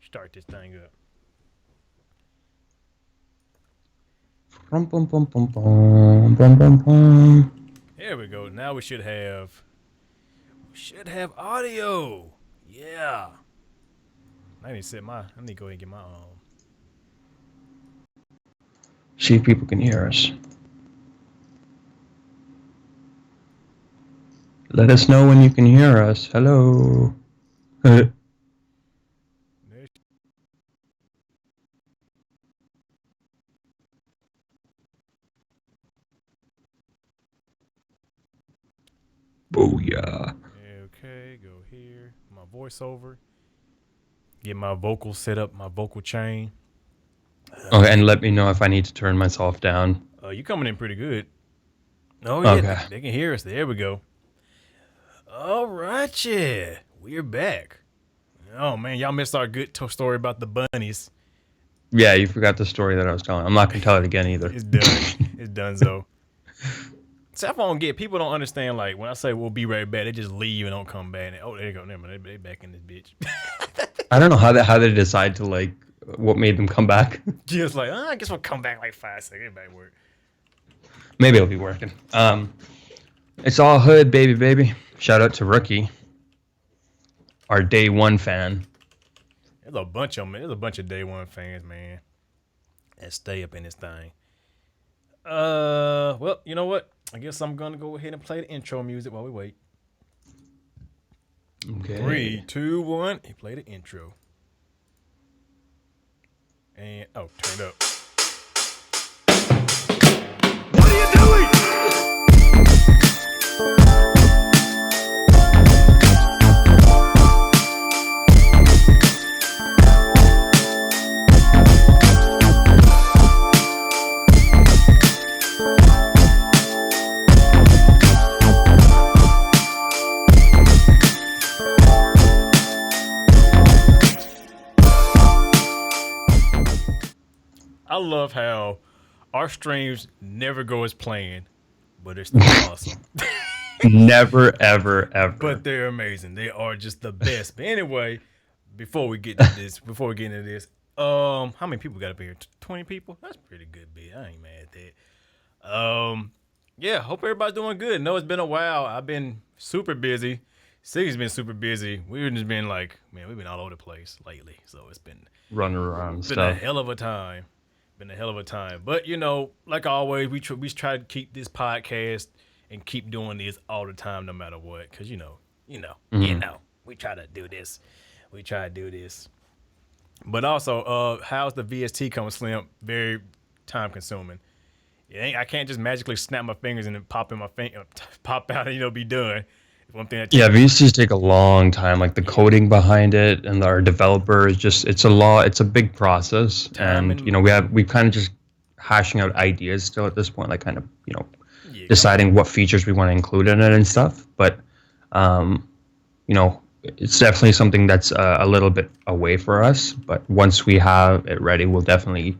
start this thing up. Bum, bum, bum, bum, bum, bum, bum, bum. There we go. Now we should have audio. Yeah. I need to I need to go ahead and get my See if people can hear us. Let us know when you can hear us. Hello. Booyah. Okay, go here. My voiceover. Get my vocals set up, my vocal chain. Okay, and let me know if I need to turn myself down. You coming in pretty good. Oh yeah, Okay. they can hear us. There we go. All right, yeah, we're back. Oh man, y'all missed our good story about the bunnies. Yeah, you forgot the story that I was telling. I'm not gonna tell it again either. It's done. It's done. So I don't get people don't understand. Like when I say we'll be right back, they just leave and don't come back. And, oh, there you go. Never mind. They back in this bitch. I don't know how they decide to like what made them come back. Just like I guess we'll come back like 5 seconds. Get back to work. Maybe it'll be working. It's all hood, baby. Shout out to Rookie, our day one fan. There's a bunch of them. There's a bunch of day one fans, man, that stay up in this thing. Well, you know what? I guess I'm gonna go ahead and play the intro music while we wait. Okay. 3, 2, 1. He played the intro. And turn it up. What are you doing? I love how our streams never go as planned, but they're still awesome. Never, ever. But they're amazing. They are just the best. But anyway, before we get into this, how many people got up here? 20 people? That's pretty good, B. I ain't mad at that. Yeah, hope everybody's doing good. No, it's been a while. I've been super busy. Siggy's been super busy. We've just been like, man, we've been all over the place lately. So it's been running around stuff. Been a hell of a time. But you know, like always, we try to keep this podcast and keep doing this all the time, no matter what. Cause you know, we try to do this. But also, how's the VST coming, Slim? Very time consuming. I can't just magically snap my fingers and then pop out and be done. One thing that VSTs take a long time. Like the coding behind it and our developer is just it's a big process. And we kind of just hashing out ideas still at this point, like kind of deciding what features we want to include in it and stuff. But it's definitely something that's a little bit away for us. But once we have it ready, we'll definitely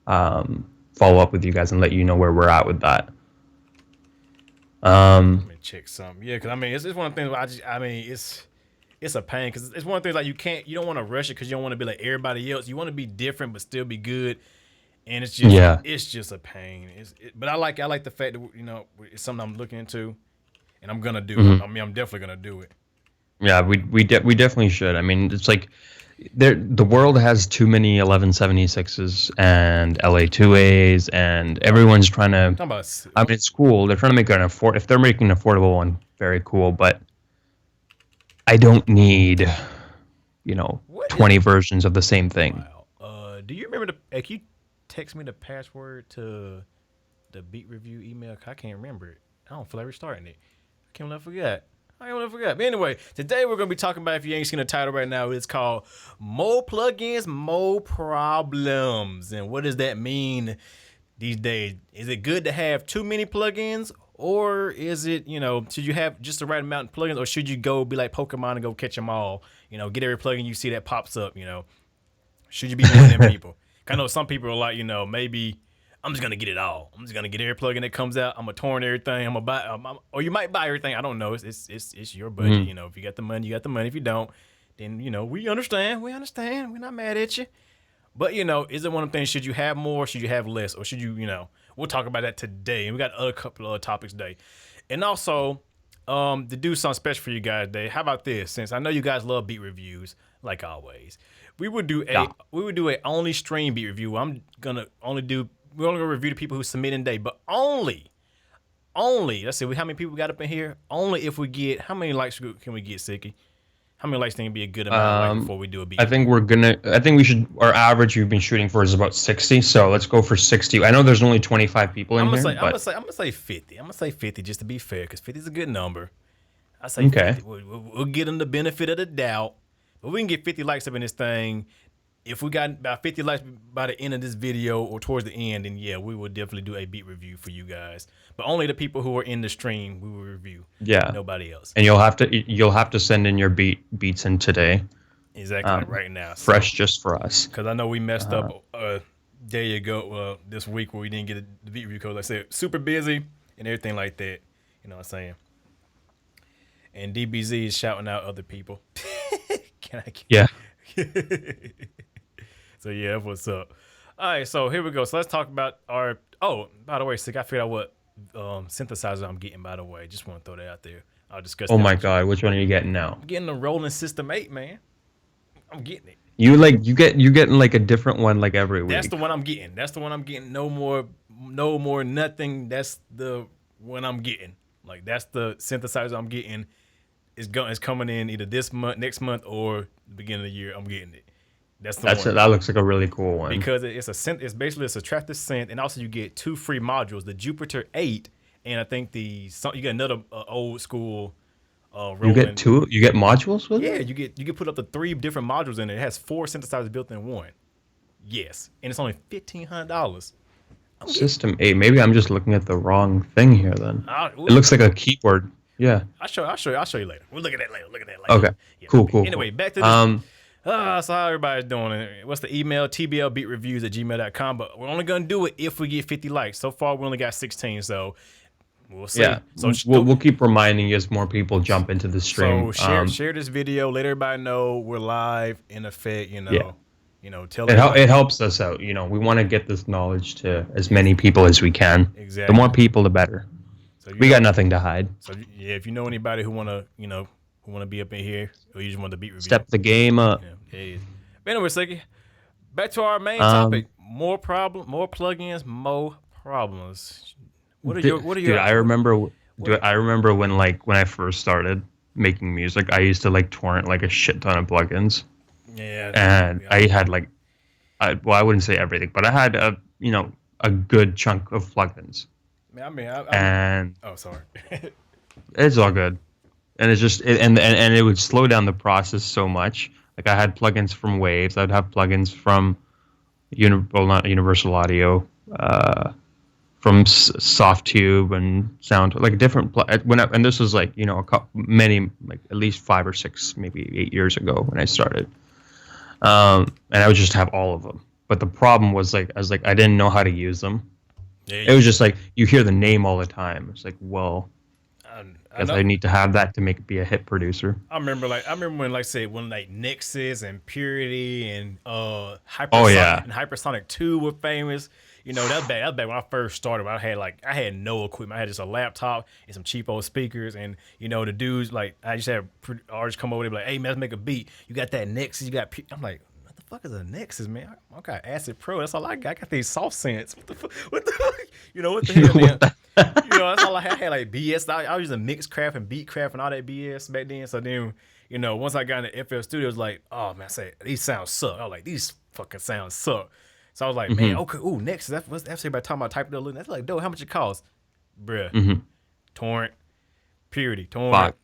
follow up with you guys and let you know where we're at with that. Let me check something. Yeah, because it's one of the things where it's a pain because it's one of the things like you don't want to rush it because you don't want to be like everybody else. You want to be different but still be good, and it's just a pain. But I like the fact that it's something I'm looking into, and I'm gonna do it. I'm definitely gonna do it. Yeah, we definitely should. It's like the world has too many 1176s and LA2As, and everyone's trying to. It's cool. They're trying to make if they're making an affordable one, very cool. But I don't need, 20 versions of the same thing. Wow. Do you remember can you text me the password to the Beat Review email? I can't remember it. I don't feel like restarting it. I can't let forget. But anyway, today we're going to be talking about, if you ain't seen the title right now, it's called More Plugins, More Problems. And what does that mean these days? Is it good to have too many plugins? Or is it, should you have just the right amount of plugins? Or should you go be like Pokemon and go catch them all? Get every plugin you see that pops up, Should you be one of them people? I know some people are like, maybe I'm just going to get it all. I'm just going to get every plugin that comes out. I'm going to torrent everything. I'm going to buy, or you might buy everything. I don't know. It's your budget. If you got the money, you got the money. If you don't, then we understand. We understand. We're not mad at you. But is it one of the things? Should you have more? Should you have less? Or should you? We'll talk about that today. And we got a couple of topics today, and also to do something special for you guys today. How about this? Since I know you guys love beat reviews, like always, we would do a only stream beat review. We're only gonna review the people who submit in day, but only. Let's see, how many people we got up in here? Only if we get, how many likes can we get, Sicky? How many likes think would be a good amount of likes before we do a beat? I think we should, our average you've been shooting for is about 60, so let's go for 60. I know there's only 25 people in here. I'm gonna say 50. I'm gonna say 50 just to be fair, because 50 is a good number. I say 50. We'll get them the benefit of the doubt. But we can get 50 likes up in this thing. If we got about 50 likes by the end of this video or towards the end, then yeah, we will definitely do a beat review for you guys. But only the people who are in the stream we will review. Yeah. Nobody else. And you'll have to send in your beats in today. Exactly, right now. Fresh just for us. Because I know we messed up a day ago this week where we didn't get the beat review because like I said, super busy and everything like that. You know what I'm saying? And DBZ is shouting out other people. Yeah. So yeah, that's what's up. All right, so here we go. So let's talk about our. Oh, by the way, Sick, I figured out what synthesizer I'm getting. By the way, just want to throw that out there. I'll discuss. Oh my God, which one are you getting now? I'm getting the Roland System 8, man. I'm getting it. You're getting like a different one like every week. That's the one I'm getting. No more nothing. That's the one I'm getting. Like that's the synthesizer I'm getting. It's coming in either this month, next month, or the beginning of the year. I'm getting it. That's the one. That looks like a really cool one because it's a synth. It's basically a subtractive synth, and also you get 2 free modules: the Jupiter 8, and I think you get another old school. You get 2. You get modules with it. Yeah, you get put up to 3 different modules in it. It has 4 synthesizers built in one. Yes, and it's only $1,500. System 8. Maybe I'm just looking at the wrong thing here. Then it looks like a keyboard. Yeah. I'll show you later. We'll look at that later. Okay. Yeah, cool. Anyway, back to this. So how everybody's doing? What's the email? tblbeatreviews@gmail.com. But we're only gonna do it if we get 50 likes. So far, we only got 16. So we'll see. Yeah. So we'll keep reminding you as more people jump into the stream. So share this video. Let everybody know we're live in effect. Tell it helps us out. We want to get this knowledge to as many people as we can. Exactly. The more people, the better. So we got nothing to hide. So yeah, if you know anybody who wanna be up in here, or you just want the beat review, step the game up. Yeah. But anyway, Sicky, back to our main topic: more plugins, more problems. What are your? Dude, I remember when I first started making music, I used to torrent a shit ton of plugins. Yeah. And I had I wouldn't say everything, but I had a good chunk of plugins. Oh, sorry. It's all good, and it's just and it would slow down the process so much. Like I had plugins from Waves, I'd have plugins from not Universal Audio, from Softtube and Sound, different. And this was many, at least 5 or 6, maybe 8 years ago when I started, and I would just have all of them. But the problem was I didn't know how to use them. Yeah, it was just you hear the name all the time. It's well, I need to have that to be a hit producer. I remember when Nexus and Purity and Hypersonic 2 were famous. That back when I first started. I had no equipment. I had just a laptop and some cheap old speakers. And the dudes I just had artists come over. They be like, "Hey man, let's make a beat. You got that Nexus? You got?" I'm like, "What the fuck is a Nexus, man? I got Acid Pro. That's all I got. I got these soft synths. What the fuck? What the hell, man?" That's all I had. I had BS. I was using Mixcraft and Beatcraft and all that BS back then. So then, once I got into FL Studios, oh man, I said these sounds suck. I was like, these fucking sounds suck. So I was like, man, okay, ooh, Nexus. That's everybody talking about type of that's dope. How much it costs, bruh? Torrent, Purity, Torrent.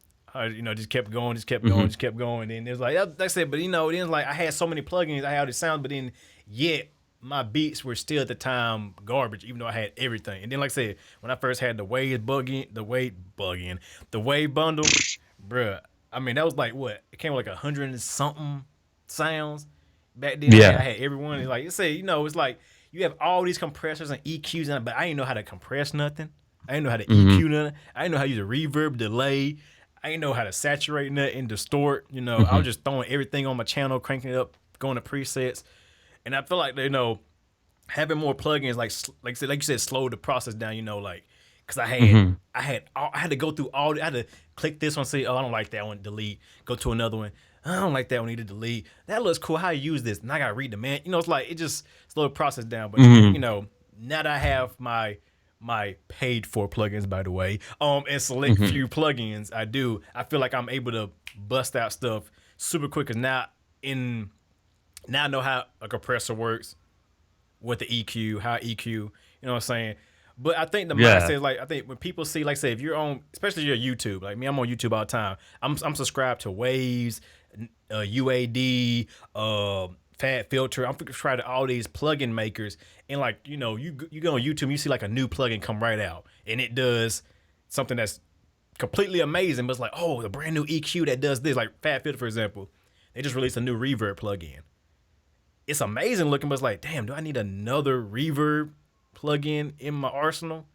Just kept going. And then it was like I said, but then I had so many plugins, I had all these sounds, but then yet my beats were still at the time garbage, even though I had everything. And then, like I said, when I first had the Wave bundle, bruh. I mean, that was what? It came with 100 and something sounds back then. Yeah. I had everyone. It's you have all these compressors and EQs, but I didn't know how to compress nothing. I didn't know how to EQ nothing. I didn't know how to use a reverb, delay. I ain't know how to saturate that and distort. You know, I was just throwing everything on my channel, cranking it up, going to presets, and I feel like having more plugins like you said, slowed the process down. You know, like because I had to go through all. I had to click this one, say, oh, I don't like that one, delete. Go to another one. I don't like that one, need to delete. That looks cool. How you use this? And I gotta read the man. You know, it's like it just slowed the process down. But you know, now that I have my paid for plugins, by the way, and select few plugins, I feel like I'm able to bust out stuff super quick. Cause now I know how a compressor works, what the EQ, how EQ, you know what I'm saying? But I think the mindset is like, I think when people see, like, say, if you're on, especially your YouTube, like me, I'm on YouTube all the time. I'm subscribed to Waves, UAD, Fat Filter. I'm subscribed to all these plugin makers, and like, you know, you go on YouTube, you see like a new plugin come right out, and it does something that's completely amazing. But it's like, oh, the brand new EQ that does this, like Fat Filter, for example, they just released a new reverb plugin. It's amazing looking, but it's like, damn, do I need another reverb plugin in my arsenal?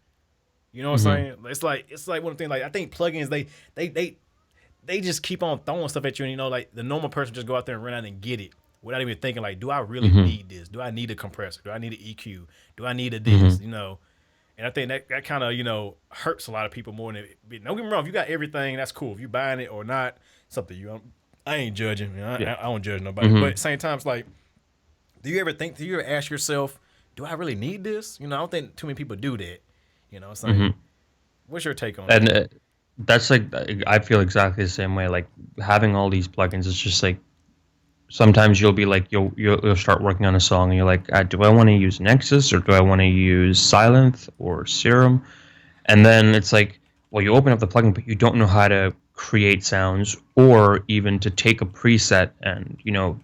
You know what I'm saying? It's like one thing. Like I think plugins, they just keep on throwing stuff at you, and you know, like the normal person just go out there and run out and get it without even thinking like, do I really need this? Do I need a compressor? Do I need an EQ? Do I need a this? You know, and I think that kind of, you know, hurts a lot of people more than it. Don't get me wrong, if you got everything, that's cool. If you buying it or not, it's up to you. I ain't judging. You know, I don't judge nobody. But at the same time, it's like, do you ever ask yourself, do I really need this? You know, I don't think too many people do that. You know what I'm saying? What's your take on that? And that's like, I feel exactly the same way. Like having all these plugins, it's just like, sometimes you'll be like, you'll start working on a song and you're like, do I want to use Nexus or do I want to use Sylenth or Serum? And then it's like, well, you open up the plugin, but you don't know how to create sounds or even to take a preset and, you know,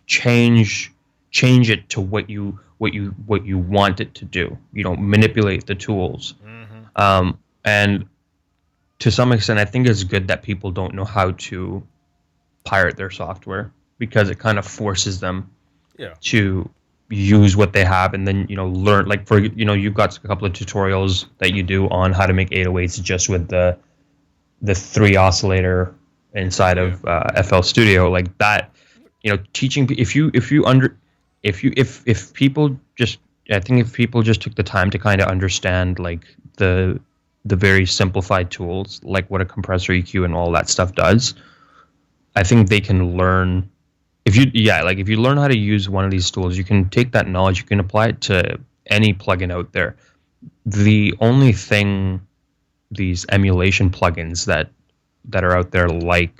change it to what you want it to do. You know, manipulate the tools. And to some extent, I think it's good that people don't know how to pirate their software, because it kind of forces them to use what they have and then, you know, learn. Like for, you know, you've got a couple of tutorials that you do on how to make 808s just with the 3 oscillator inside of FL Studio, like that. You know, teaching if people just, I think if people just took the time to kind of understand like the very simplified tools, like what a compressor, EQ, and all that stuff does, I think they can learn. If you learn how to use one of these tools, you can take that knowledge, you can apply it to any plugin out there. The only thing, these emulation plugins that are out there, like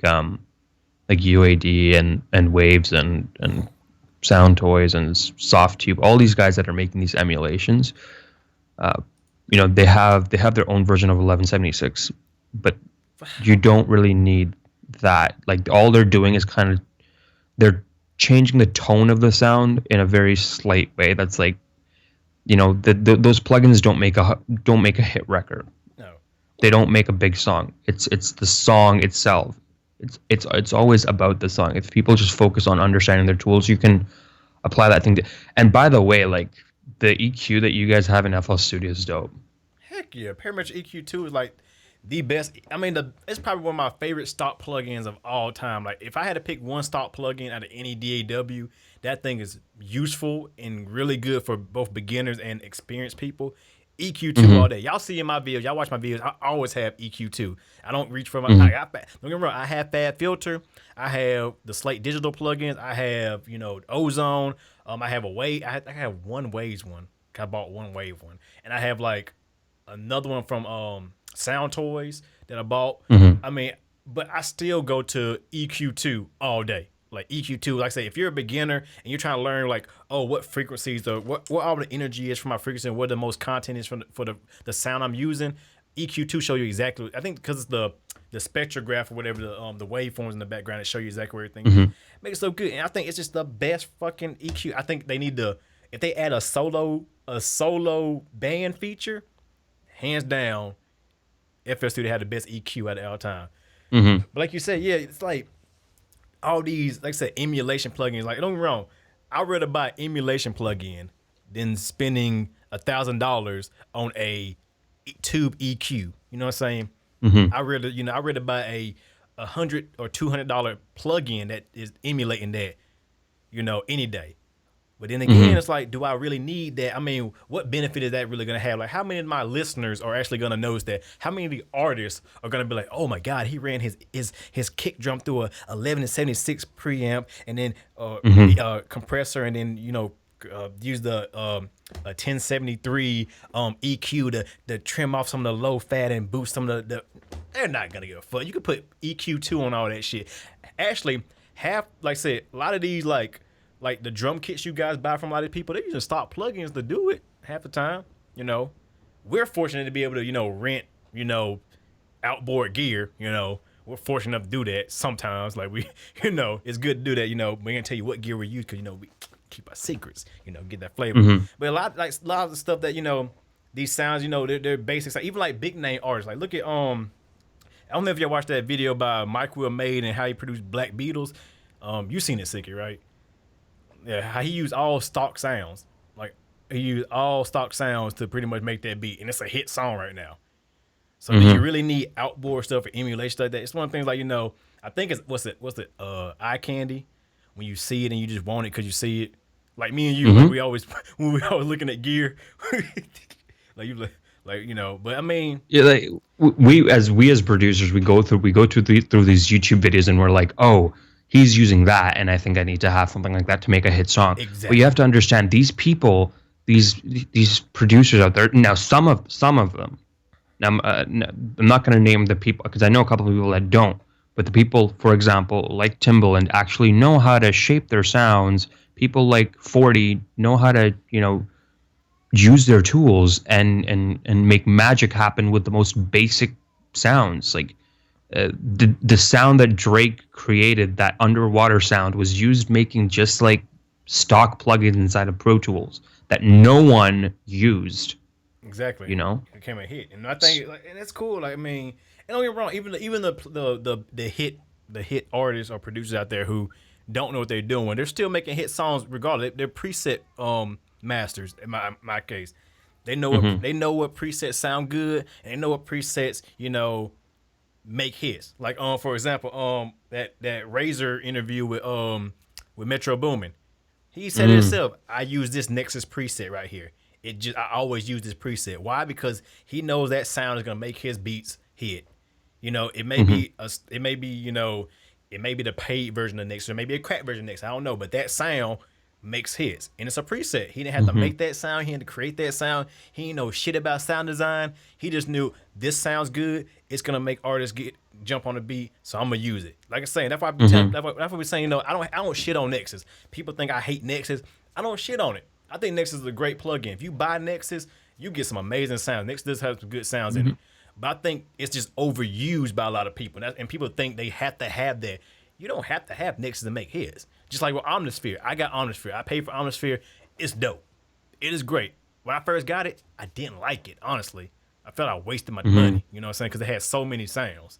UAD and Waves and Sound Toys and Softtube, all these guys that are making these emulations, you know, they have their own version of 1176, but you don't really need that. Like all they're doing is kind of, they're changing the tone of the sound in a very slight way. That's like, you know, those plugins don't make a hit record. No, they don't make a big song. It's the song itself. It's always about the song. If people just focus on understanding their tools, you can apply that thing to. And by the way, like the EQ that you guys have in FL Studio is dope. Heck yeah, Parametric EQ2 is like the best. I mean, it's probably one of my favorite stock plugins of all time. Like if I had to pick one stock plugin out of any DAW, that thing is useful and really good for both beginners and experienced people. EQ2 all day. Y'all see in my videos, y'all watch my videos, I always have EQ2. I don't reach for my, don't get me wrong, I have Fat Filter, I have the Slate Digital plugins, I have, you know, Ozone, I have a Wave, I have one Waves one. I bought one Wave one. And I have like another one from Sound Toys that I bought. I mean, but I still go to EQ2 all day. Like EQ2, like I say, if you're a beginner and you're trying to learn like, oh, what frequencies, what all the energy is for my frequency and what the most content is for the sound I'm using, EQ2 show you exactly. I think because it's the spectrograph or whatever, the waveforms in the background that show you exactly where everything is. Makes it so good. And I think it's just the best fucking EQ. I think they need to, if they add a solo band feature, hands down, FL Studio had the best EQ at all time. But like you said, yeah, it's like all these, like I said, emulation plugins. Like, don't get me wrong, I'd rather buy emulation plugin than spending $1,000 on a tube EQ. You know what I'm saying? Mm-hmm. I rather buy a $100 or $200 plugin that is emulating that, any day. But then again, it's like, do I really need that? I mean, what benefit is that really going to have? Like, how many of my listeners are actually going to notice that? How many of the artists are going to be like, oh my God, he ran his kick drum through a 1176 preamp and then compressor, and then use the a 1073 EQ to trim off some of the low fat and boost some of the. They're not gonna give a fuck. You could put EQ2 on all that shit. Actually, like I said, a lot of these like the drum kits you guys buy from a lot of people, they use stock plugins to do it half the time. We're fortunate to be able to rent outboard gear. We're fortunate enough to do that sometimes. Like we, it's good to do that. We ain't tell you what gear we use because we keep our secrets. Get that flavor. But a lot of the stuff that these sounds, they're basics. Like, even like big name artists. Like look at I don't know if y'all watched that video by Mike Will Made and how he produced Black Beatles. You seen it, Sicky, right? Yeah, how he used all stock sounds. Like he used all stock sounds to pretty much make that beat, and it's a hit song right now. So do you really need outboard stuff or emulation like that? It's one of the things like I think it's what's it eye candy, when you see it and you just want it because you see it. Like me and you, like we always when we always looking at gear, But I mean, yeah, like we as producers, we go through these YouTube videos and we're like, oh, he's using that, and I think I need to have something like that to make a hit song. Exactly. But you have to understand these people, these producers out there. Now, some of them. Now, I'm not going to name the people because I know a couple of people that don't. But the people, for example, like Timbaland, actually know how to shape their sounds. People like 40 know how to, use their tools and make magic happen with the most basic sounds. Like the sound that Drake created, that underwater sound, was used making just like stock plugins inside of Pro Tools that no one used. Exactly. It became a hit, and I think and that's cool. Like, I mean, and don't get me wrong, even the hit artists or producers out there who don't know what they're doing, they're still making hit songs regardless. They're preset masters in my case. They know what presets sound good, and they know what presets make hits. Like for example that Razor interview with Metro Boomin. He said it himself, I use this Nexus preset right here. I always use this preset. Why? Because he knows that sound is gonna make his beats hit. It may be it may be the paid version of Nexus, or maybe a crack version of Nexus. I don't know, but that sound makes hits, and it's a preset. He didn't have to make that sound. He had to create that sound. He didn't know shit about sound design. He just knew this sounds good. It's gonna make artists jump on the beat, so I'm gonna use it. Like I say, that's why that's why we're saying I don't shit on Nexus. People think I hate Nexus. I don't shit on it. I think Nexus is a great plugin. If you buy Nexus, you get some amazing sounds. Nexus does have some good sounds in it. But I think it's just overused by a lot of people. And people think they have to have that. You don't have to have Nexus to make hits. Just like with Omnisphere. I got Omnisphere. I paid for Omnisphere. It's dope. It is great. When I first got it, I didn't like it, honestly. I felt I wasted my money. You know what I'm saying? Because it had so many sounds.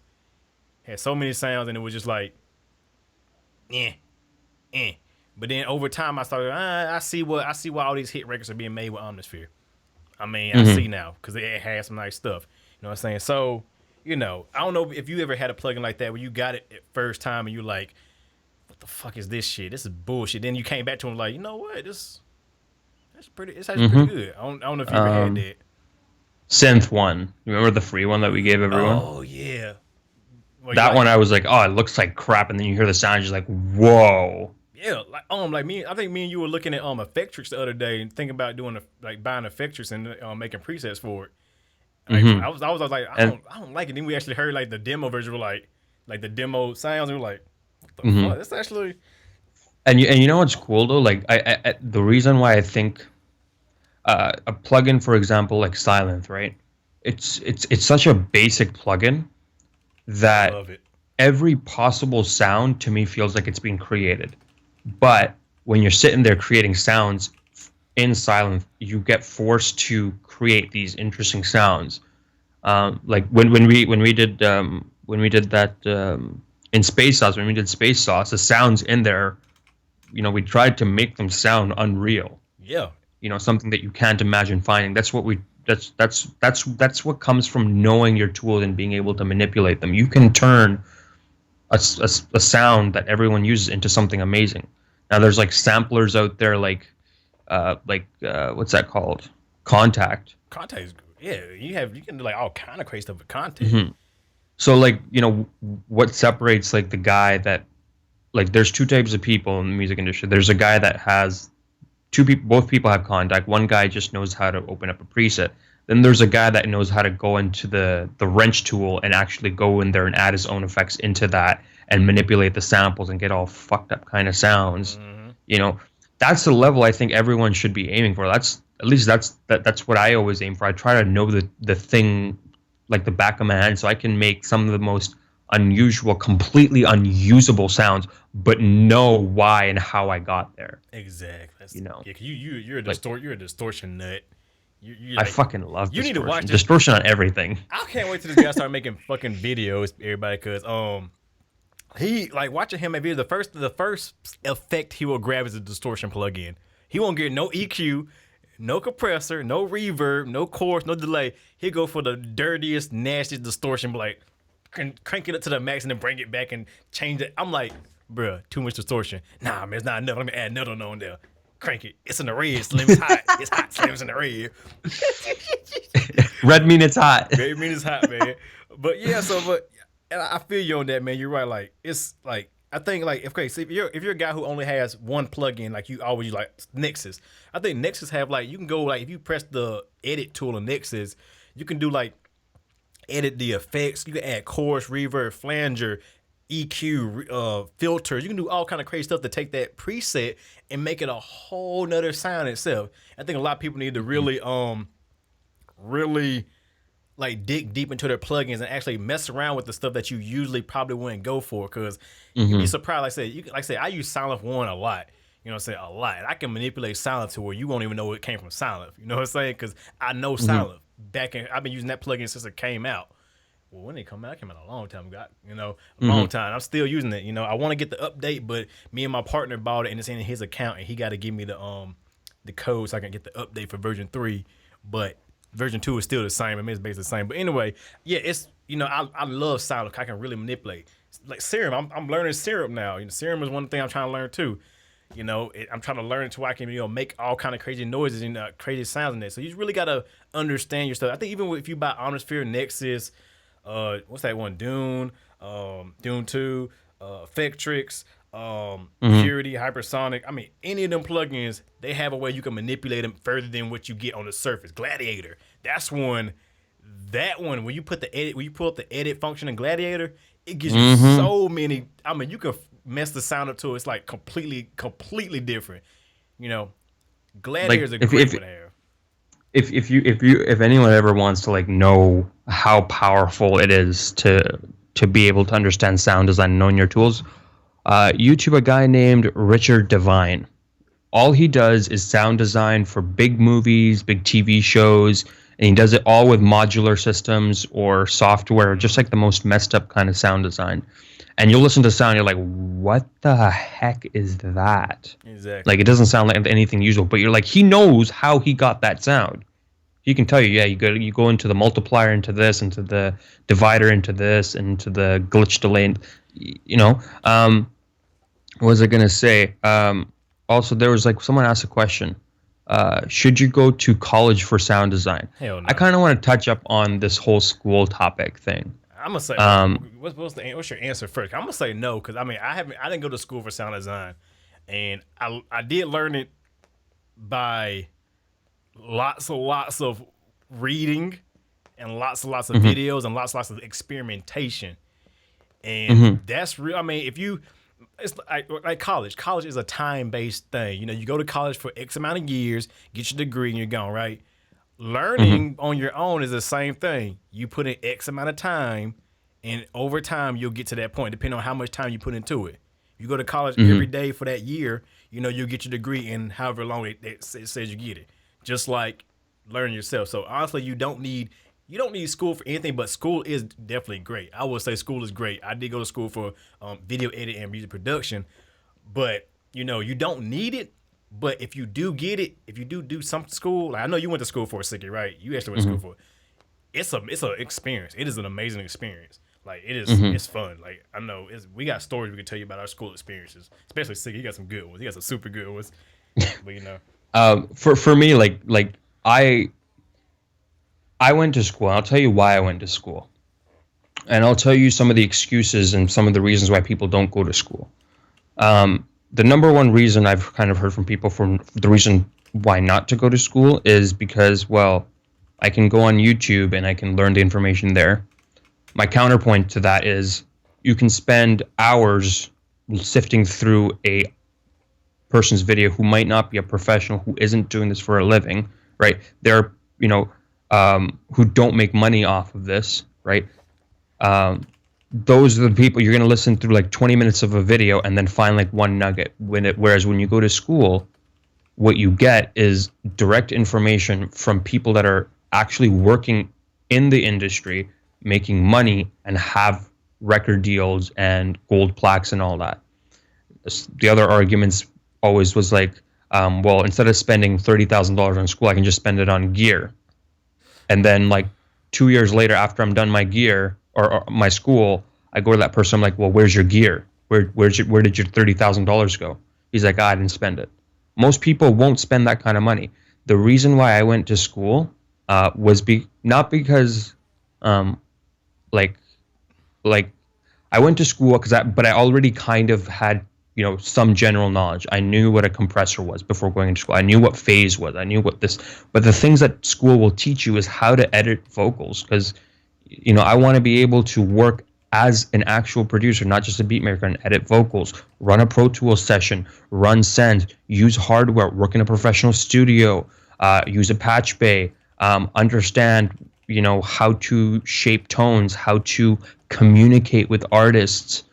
And it was just like, But then over time, I started, I see why all these hit records are being made with Omnisphere. I mean, I see now, because it has some nice stuff. You know what I'm saying? So, I don't know if you ever had a plugin like that where you got it at first time and you're like, what the fuck is this shit? This is bullshit. Then you came back to him like, you know what? It's actually pretty good. I don't know if you ever had that. Synth one. Remember the free one that we gave everyone? Oh, yeah. Well, that one I was like, oh, it looks like crap. And then you hear the sound, you're like, whoa. Yeah, like me. I think me and you were looking at Effectrix the other day and thinking about doing buying Effectrix and making presets for it. Like, I was like, I don't like it. Then we actually heard like the demo version, like the demo sounds, and we're like, what the fuck? That's actually. And you know what's cool though? Like I the reason why I think a plugin, for example, like Silent, right? It's such a basic plugin that every possible sound to me feels like it's being created. But when you're sitting there creating sounds in Silent, you get forced to create these interesting sounds. Like when we did that in Space Sauce, when we did Space Sauce, the sounds in there, we tried to make them sound unreal. Yeah. Something that you can't imagine finding. That's what we That's what comes from knowing your tools and being able to manipulate them. You can turn a sound that everyone uses into something amazing. Now there's like samplers out there what's that called? Contact. Contact is good. Yeah, you can do like all kind of crazy stuff with contact. Mm-hmm. So like, what separates like the guy that like there's two types of people in the music industry. There's a guy that has two people, both people have contact. One guy just knows how to open up a preset. Then there's a guy that knows how to go into the wrench tool and actually go in there and add his own effects into that and manipulate the samples and get all fucked up kind of sounds. That's the level I think everyone should be aiming for. That's what I always aim for. I try to know the thing like the back of my hand so I can make some of the most unusual, completely unusable sounds, but know why and how I got there. Exactly. You're a distortion nut. I fucking love you distortion. Need to watch distortion on everything. I can't wait till this guy start making fucking videos, everybody, because he like watching him maybe the first effect he will grab is a distortion plugin. He won't get no EQ, no compressor, no reverb, no chorus, no delay. He'll go for the dirtiest, nastiest distortion, like crank it up to the max and then bring it back and change it. I'm like, bruh, too much distortion. Nah, man, it's not enough. I'm gonna add another one on there. Crank it. It's in the red. Slim. It's hot. It's hot. Slim's in the red. Red mean it's hot. Red mean it's hot, man. But yeah, and I feel you on that, man. You're right. Like it's like I think like if you're a guy who only has one plugin, like you always use like Nexus. I think Nexus have like you can go like if you press the edit tool in Nexus, you can do like edit the effects. You can add chorus, reverb, flanger, EQ, filters. You can do all kind of crazy stuff to take that preset and make it a whole nother sound itself. I think a lot of people need to really like dig deep into their plugins and actually mess around with the stuff that you usually probably wouldn't go for, because you'd be surprised. Like I said, I use Silent One a lot. You know what I'm saying? A lot. And I can manipulate Silent to where you won't even know it came from Silent. You know what I'm saying? Because I know Silent. I've been using that plugin since it came out. Well, when it came out a long time ago. A long time. I'm still using it. I want to get the update, but me and my partner bought it and it's in his account, and he got to give me the code so I can get the update for version 3. But version 2 is still the same. I mean, it's basically the same. But anyway, yeah, it's I love Silent. I can really manipulate. Like Serum, I'm learning Serum now. Serum is one thing I'm trying to learn too. I'm trying to learn it to where I can make all kind of crazy noises and crazy sounds in it. So you really gotta understand your stuff. I think even if you buy Omnisphere, Nexus, what's that one? Dune 2, Effectrix, Purity, Hypersonic. I mean, any of them plugins, they have a way you can manipulate them further than what you get on the surface. Gladiator, that's one. That one, when you pull up the edit function in Gladiator, it gives you so many. I mean, you can mess the sound up to it. It's like completely different. Gladiator is a great one to have. If anyone ever wants to know how powerful it is to be able to understand sound design and knowing your tools, YouTube a guy named Richard Devine. All he does is sound design for big movies, big TV shows, and he does it all with modular systems or software, just like the most messed up kind of sound design. And you'll listen to sound, you're like, what the heck is that? Exactly. Like, it doesn't sound like anything usual, but you're like, he knows how he got that sound. He can tell you, yeah, you go into the multiplier, into this, into the divider, into this, into the glitch delay. What was I going to say? Also, there was someone asked a question. Should you go to college for sound design? Hell no. I kind of want to touch up on this whole school topic thing. I'm gonna say, what's your answer first? I'm gonna say no, because I didn't go to school for sound design, and I did learn it by lots of reading and lots of videos and lots of experimentation, and that's real. I mean, it's like college. College is a time-based thing. You go to college for X amount of years, get your degree, and you're gone, right? Learning on your own is the same thing. You put in X amount of time, and over time, you'll get to that point, depending on how much time you put into it. You go to college every day for that year, you'll get your degree in however long it says you get it. Just like learning yourself. So honestly, you don't need school for anything, but school is definitely great. I would say school is great. I did go to school for video editing and music production, but you don't need it. But if you do get it, if you do some school, like I know you went to school for SIKKY, right? You actually went to Mm-hmm. school for it. It's an experience. It is an amazing experience. Like Mm-hmm. it's fun. Like I know we got stories we can tell you about our school experiences, especially SIKKY. He got some good ones. He got some super good ones. But you know, For me, like I went to school. I'll tell you why I went to school, and I'll tell you some of the excuses and some of the reasons why people don't go to school. The number one reason I've kind of heard from people for the reason why not to go to school is because, well, I can go on YouTube and I can learn the information there. My counterpoint to that is you can spend hours sifting through a person's video who might not be a professional, who isn't doing this for a living, right? They're, who don't make money off of this, right? Those are the people you're going to listen through like 20 minutes of a video and then find like one nugget. Whereas when you go to school, what you get is direct information from people that are actually working in the industry, making money, and have record deals and gold plaques and all that. The other arguments always was like, well, instead of spending $30,000 on school, I can just spend it on gear. And then like 2 years later, after I'm done my gear or my school, I go to that person. I'm like, well, where's your gear? Where did your $30,000 go? He's like, I didn't spend it. Most people won't spend that kind of money. The reason why I went to school was not because like I went to school but I already kind of had some general knowledge. I knew what a compressor was before going into school. I knew what phase was. I knew what this. But the things that school will teach you is how to edit vocals, because I want to be able to work as an actual producer, not just a beat maker, and edit vocals, run a Pro Tools session, run send, use hardware, work in a professional studio, use a patch bay, understand how to shape tones, how to communicate with artists.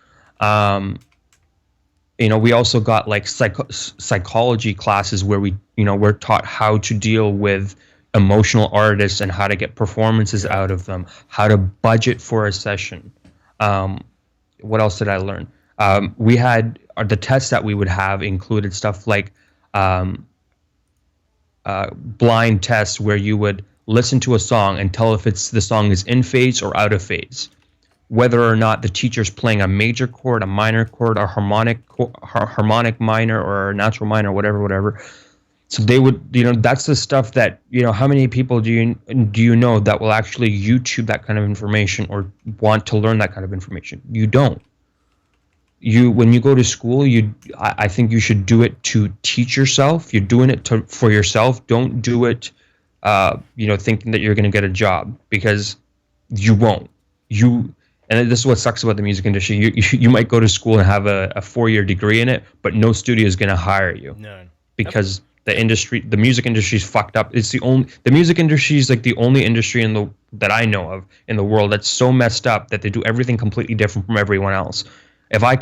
We also got like psychology classes where we're taught how to deal with emotional artists and how to get performances out of them, how to budget for a session. What else did I learn? We had the tests that we would have included stuff like blind tests where you would listen to a song and tell if the song is in phase or out of phase, whether or not the teacher's playing a major chord, a minor chord, a harmonic minor, or a natural minor, whatever. So they would, that's the stuff that, how many people do you know that will actually YouTube that kind of information or want to learn that kind of information? You don't. When you go to school, I think you should do it to teach yourself. You're doing it for yourself. Don't do it, thinking that you're going to get a job, because you won't. And this is what sucks about the music industry. You might go to school and have a 4-year degree in it, but no studio is going to hire you. None. Because the music industry is fucked up. The music industry is like the only industry that I know of in the world that's so messed up that they do everything completely different from everyone else. If I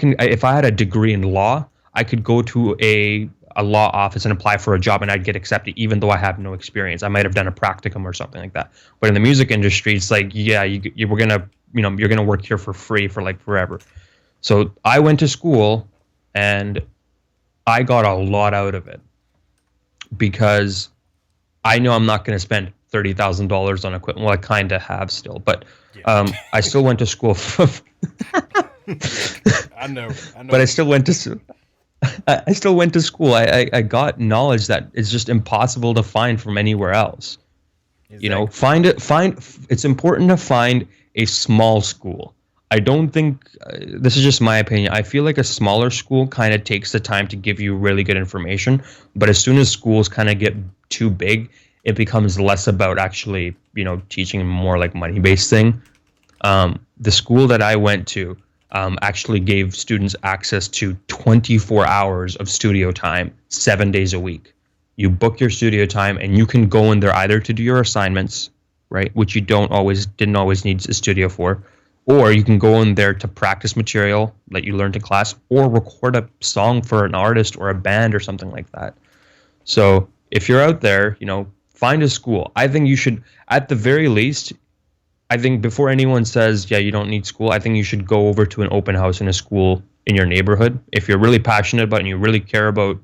had a degree in law, I could go to a law office and apply for a job and I'd get accepted, even though I have no experience. I might have done a practicum or something like that. But in the music industry, it's like, we're gonna, you're gonna work here for free for like forever. So I went to school and I got a lot out of it, because I know I'm not going to spend $30,000 on equipment. Well, I kind of have still, but I still went to school. I know. But I still went to school. I got knowledge that is just impossible to find from anywhere else. Exactly. It's important to find a small school. I don't think, this is just my opinion, I feel like a smaller school kind of takes the time to give you really good information, but as soon as schools kind of get too big, it becomes less about actually, teaching more like money-based thing. The school that I went to actually gave students access to 24 hours of studio time, 7 days a week. You book your studio time and you can go in there either to do your assignments, right, which you didn't always need a studio for, or you can go in there to practice material that you learned in class, or record a song for an artist or a band or something like that. So if you're out there, find a school. I think you should, at the very least, I think before anyone says, yeah, you don't need school, I think you should go over to an open house in a school in your neighborhood. If you're really passionate about it and you really care about,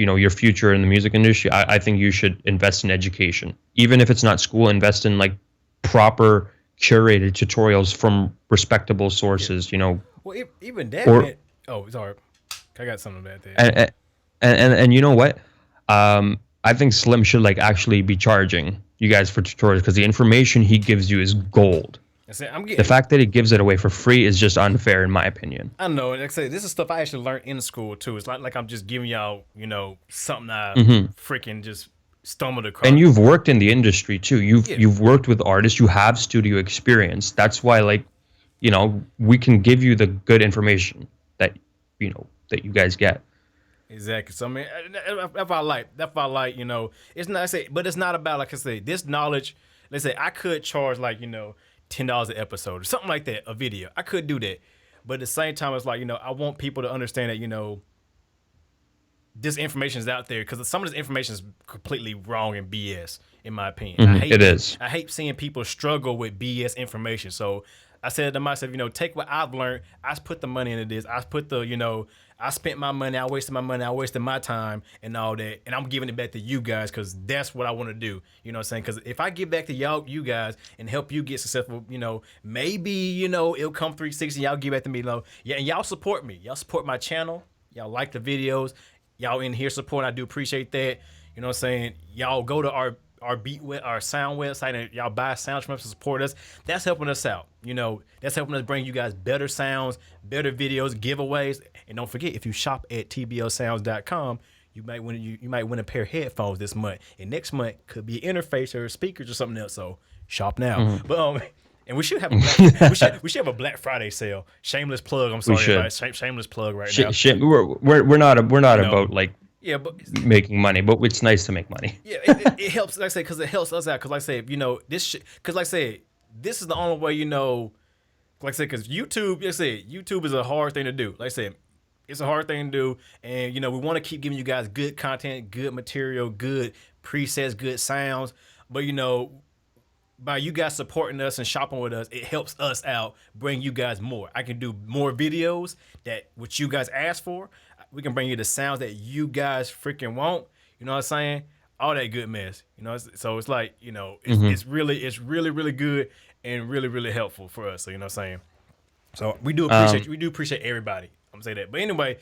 your future in the music industry, I think you should invest in education. Even if it's not school, invest in like proper curated tutorials from respectable sources, Well, even that or meant. Oh, sorry. I got something about that. and you know what? I think Slim should like actually be charging you guys for tutorials because the information he gives you is gold. The fact that he gives it away for free is just unfair, in my opinion. I know. Like I say, this is stuff I actually learned in school too. It's like I'm just giving y'all, something I freaking just stumbled across. And you've worked in the industry too. You've worked with artists. You have studio experience. That's why, like, we can give you the good information that that you guys get. Exactly. So I mean, that's what I like. It's not. I say, but it's not about, like I say, this knowledge. Let's say I could charge like $10 an episode or something like that, a video. I could do that, but at the same time, it's like I want people to understand that this information is out there because some of this information is completely wrong and BS in my opinion. I hate seeing people struggle with BS information. So I said to myself, take what I've learned. I put the money into this. I put I spent my money. I wasted my money. I wasted my time and all that. And I'm giving it back to you guys because that's what I want to do. You know what I'm saying? Because if I give back to you guys, and help you get successful, maybe, it'll come 360. Y'all give back to me. Yeah, and y'all support me. Y'all support my channel. Y'all like the videos. Y'all in here support. I do appreciate that. You know what I'm saying? Y'all go to our sound website and y'all buy sounds from us to support us. That's helping us out. That's helping us bring you guys better sounds, better videos, giveaways. And don't forget, if you shop at tblsounds.com, you might win a pair of headphones this month. And next month could be an interface or speakers or something else. So shop now. But and we should have we should have a Black Friday sale. Shameless plug. I'm sorry, everybody. Shameless plug right now. We're not about like but making money, but it's nice to make money. Yeah, it helps. Like I say, because it helps us out. Because like I say, because like I say, this is the only way like I say, because YouTube is a hard thing to do. Like I said, it's a hard thing to do, and we want to keep giving you guys good content, good material, good presets, good sounds. But by you guys supporting us and shopping with us, it helps us out, bring you guys more. I can do more videos that what you guys ask for. We can bring you the sounds that you guys freaking want. You know what I'm saying? All that good mess. So it's like, it's really, really good and really, really helpful for us. So you know what I'm saying? So we do appreciate you. We do appreciate everybody. I'm gonna say that. But anyway,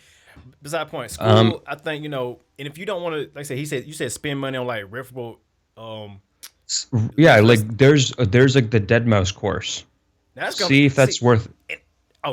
beside the point, school, I think, and if you don't want to, like I said, you said spend money on like reputable yeah, like there's like the Dead Mouse course. See if that's worth it.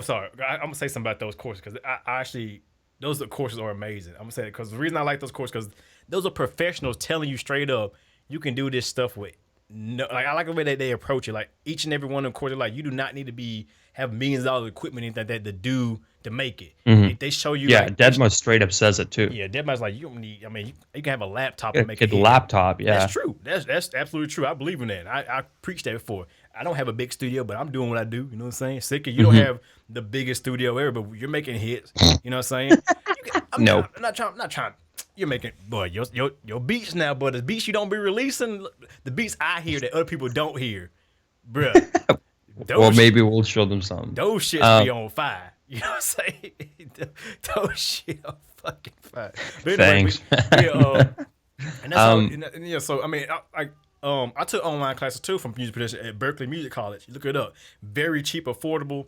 Sorry. I'm gonna say something about those courses because I actually, those courses are amazing. I'm gonna say it because the reason I like those courses because those are professionals telling you straight up you can do this stuff with. No, like I like the way that they approach it. Like each and every one of them courses, like you do not need to have millions of dollars of equipment and that to do to make it. They show you. Yeah, Deadmau5 straight up says it too. Yeah, Deadmau5's like you don't need. I mean, you can have a laptop and make it. A laptop, yeah. That's true. That's absolutely true. I believe in that. I preached that before. I don't have a big studio, but I'm doing what I do. You know what I'm saying? SIKKY, you don't have the biggest studio ever, but you're making hits. You know what I'm saying? I'm not trying. You're making, boy, your beats now, but the beats you don't be releasing, the beats I hear that other people don't hear, bruh. Well, maybe we'll show them some. Those shits be on fire. You know what I'm saying? Those shit are fucking fire. But anyway, thanks. And that's so I mean, I took online classes too from music production at Berkeley Music College. You look it up, very cheap, affordable,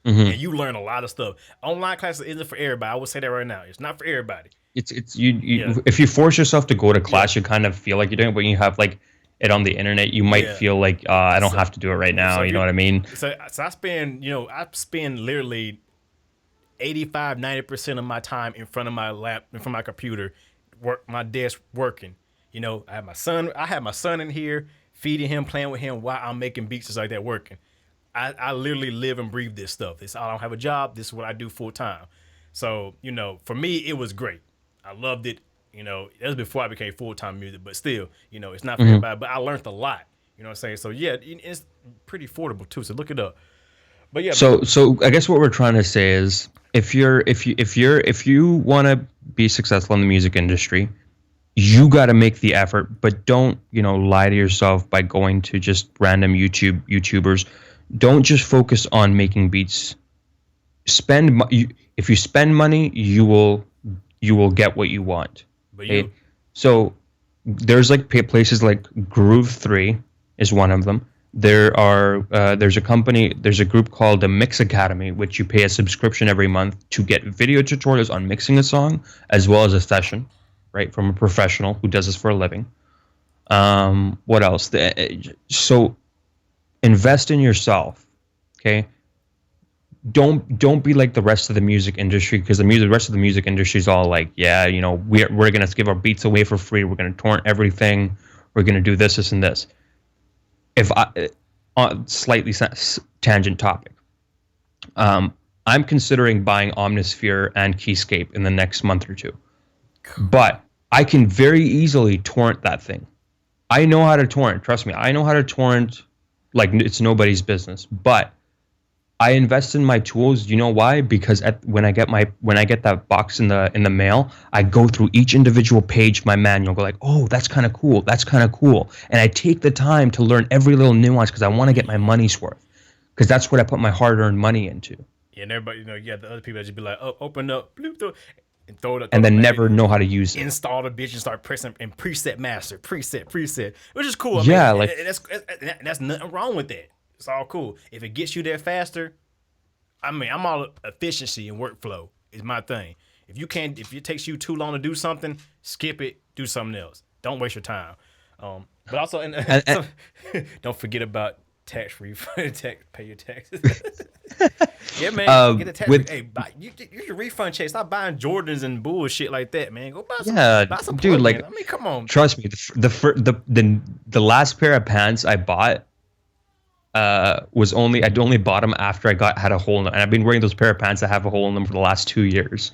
and you learn a lot of stuff. Online classes isn't for everybody. I would say that right now. It's not for everybody. It's you if you force yourself to go to class, you kind of feel like you're doing it. But when you have like it on the internet, you might feel like I don't have to do it right now. You know what I mean? So I spend literally 85-90% of my time in front of my in front of my computer, my desk working. I have my son in here, feeding him, playing with him while I'm making beats just like that, working. I literally live and breathe this stuff. I don't have a job. This is what I do full time. So, for me, it was great. I loved it. That was before I became full-time music, but still, it's not for everybody, but I learned a lot. You know what I'm saying? So yeah, it's pretty affordable too. So look it up. But yeah. So I guess what we're trying to say is if you want to be successful in the music industry, you got to make the effort, but don't, lie to yourself by going to just random YouTubers. Don't just focus on making beats. If you spend money, you will get what you want. But Okay, you, so there's like places like Groove 3 is one of them. There's a company, there's a group called the Mix Academy, which you pay a subscription every month to get video tutorials on mixing a song as well as a session, right, from a professional who does this for a living. What else? So invest in yourself, okay? Don't be like the rest of the music industry, because the rest of the music industry is all like, yeah, you know, we're gonna give our beats away for free. We're gonna torrent everything. We're gonna do this, and this. If I slightly tangent topic, I'm considering buying Omnisphere and Keyscape in the next month or two, but I can very easily torrent that thing. I know how to torrent. Trust me, I know how to torrent like it's nobody's business. But I invest in my tools. You know why? Because when I get that box in the mail, I go through each individual page, my manual, go like, oh, that's kind of cool. That's kind of cool. And I take the time to learn every little nuance because I want to get my money's worth. Because that's what I put my hard-earned money into. Yeah, and everybody, you know, you have the other people that just be like, oh, open up, bloop, bloop, and throw it, and then never know how to use it. Install the bitch and start pressing and preset master, preset, which is cool. I yeah, mean, like that's nothing wrong with that. It's all cool. If it gets you there faster, I mean, I'm all efficiency and workflow is my thing. If it takes you too long to do something, skip it, do something else. Don't waste your time. But also, don't forget about tax refund, pay your taxes. Yeah, man, get a tax. Hey, you should refund chase. Stop buying Jordans and bullshit like that, man. Go buy some. Buy some dude. Like, I mean, come on. Trust me, the last pair of pants I bought I'd only bought them after had a hole in them, and I've been wearing those pair of pants that have a hole in them for the last 2 years.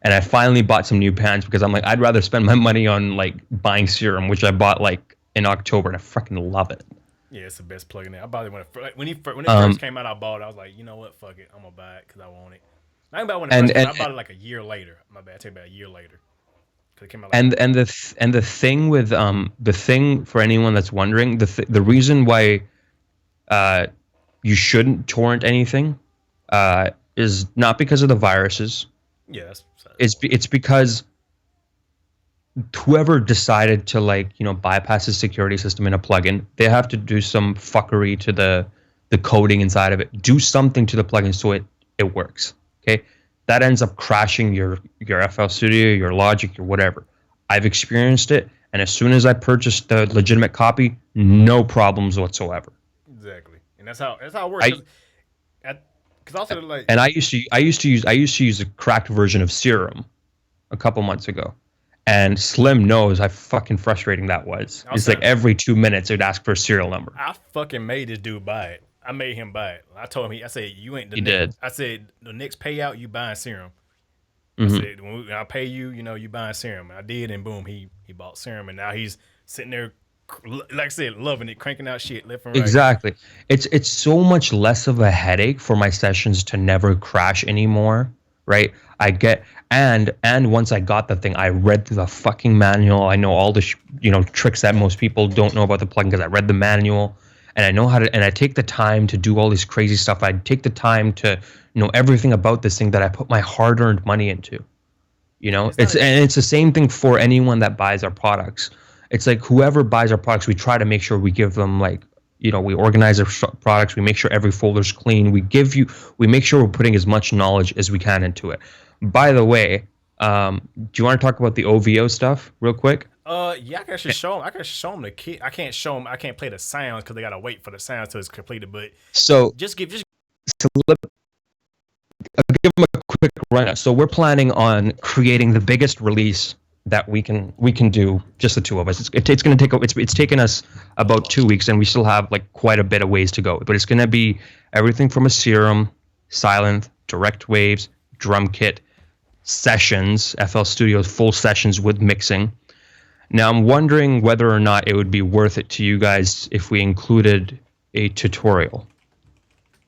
And I finally bought some new pants because I'm like, I'd rather spend my money on like buying serum, which I bought like in October, and I freaking love it. Yeah, it's the best plug-in there. I bought it when it first came out. I bought it. I was like, you know what, fuck it, I'm gonna buy it because I want it. I didn't buy it when it first came out. I bought it like a year later. My bad, I take it back, a year later. It came out like the thing with the thing for anyone that's wondering, the reason why you shouldn't torrent anything is not because of the viruses. Yeah, it's because whoever decided to, like, you know, bypass the security system in a plugin, they have to do some fuckery to the coding inside of it. Do something to the plugin so it works. Okay, that ends up crashing your FL Studio, your Logic, your whatever. I've experienced it, and as soon as I purchased the legitimate copy, no problems whatsoever. Exactly, and that's how it works. Because also, like, and I used to use a cracked version of Serum a couple months ago, and Slim knows how fucking frustrating that was. It's like every 2 minutes it'd ask for a serial number. I fucking made this dude buy it. I made him buy it. I told him, I said, you ain't the he next. Did. I said, the next payout, you buying Serum. Mm-hmm. I said, when I pay you, you know, you buying Serum. And I did, and boom, he bought Serum, and now he's sitting there, like I said, loving it, cranking out shit left and right. Exactly. It's so much less of a headache for my sessions to never crash anymore, right? I get and once I got the thing, I read through the fucking manual. I know all the tricks that most people don't know about the plugin because I read the manual, and I know how to. And I take the time to do all this crazy stuff. I take the time to know everything about this thing that I put my hard-earned money into. You know, it's the same thing for anyone that buys our products. It's like whoever buys our products, we try to make sure we give them, like, you know, we organize our products. We make sure every folder's clean. We make sure we're putting as much knowledge as we can into it. By the way, do you want to talk about the OVO stuff real quick? Yeah, I can actually show them. I can show them the kit. I can't show them. I can't play the sounds because they gotta wait for the sounds till it's completed. But so I'll give them a quick run. So we're planning on creating the biggest release that we can do, just the two of us. It's going to take it's taken us about 2 weeks, and we still have like quite a bit of ways to go. But it's going to be everything from a Serum, Silent, Direct Waves, drum kit, sessions, FL Studio's full sessions with mixing. Now I'm wondering whether or not it would be worth it to you guys if we included a tutorial,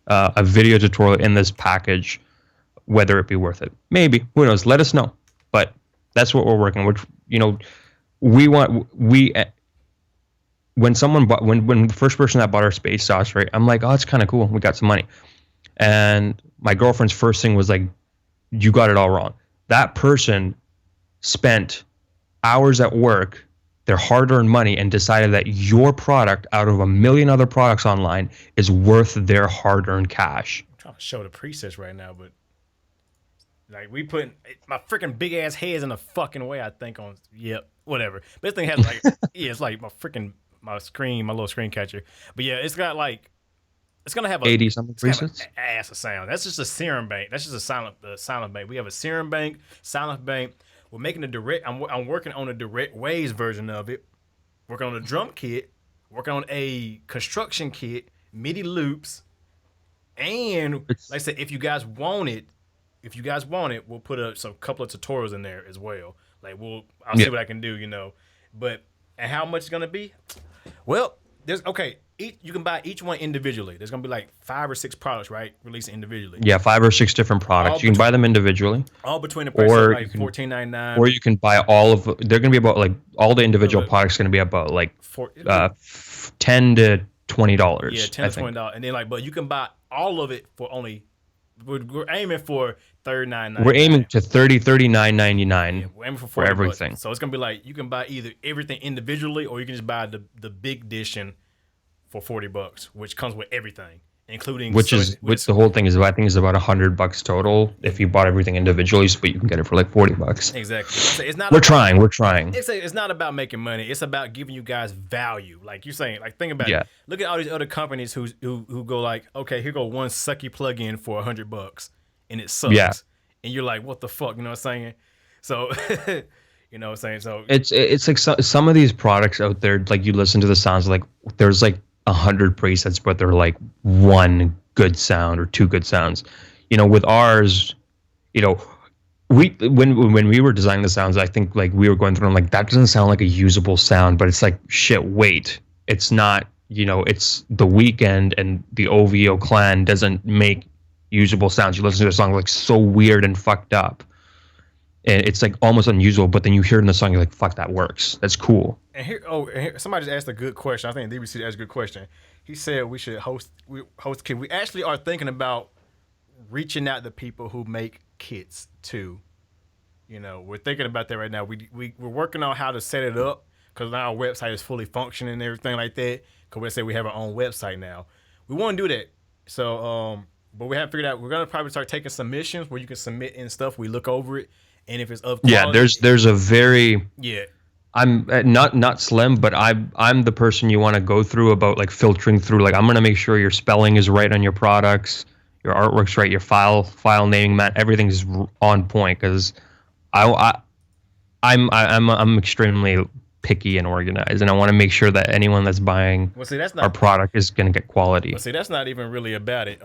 a video tutorial in this package. Whether it be worth it, maybe, who knows? Let us know. But that's what we're working with. You know, when the first person that bought our space sauce, right? I'm like, oh, it's kind of cool. We got some money, and my girlfriend's first thing was like, you got it all wrong. That person spent hours at work, their hard-earned money, and decided that your product, out of a million other products online, is worth their hard-earned cash. I'm trying to show the presets right now, but like we putting my freaking big ass heads in the fucking way. I think on whatever. But this thing has like it's like my screen, my little screen catcher. But yeah, it's got like it's gonna have 80 something presets. Ass of sound. That's just a serum bank. That's just a silent bank. We have a serum bank, silent bank. We're making a direct. I'm working on a direct waves version of it. Working on a drum kit. Working on a construction kit, MIDI loops, and like I said, if you guys want it, we'll put a couple of tutorials in there as well. Like I'll see what I can do, you know. But and how much it's gonna be? Well, you can buy each one individually. There's gonna be like 5 or 6 products, right? Releasing individually. Yeah, 5 or 6 different products. You can buy them individually. All between the price of like $14.99. Or you can buy all of. They're gonna be about like all the individual products. Gonna be about like $10 to $20. Yeah, $10 to $20, and then like, but you can buy all of it for only. We're aiming for $39.99. We're aiming to $39.99. Yeah, we're aiming for everything. So it's gonna be like you can buy either everything individually, or you can just buy the big edition for $40, which comes with everything, including which the whole thing is. I think is about $100 total if you bought everything individually, but you can get it for like $40. Exactly. So it's not. We're trying. It's not about making money. It's about giving you guys value. Like you're saying. Like think about it. Look at all these other companies who go like, okay, here go one SIKKY plugin for $100, and it sucks. Yeah. And you're like, what the fuck? You know what I'm saying? So. You know what I'm saying? So it's like some of these products out there, like you listen to the sounds, like there's like 100 presets, but they're like 1 good sound or 2 good sounds. You know, with ours, you know, when we were designing the sounds, I think like we were going through them like that doesn't sound like a usable sound, but it's like shit. Wait, it's not. You know, it's The Weeknd and the OVO clan doesn't make usable sounds. You listen to a song like so weird and fucked up. And it's like almost unusable, but then you hear it in the song, you're like, "Fuck, that works. That's cool." And here, somebody just asked a good question. I think DBC asked a good question. He said we should host kit. We actually are thinking about reaching out to people who make kits too. You know, we're thinking about that right now. We're working on how to set it up because now our website is fully functioning and everything like that. Because we say we have our own website now. We want to do that. So, but we haven't figured out. We're gonna probably start taking submissions where you can submit in stuff. We look over it. And if it's of quality, there's a very I'm not slim, but I'm the person you want to go through about like filtering through. Like I'm gonna make sure your spelling is right on your products, your artwork's right, your file naming, everything's on point. Because I'm extremely picky and organized, and I want to make sure that anyone that's buying our product is gonna get quality. Well, see, that's not even really about it.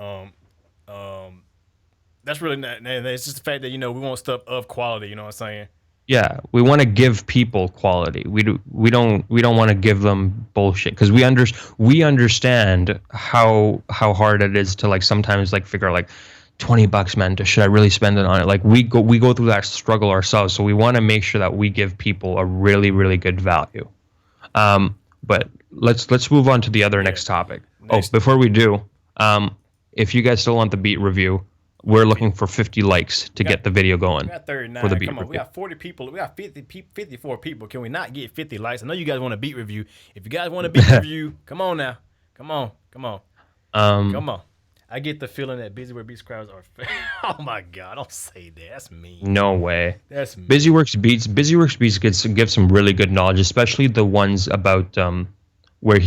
That's really not. It's just the fact that, you know, we want stuff of quality. You know what I'm saying? Yeah, we want to give people quality. We don't want to give them bullshit because we understand how hard it is to like sometimes like figure out like $20, man. Should I really spend it on it? Like we go through that struggle ourselves. So we want to make sure that we give people a really really good value. But let's move on to the other next topic. Before we do, if you guys still want the beat review. We're looking for 50 likes to get the video going. We got 39. For the beat Come on, review. We got 40 people. We got 54 people. Can we not get 50 likes? I know you guys want a beat review. If you guys want a beat review, come on now. Come on. Come on. I get the feeling that Busy Work Beats crowds are. Oh my God! Don't say that. That's mean. No way. That's mean. Busy Works Beats gives some really good knowledge, especially the ones about where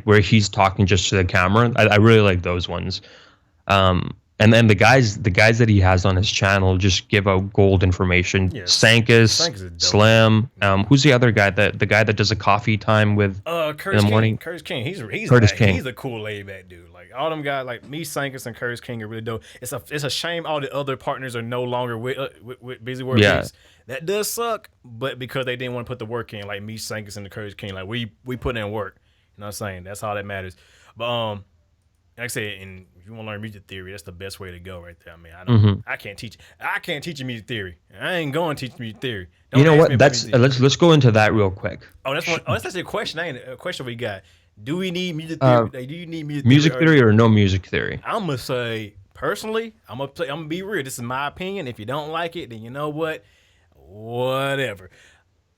where he's talking just to the camera. I really like those ones. And then the guys that he has on his channel just give out gold information. Yes. Sankus, Slim. Who's the other guy? The guy that does a coffee time with Curtis in the morning? Curtis King. He's Curtis King. He's a cool laid back dude. Like all them guys, like me, Sankus, and Curtis King are really dope. It's a shame all the other partners are no longer with Busy Work Beats. That does suck, but because they didn't want to put the work in, like me, Sankus, and the Curtis King, like we put in work. You know what I'm saying? That's all that matters. But like I said, and if you want to learn music theory, that's the best way to go right there. I mean, I can't teach you music theory. I ain't going to teach music theory. Don't you know what? Let's go into that real quick. That's actually a question. A question we got. Do we need music theory? Do you need music theory or no music theory? I'm gonna say personally, I'm gonna be real. This is my opinion. If you don't like it, then you know what? Whatever.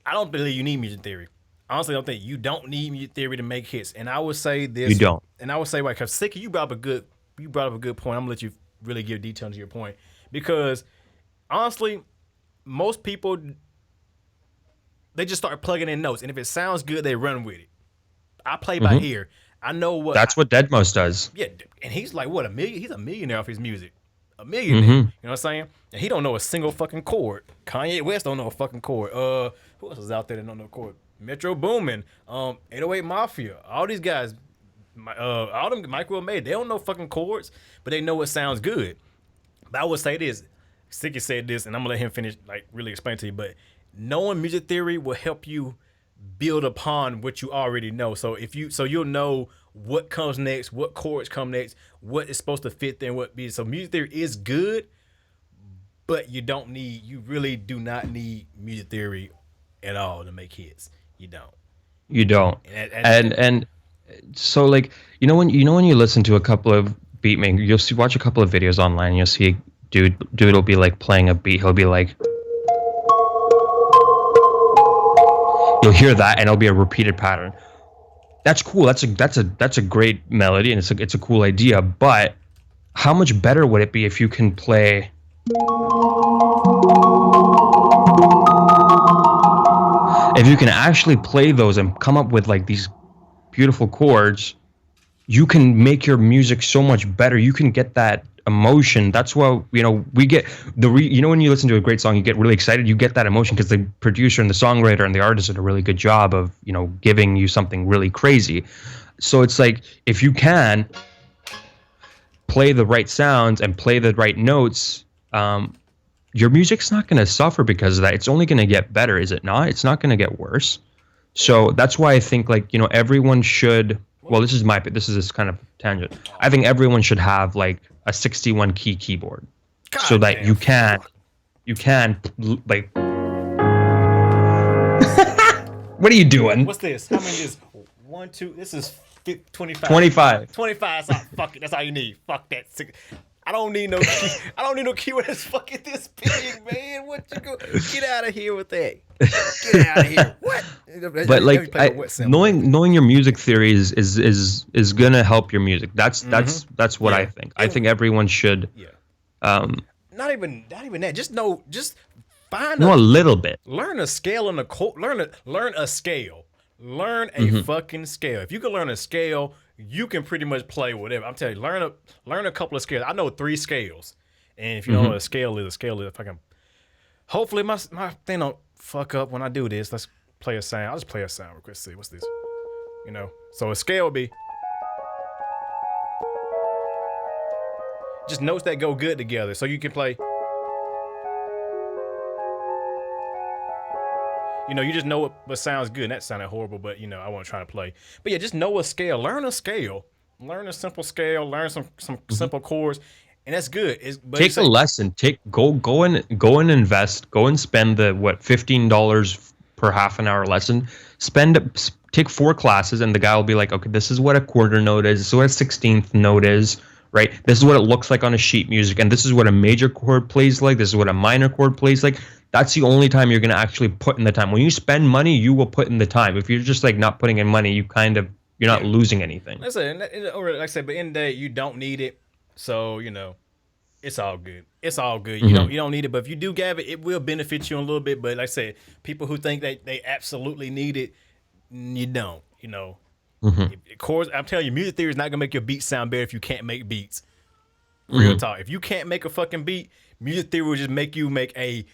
I don't believe you need music theory. Honestly, I don't think you don't need music theory to make hits. And I would say this. You don't. And I would say, like, because Sicky, you brought up a good point. I'm gonna let you really give detail to your point, because honestly, most people, they just start plugging in notes, and if it sounds good, they run with it. I play by ear. I know what. That's what Deadmau5 does. Yeah, and he's like, what, $1 million? He's a millionaire off his music. A millionaire. You know what I'm saying? And he don't know a single fucking chord. Kanye West don't know a fucking chord. Who else is out there that don't know a chord? Metro Boomin, 808 Mafia, all these guys, all them Mike Will made, they don't know fucking chords, but they know it sounds good. But I would say this, Sicky said this, and I'm gonna let him finish, like really explain to you. But knowing music theory will help you build upon what you already know. So you'll know what comes next, what chords come next, what is supposed to fit there, and what be. So music theory is good, but you really do not need music theory at all to make hits. You don't. And so, like, when you listen to a couple of beat makers, watch a couple of videos online, and you'll see dude will be like playing a beat. He'll be like, you'll hear that, and it'll be a repeated pattern. That's cool. That's a great melody, and it's a cool idea. But how much better would it be if you can play? If you can actually play those and come up with like these beautiful chords, you can make your music so much better. You can get that emotion. That's why we get when you listen to a great song, you get really excited. You get that emotion because the producer and the songwriter and the artist did a really good job of giving you something really crazy. So it's like, if you can play the right sounds and play the right notes, your music's not going to suffer because of that. It's only going to get better, is it not? It's not going to get worse. So that's why I think, like, everyone should. Well, this is this kind of tangent. I think everyone should have like a 61 key keyboard, so that you can like. What are you doing? What's this? How many is 1, 2? This is 25. 25. 25. So fuck it. That's all you need. Fuck that. I don't need no key. I don't need no keyboard that's fucking this big, man. What you go? Get out of here with that. Get out of here. What? But like, knowing your music theory is gonna help your music. That's what I think. I think everyone should. Yeah. Not even that. Just find a little bit. Learn a scale and learn a scale. Learn a fucking scale. If you can learn a scale, you can pretty much play whatever. I'm telling you, learn a couple of scales. I know 3 scales, and if you know what a scale is, if I can, hopefully my thing don't fuck up when I do this. Let's play a sound. I'll just play a sound real quick. See what's this. So a scale would be just notes that go good together. So you can play. You just know what sounds good. And that sounded horrible, but I wasn't trying to play. But yeah, just know a scale. Learn a scale. Learn a simple scale. Learn some simple chords, and that's good. Take a lesson. Go and invest. Go and spend the $15 per half an hour lesson. Take 4 classes, and the guy will be like, okay, this is what a quarter note is. This is what a 16th note is. Right. This is what it looks like on a sheet music, and this is what a major chord plays like. This is what a minor chord plays like. That's the only time you're going to actually put in the time. When you spend money, you will put in the time. If you're just like not putting in money, you're not losing anything. Like I said, but in the day, you don't need it. So, it's all good. It's all good. You don't need it. But if you do have it, it will benefit you a little bit. But like I said, people who think they absolutely need it, you don't, Chords, I'm telling you, music theory is not going to make your beats sound better if you can't make beats. Real talk. If you can't make a fucking beat, music theory will just make you make a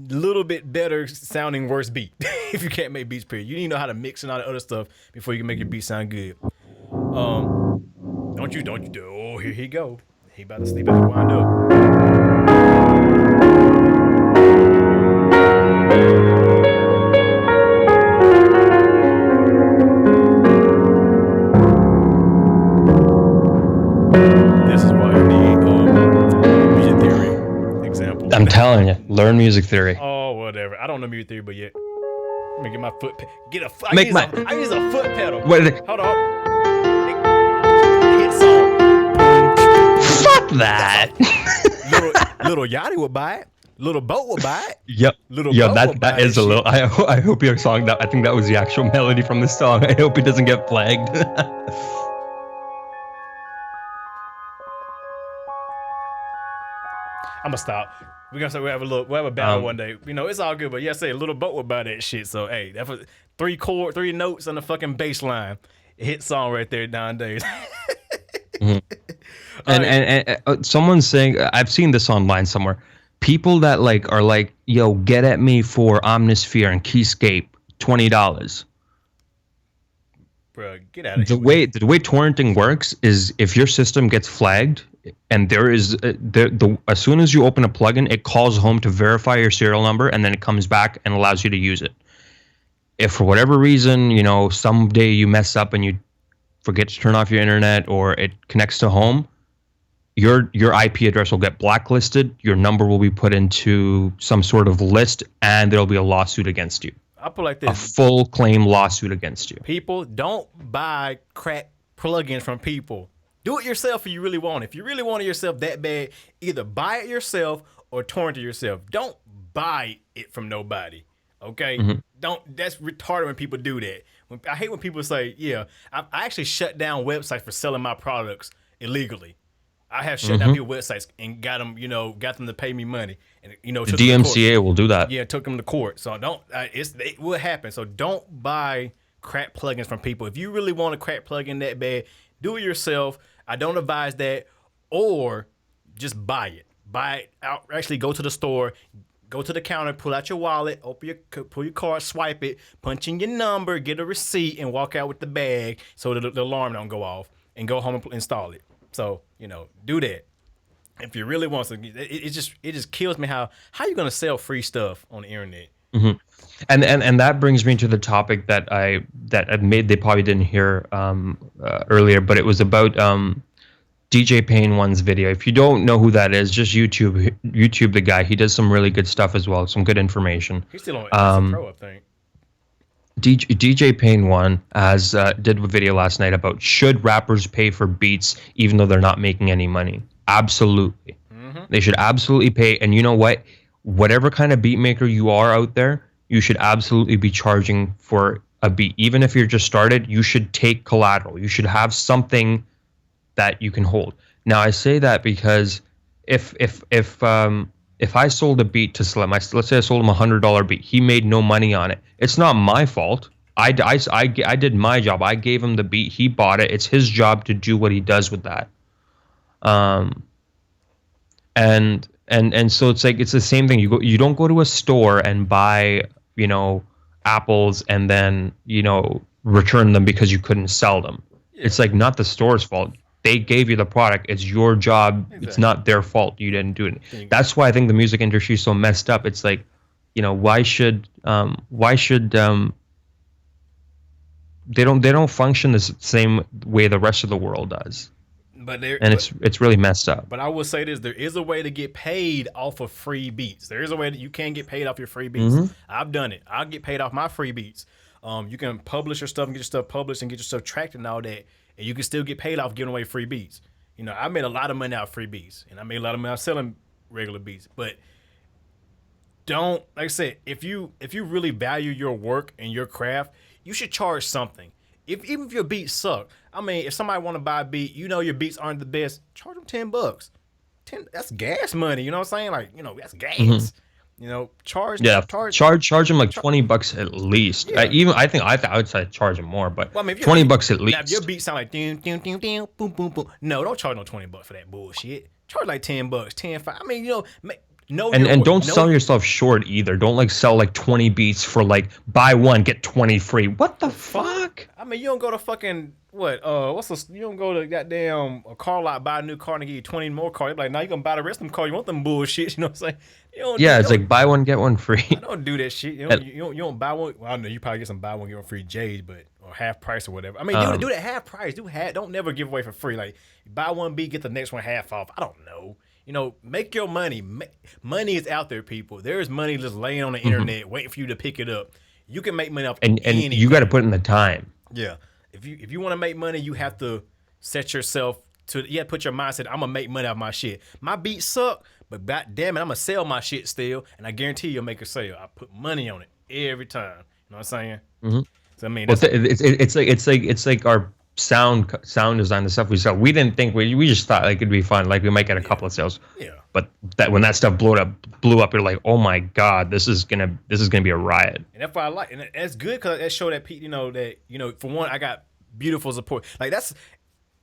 little bit better sounding worse beat. If you can't make beats, period. You need to know how to mix and all the other stuff before you can make your beat sound good. Don't you do? Oh, here he go. He about to wind up. This is why you need music theory example. I'm telling you, learn music theory. Oh, whatever. I don't know music theory, but yet. Let me get my foot. I use a foot pedal. What is it? Hold on. Hit song. Fuck that. Little Yachty would buy it. Little Boat will buy it. Yep. Little Yeah, Boat will buy that is this a little. shit. I hope your song. That I think that was the actual melody from the song. I hope it doesn't get flagged. I'm gonna stop. We're gonna say we'll have a battle one day. You know, it's all good, but yeah, say Little Boat will buy that shit. So hey, that was three notes on the fucking bass line. Hit song right there nowadays. Mm-hmm. And someone's saying, I've seen this online somewhere. People that like are like, yo, get at me for Omnisphere and Keyscape, $20. Bro, get out of The here. way torrenting works is if your system gets flagged and there is as soon as you open a plugin, it calls home to verify your serial number and then it comes back and allows you to use it. If for whatever reason, you know, someday you mess up and you forget to turn off your internet or it connects to home, your IP address will get blacklisted, your number will be put into some sort of list, and there'll be a lawsuit against you. I'll put it like this. A full claim lawsuit against you. People, don't buy crack plugins from people. Do it yourself if you really want it. If you really want it yourself that bad, either buy it yourself or torrent it yourself. Don't buy it from nobody. Okay? Mm-hmm. That's retarded when people do that. I hate when people say, yeah, I actually shut down websites for selling my products illegally. I have shut down people's websites and got them to pay me money, and the DMCA will do that. Yeah, took them to court. So it will happen. So don't buy crap plugins from people. If you really want a crap plugin that bad, do it yourself. I don't advise that, or just buy it. Buy it out. Actually, go to the store, go to the counter, pull out your wallet, pull your card, swipe it, punch in your number, get a receipt, and walk out with the bag so that the alarm don't go off, and go home and install it. So, you know, do that. If you really want to, it just kills me how you gonna sell free stuff on the internet. Mm-hmm. And that brings me to the topic that I made. They probably didn't hear earlier, but it was about DJ Payne One's video. If you don't know who that is, just YouTube the guy. He does some really good stuff as well, some good information. He's still on Pro, I think. DJ Payne One did a video last night about should rappers pay for beats even though they're not making any money. Absolutely. Mm-hmm. They should absolutely pay. And you know what? Whatever kind of beat maker you are out there, you should absolutely be charging for a beat. Even if you're just started, you should take collateral. You should have something that you can hold. Now I say that because if I sold a beat to Slim, let's say I sold him $100 beat, he made no money on it. It's not my fault. I did my job. I gave him the beat. He bought it. It's his job to do what he does with that. And so it's like it's the same thing. You don't go to a store and buy, you know, apples and then, you know, return them because you couldn't sell them. Yeah. It's like not the store's fault. They gave you the product. It's your job. Exactly. It's not their fault. You didn't do it. That's why I think the music industry is so messed up. It's like, you know, why should they don't function the same way the rest of the world does. It's really messed up. But I will say this: there is a way to get paid off of free beats. There is a way that you can get paid off your free beats. Mm-hmm. I've done it. I'll get paid off my free beats. You can publish your stuff and get your stuff published and get your stuff tracked and all that, and you can still get paid off giving away free beats. You know, I made a lot of money out of free beats, and I made a lot of money out selling regular beats. But don't, like I said, if you really value your work and your craft, you should charge something. Even if your beats suck, I mean, if somebody want to buy a beat, you know your beats aren't the best, charge them $10. That's gas money. You know what I'm saying? Like, you know, that's gas. Mm-hmm. You know, charge them like $20 at least. Yeah. I would say charge them more, but well, I mean, $20 at least. Now, if your beat sound like boom, boom, boom. No, don't charge no $20 for that bullshit. Charge like $10, $10, I mean, you know. And don't sell yourself short either. Don't like sell like 20 beats for like buy one get 20 free. What the fuck? I mean, you don't go to fucking you don't go to goddamn a car lot, buy a new car and give you 20 more cars. You're like, now you gonna buy the rest of them cars. You want them bullshit? You know what I'm saying? It's like buy one get one free. I don't do that shit. You don't buy one. Well, I know you probably get some buy one get one free J's, or half price or whatever. I mean, do that half price. Don't never give away for free. Like buy one beat, get the next one half off. I don't know. You know, make your money. Money is out there, people. There is money just laying on the internet, waiting for you to pick it up. You can make money off anything. And you got to put in the time. Yeah. If you want to make money, you have to set yourself to. You have to put your mindset. I'm gonna make money off my shit. My beats suck, but god damn it, I'm gonna sell my shit still, and I guarantee you'll make a sale. I put money on it every time. You know what I'm saying? Mm-hmm. So I mean, Well, that's it's like our sound design, the stuff we sell. We didn't think we just thought like it'd be fun, like we might get a couple of sales. Yeah. But that when that stuff blew up, you're like, oh my god, this is gonna be a riot. And that's why I like, and that's good because that show that for one, I got beautiful support. Like that's,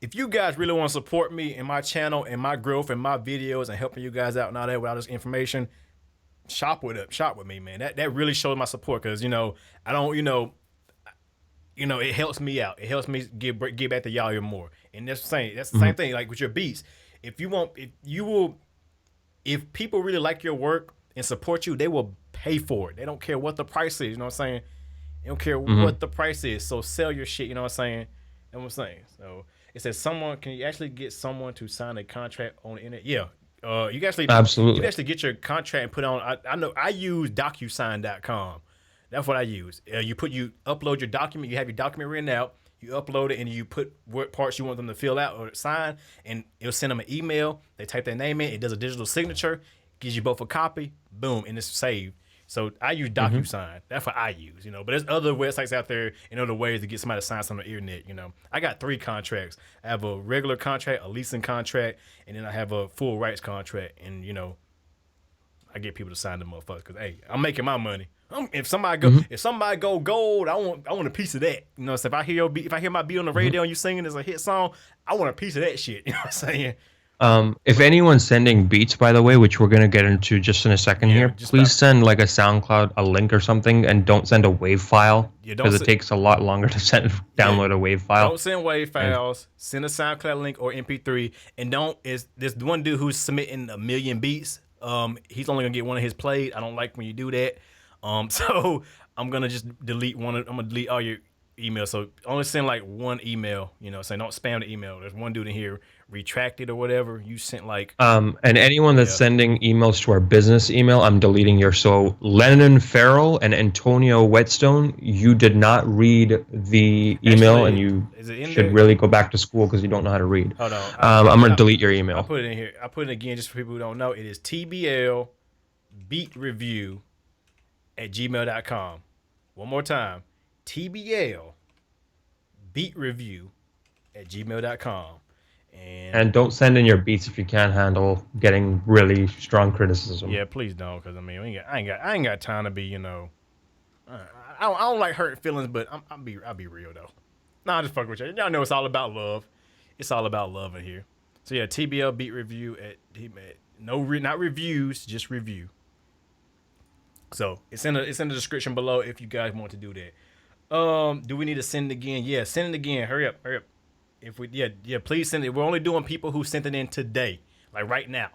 if you guys really want to support me and my channel and my growth and my videos and helping you guys out and all that with all this information, shop with me, man. That really shows my support because I don't it helps me out. It helps me give back to y'all even more. And that's the same thing like with your beats. If people really like your work and support you, they will pay for it. They don't care what the price is. You know what I'm saying? They don't care what the price is. So sell your shit. You know what I'm saying? That's what I'm saying. So it says can you actually get someone to sign a contract on the internet? Yeah. You can actually Absolutely. You can actually get your contract and put on. I know I use DocuSign.com. That's what I use. You upload your document. You have your document written out. You upload it and you put what parts you want them to fill out or sign, and it'll send them an email. They type their name in. It does a digital signature, gives you both a copy, boom, and it's saved. So I use DocuSign. That's what I use, But there's other websites out there and other ways to get somebody to sign something on the internet, I got 3 contracts. I have a regular contract, a leasing contract, and then I have a full rights contract. And I get people to sign them motherfuckers because hey, I'm making my money. If somebody go gold, I want a piece of that. So if I hear my beat on the radio and you singing as a hit song, I want a piece of that shit. You know what I'm saying? If anyone's sending beats, by the way, which we're gonna get into just in a second here, please send like a SoundCloud, a link or something, and don't send a WAV file because it takes a lot longer to download a WAV file. Don't send WAV files. Send a SoundCloud link or MP3, and there's one dude who's submitting 1 million beats. He's only gonna get one of his played. I don't like when you do that. So I'm gonna just delete I'm gonna delete all your emails. So only send like one email, saying don't spam the email. There's one dude in here, retracted or whatever. You sent like and anyone that's sending emails to our business email, I'm deleting your. So Lennon Farrell and Antonio Whetstone, you did not read the email. Actually, and you should really go back to school because you don't know how to read. Hold on. I'm gonna delete your email. I'll put it in here. I'll put it again just for people who don't know. It is tblbeatreview@gmail.com. One more time. tblbeatreview@gmail.com. And don't send in your beats if you can't handle getting really strong criticism. Yeah, please don't, because I ain't got time to be, I don't like hurting feelings, but I'll be real though. Nah, I just fuck with you. Y'all know it's all about love. It's all about love in here. So yeah, TBL Beat Review not reviews, just review. So it's in the description below if you guys want to do that. Do we need to send it again? Yeah, send it again. Hurry up. If we please send it. We're only doing people who sent it in today, like right now.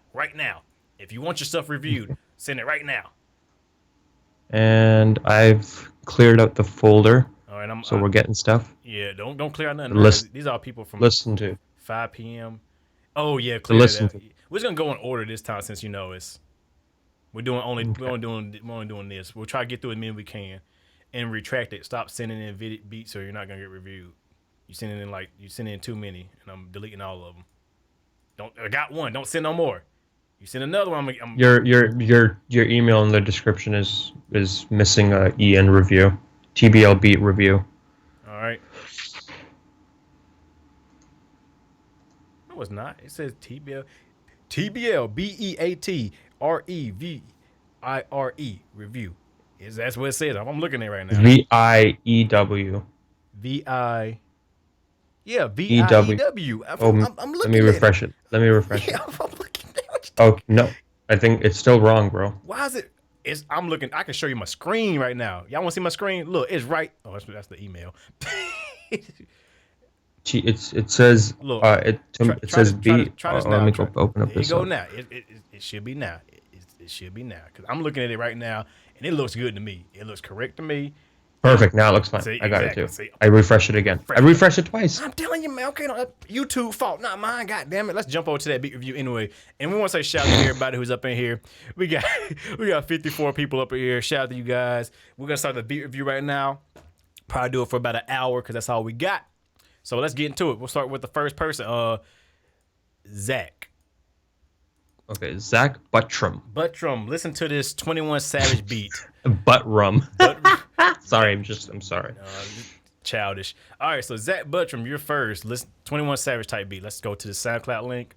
If you want your stuff reviewed, send it right now. And I've cleared out the folder. All right, so we're getting stuff. Yeah, don't clear out nothing. These are people from 5 p.m. Oh yeah, clear that out. We're just gonna go in order this time since we're only doing this. We'll try to get through as many as we can, and retract it. Stop sending in beats, or you're not gonna get reviewed. You send in too many, and I'm deleting all of them. I got one. Don't send no more. You send another one. Your email in the description is missing a E in review. TBL Beat Review. All right. No, it's not. It says TBL BEATREVIRE review. That's what it says. I'm looking at it right now. VIEW. Yeah, VIEW. I'm looking. Let me refresh it. Yeah, I'm looking at it. Oh no, I think it's still wrong, bro. Why is it? I'm looking. I can show you my screen right now. Y'all want to see my screen? Look, it's right. Oh, that's the email. It says. Look, it says B. Try this now. Let me go open up this. Go now. It should be now. It should be now because I'm looking at it right now and it looks good to me. It looks correct to me. Perfect. Now it looks fine. I got it too. I refresh it again. I refresh it twice. I'm telling you, man. Okay, YouTube fault, not mine. God damn it. Let's jump over to that beat review anyway. And we want to say shout out to everybody who's up in here. We got 54 people up in here. Shout out to you guys. We're gonna start the beat review right now. Probably do it for about an hour because that's all we got. So let's get into it. We'll start with the first person. Zach. Okay, Zach Buttram. Buttram, listen to this 21 Savage beat. Buttram. But Sorry, I'm sorry. Childish. All right, so Zach Buttram, you're first. Listen, 21 Savage type beat. Let's go to the SoundCloud link.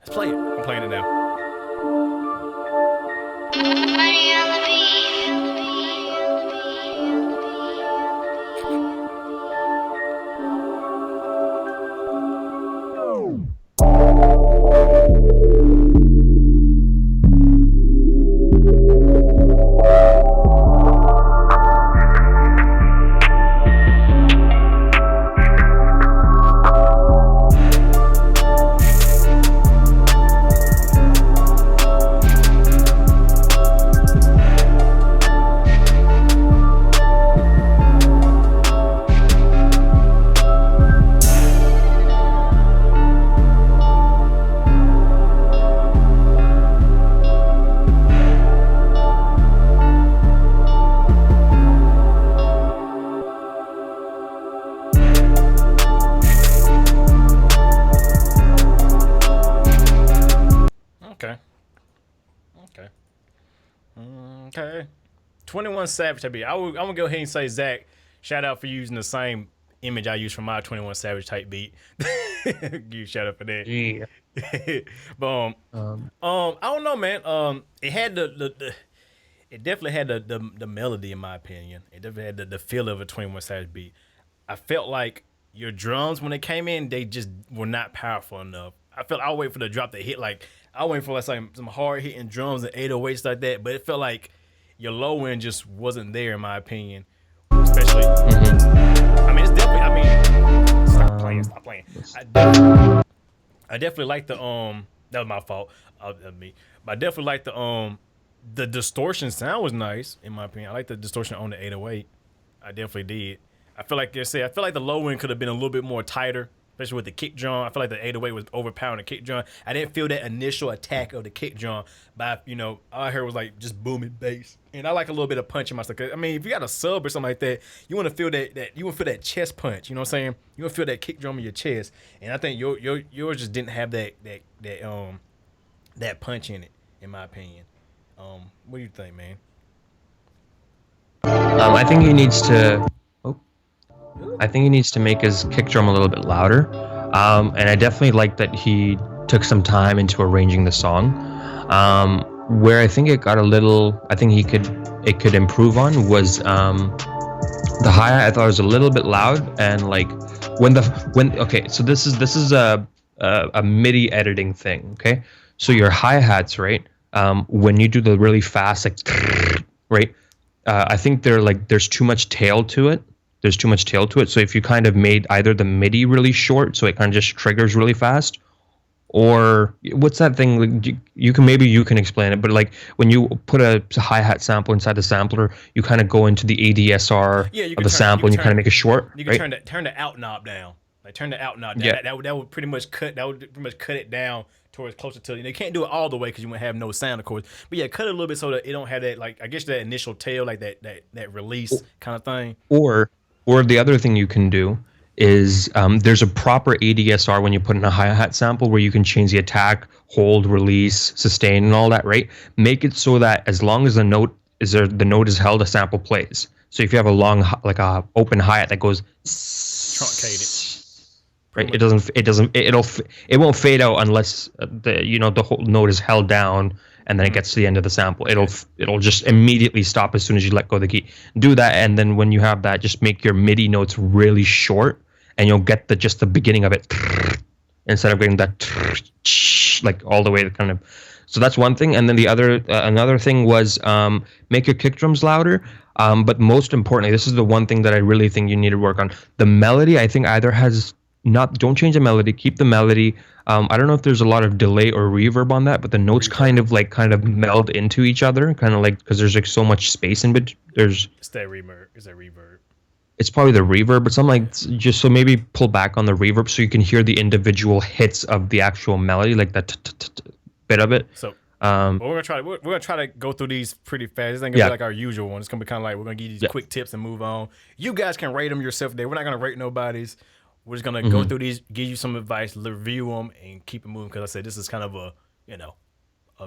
Let's play it. I'm playing it now. Okay. 21 Savage type beat. I'm gonna go ahead and say, Zach, shout out for using the same image I used for my 21 Savage type beat. You shout out for that. Yeah. But I don't know, man. It had it definitely had the melody, in my opinion. It definitely had the feel of a 21 Savage beat. I felt like your drums, when they came in, they just were not powerful enough. I'll wait for the drop to hit. Like, I wait for like some hard hitting drums and 808s like that, but it felt like your low end just wasn't there, in my opinion. Especially, I mean, it's definitely. I mean, stop playing. I definitely like the That was my fault. Me, but I definitely like the distortion sound was nice, in my opinion. I like the distortion on the 808. I definitely did. I feel like the low end could have been a little bit more tighter, especially with the kick drum. I feel like the 808 was overpowering the kick drum. I didn't feel that initial attack of the kick drum, but all I heard was like just booming bass. And I like a little bit of punch in my stuff. I mean, if you got a sub or something like that, you want to feel that chest punch. You know what I'm saying? You want to feel that kick drum in your chest. And I think yours just didn't have that punch in it, in my opinion. What do you think, man? I think he needs to. I think he needs to make his kick drum a little bit louder. And I definitely like that he took some time into arranging the song. Where I think it got a little, I think it could improve on was the hi-hat. I thought it was a little bit loud, and like okay, so this is a MIDI editing thing. Okay, so your hi-hats, right? When you do the really fast, like, right? I think there's too much tail to it. So if you kind of made either the MIDI really short, so it kind of just triggers really fast, or what's that thing? Like, you can explain it, but like when you put a hi-hat sample inside the sampler, you kind of go into the ADSR of the sample, and you kind of make it short. You can turn the out knob down. Like, turn the out knob down. Yeah. That would pretty much cut it down towards closer to. They can't do it all the way because you won't have no sound, of course. But yeah, cut it a little bit so that it don't have that, like, I guess that initial tail, like that release kind of thing. Or the other thing you can do is there's a proper ADSR when you put in a hi-hat sample where you can change the attack, hold, release, sustain, and all that, right? Make it so that as long as the note is held, a sample plays. So if you have a long, like a open hi-hat that goes truncated, right? It won't fade out unless the whole note is held down, and then it gets to the end of the sample. It'll just immediately stop as soon as you let go of the key. Do that, and then when you have that, just make your MIDI notes really short, and you'll get just the beginning of it instead of getting that like all the way to kind of. So that's one thing, and then the other another thing was make your kick drums louder. But most importantly, this is the one thing that I really think you need to work on. The melody, I think, don't change the melody, keep the melody. I don't know if there's a lot of delay or reverb on that, but the notes kind of meld into each other, kind of like, because there's like so much space in between. It's that reverb. It's probably the reverb, but something like, just so maybe pull back on the reverb so you can hear the individual hits of the actual melody, like that bit of it. So we're gonna try to go through these pretty fast. This ain't gonna be like our usual one. It's gonna be kind of like, we're gonna give you these quick tips and move on. You guys can rate them yourself today. We're not gonna rate nobody's. We're just gonna go through these, give you some advice, review them, and keep it moving. Because I said this is kind of a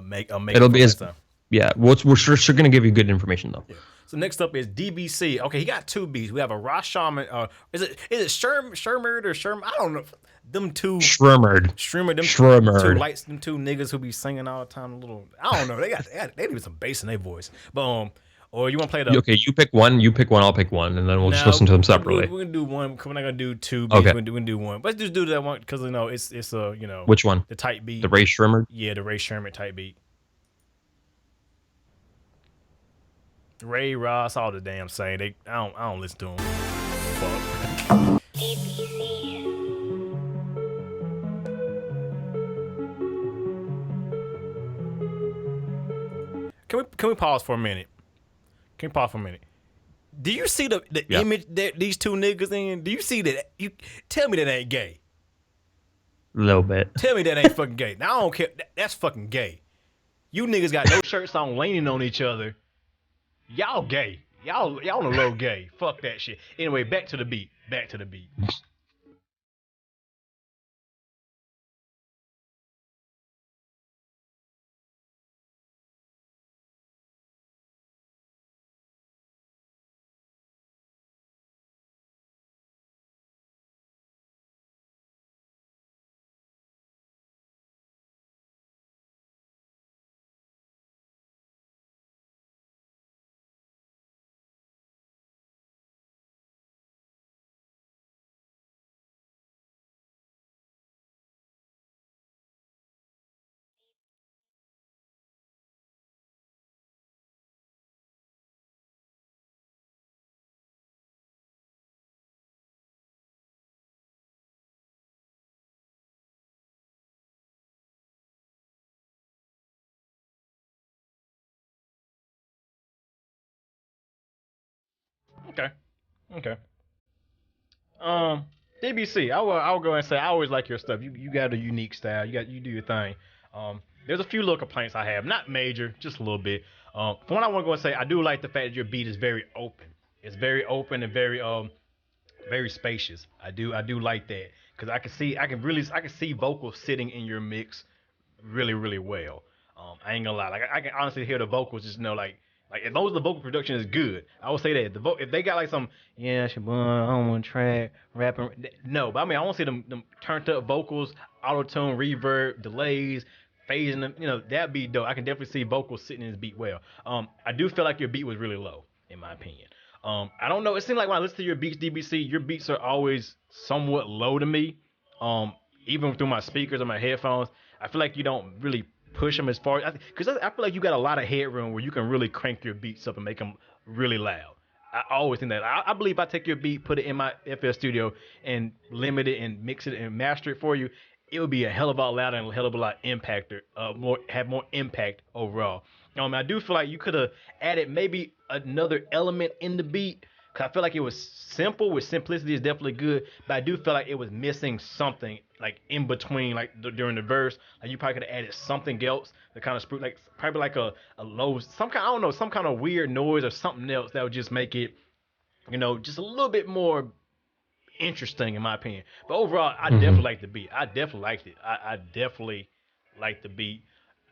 make It'll it for be next time. Yeah, we're sure going to give you good information though. Yeah. So next up is DBC. Okay, he got 2 beats. We have a Ross Shaman. Is it Shermerd or Sherm? I don't know. Them two Shrummered. Two lights, them two niggas who be singing all the time. I don't know. They do some bass in their voice. But or you want to play the? Okay, you pick one. I'll pick one, and then we'll just listen to them separately. We're gonna do one. We're not gonna do 2 beats. Okay. We're gonna do one. Let's just do that one because it's Which one? The type beat. The Ray Shermerd. Yeah, the Ray Shermerd type beat. Ray Ross, all the damn same. I don't listen to them. Fuck. Can we pause for a minute? Do you see the image that these 2 niggas in? Do you see that? You tell me that ain't gay. A little bit. Tell me that ain't fucking gay. Now I don't care. That's fucking gay. You niggas got no shirts on, leaning on each other. Y'all gay. Y'all a little gay. Fuck that shit. Anyway, back to the beat. Okay. DBC. I'll go and say I always like your stuff. You got a unique style. You do your thing. There's a few little complaints I have, not major, just a little bit. For one, I want to go and say I do like the fact that your beat is very open. It's very open and very spacious. I do like that because I can see vocals sitting in your mix really really well. I ain't gonna lie, like I can honestly hear the vocals, just like as long as the vocal production is good, I will say that if they got like some Shabon, I don't want to track rapping, no, but I mean I want to see them turned up vocals, auto tune, reverb, delays, phasing them, that'd be dope. I can definitely see vocals sitting in this beat well. I do feel like your beat was really low in my opinion. I don't know. It seems like when I listen to your beats, DBC, your beats are always somewhat low to me. Even through my speakers or my headphones, I feel like you don't really push them as far because I feel like you got a lot of headroom where you can really crank your beats up and make them really loud. I always think that. I believe if I take your beat, put it in my FL Studio, and limit it and mix it and master it for you, it would be a hell of a lot louder and a hell of a lot have more impact overall. I do feel like you could have added maybe another element in the beat. Cause I feel like it was simple, with simplicity is definitely good, but I do feel like it was missing something like in between, like during the verse. Like you probably could have added something else to kind of like probably like a low, some kind of weird noise or something else that would just make it, just a little bit more interesting in my opinion. But overall, I definitely like the beat. I definitely liked it. I definitely like the beat.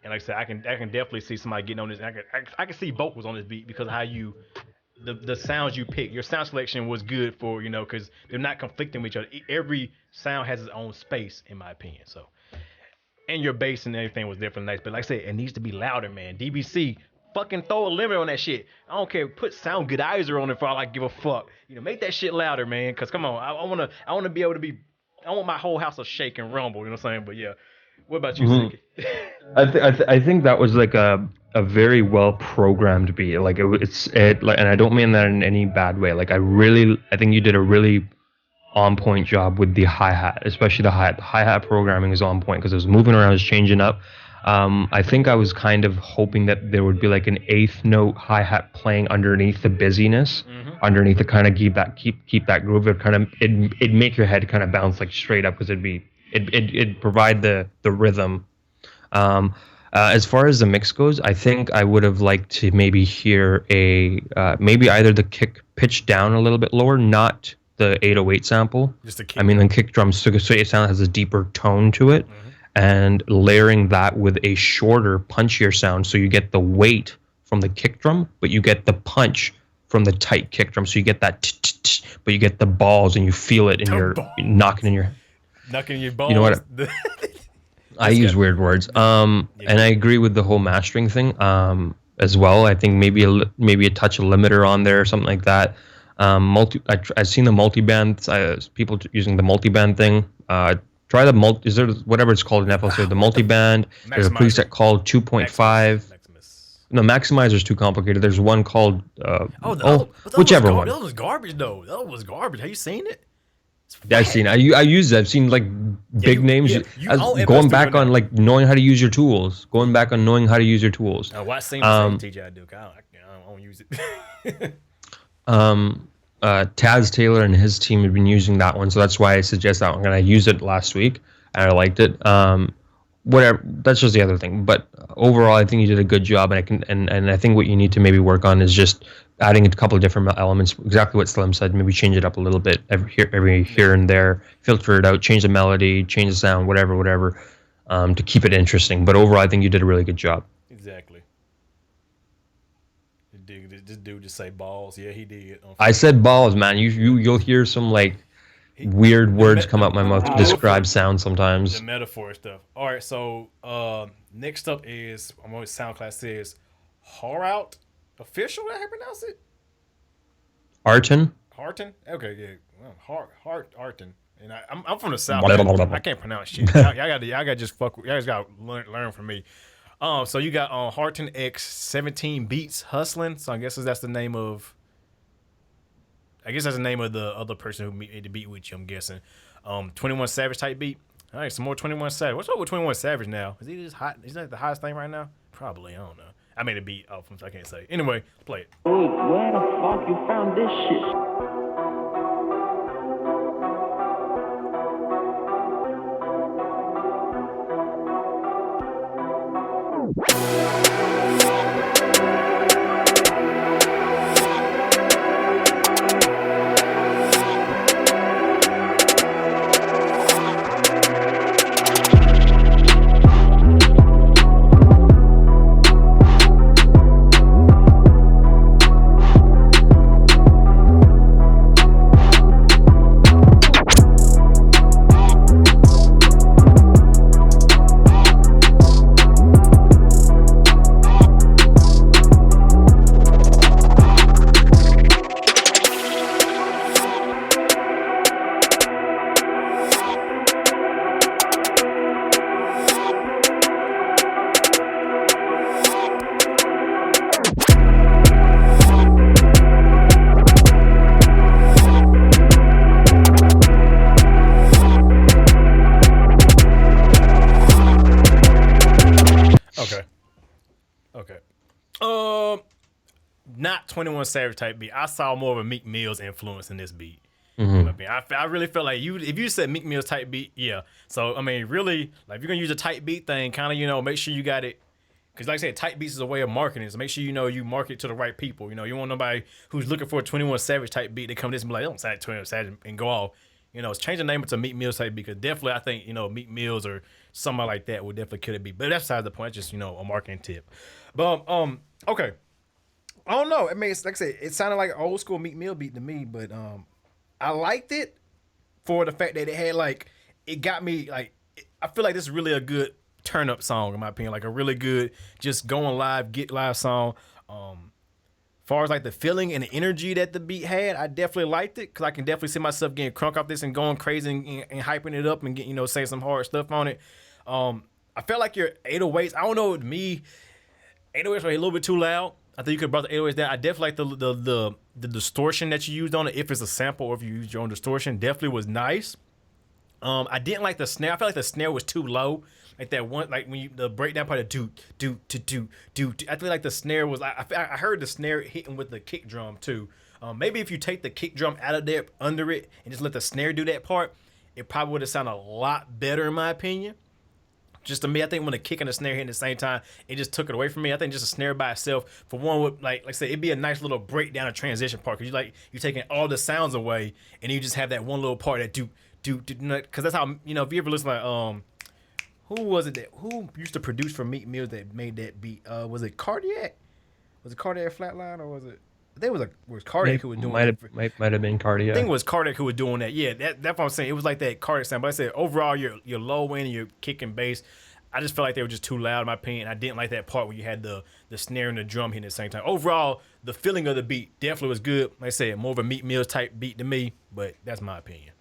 And like I said, I can definitely see somebody getting on this. I can see vocals on this beat because of how the sounds you pick. Your sound selection was good for, because they're not conflicting with each other. Every sound has its own space, in my opinion. So, and your bass and everything was definitely nice. But like I said, it needs to be louder, man. DBC, fucking throw a limit on that shit. I don't care. Put sound goodizer on it for all I give a fuck. Make that shit louder, man. Cause come on, I wanna be able to be. I want my whole house to shake and rumble. You know what I'm saying? But yeah. What about you, Sikky? I think that was like a very well programmed beat. Like and I don't mean that in any bad way. Like I think you did a really on point job with the hi-hat, especially the hi-hat. The hi-hat programming is on point because it was moving around, it was changing up. I think I was kind of hoping that there would be like an eighth note hi-hat playing underneath the busyness, underneath to kind of keep that groove. It'd make your head kind of bounce like straight up because it'd provide the rhythm. As far as the mix goes, I think I would have liked to maybe hear maybe either the kick pitched down a little bit lower, not the 808 sample. Just the kick. I mean, the kick drums, so it sound has a deeper tone to it, and layering that with a shorter, punchier sound, so you get the weight from the kick drum, but you get the punch from the tight kick drum. So you get that, but you get the balls and you feel it in your knocking in your balls. You know what? I use weird words. And I agree with the whole mastering thing. As well, I think maybe a touch of limiter on there or something like that. I've seen the multi-band, people using the multi-band thing. Try the is there whatever it's called in FL, the multi-band. There's a preset called 2.5. No, maximizer's too complicated. There's one called whichever one. That was garbage though. That was garbage. Have you seen it? Yeah, I've seen. I use it. I've seen like big names. Going back on like knowing how to use your tools. Going back on knowing how to use your tools. What seems to teach I do? I don't use it. Taz Taylor and his team have been using that one, so that's why I suggest that one. And I used it last week, and I liked it. Whatever. That's just the other thing. But overall, I think you did a good job, and I think what you need to maybe work on is just adding a couple of different elements. Exactly what Slim said. Maybe change it up a little bit every here and there. Filter it out. Change the melody. Change the sound. Whatever. To keep it interesting. But overall, I think you did a really good job. Exactly. This dude just say balls. Yeah, he did. I said balls, man. You'll hear some like weird words come out my mouth to describe sound sometimes. The metaphor stuff. All right, so next up is I'm always SoundCloud says Harout Official. How you pronounce it? Arton. Okay, yeah. Arton. And I'm from the South. I can't pronounce shit. Y'all gotta just fuck. Y'all just gotta learn from me. So you got Harton X 17 Beats Hustling. So I guess that's the name of. I guess that's the name of the other person who made the beat with you. I'm guessing. 21 Savage type beat. All right, some more 21 Savage. What's up with 21 Savage now? Is he just hot? Is that the hottest thing right now? Probably. I don't know. I made a beat off him, so I can't say. Anyway, play it. Where the fuck you found this shit? Not 21 Savage type beat. I saw more of a Meek Mill's influence in this beat. Mm-hmm. I really felt like if you said Meek Mill's type beat, yeah. So I mean, really, like if you're gonna use a type beat thing, kind of make sure you got it, because like I said, type beats is a way of marketing. So make sure you market it to the right people. You want nobody who's looking for a 21 Savage type beat to come this and be like, don't say 21 Savage and go off. Change the name to Meek Mill's type beat, because definitely I think Meek Mill's or somebody like that would definitely kill it beat. But that's besides the point. It's just a marketing tip. But okay. I don't know. I mean, it's like I said, it sounded like an old school Meek Mill beat to me, but I liked it for the fact that it had it got me I feel like this is really a good turn up song in my opinion, like a really good just going live, get live song. Far as the feeling and the energy that the beat had, I definitely liked it, because I can definitely see myself getting crunk off this and going crazy and hyping it up and getting saying some hard stuff on it. I felt like your 808s. I don't know, with me, 808s were a little bit too loud. I think you could have brought the 808s down. I definitely like the distortion that you used on it. If it's a sample or if you used your own distortion, definitely was nice. I didn't like the snare. I felt like the snare was too low. Like that one, when the breakdown part of do. I feel like the snare was. I heard the snare hitting with the kick drum too. Maybe if you take the kick drum out of there, under it, and just let the snare do that part, it probably would have sounded a lot better in my opinion. Just to me, I think when the kick and the snare hit at the same time, it just took it away from me. I think just a snare by itself, for one, would like I said, it'd be a nice little breakdown or transition part, because you're taking all the sounds away, and you just have that one little part that do, because that's how if you ever listen who was it that who used to produce for Meat Mills that made that beat? Was it Cardiac? Was it Cardiac Flatline or was it? I think it was Cardiac who was doing might have been Cardiac. I think it was Cardiac who was doing that. Yeah, that's what I'm saying. It was like that Cardiac sound. But I said overall, your low end and your kick and bass, I just felt like they were just too loud in my opinion. I didn't like that part where you had the snare and the drum hitting at the same time. Overall, the feeling of the beat definitely was good. Like I said, more of a Meat Mills type beat to me, but that's my opinion.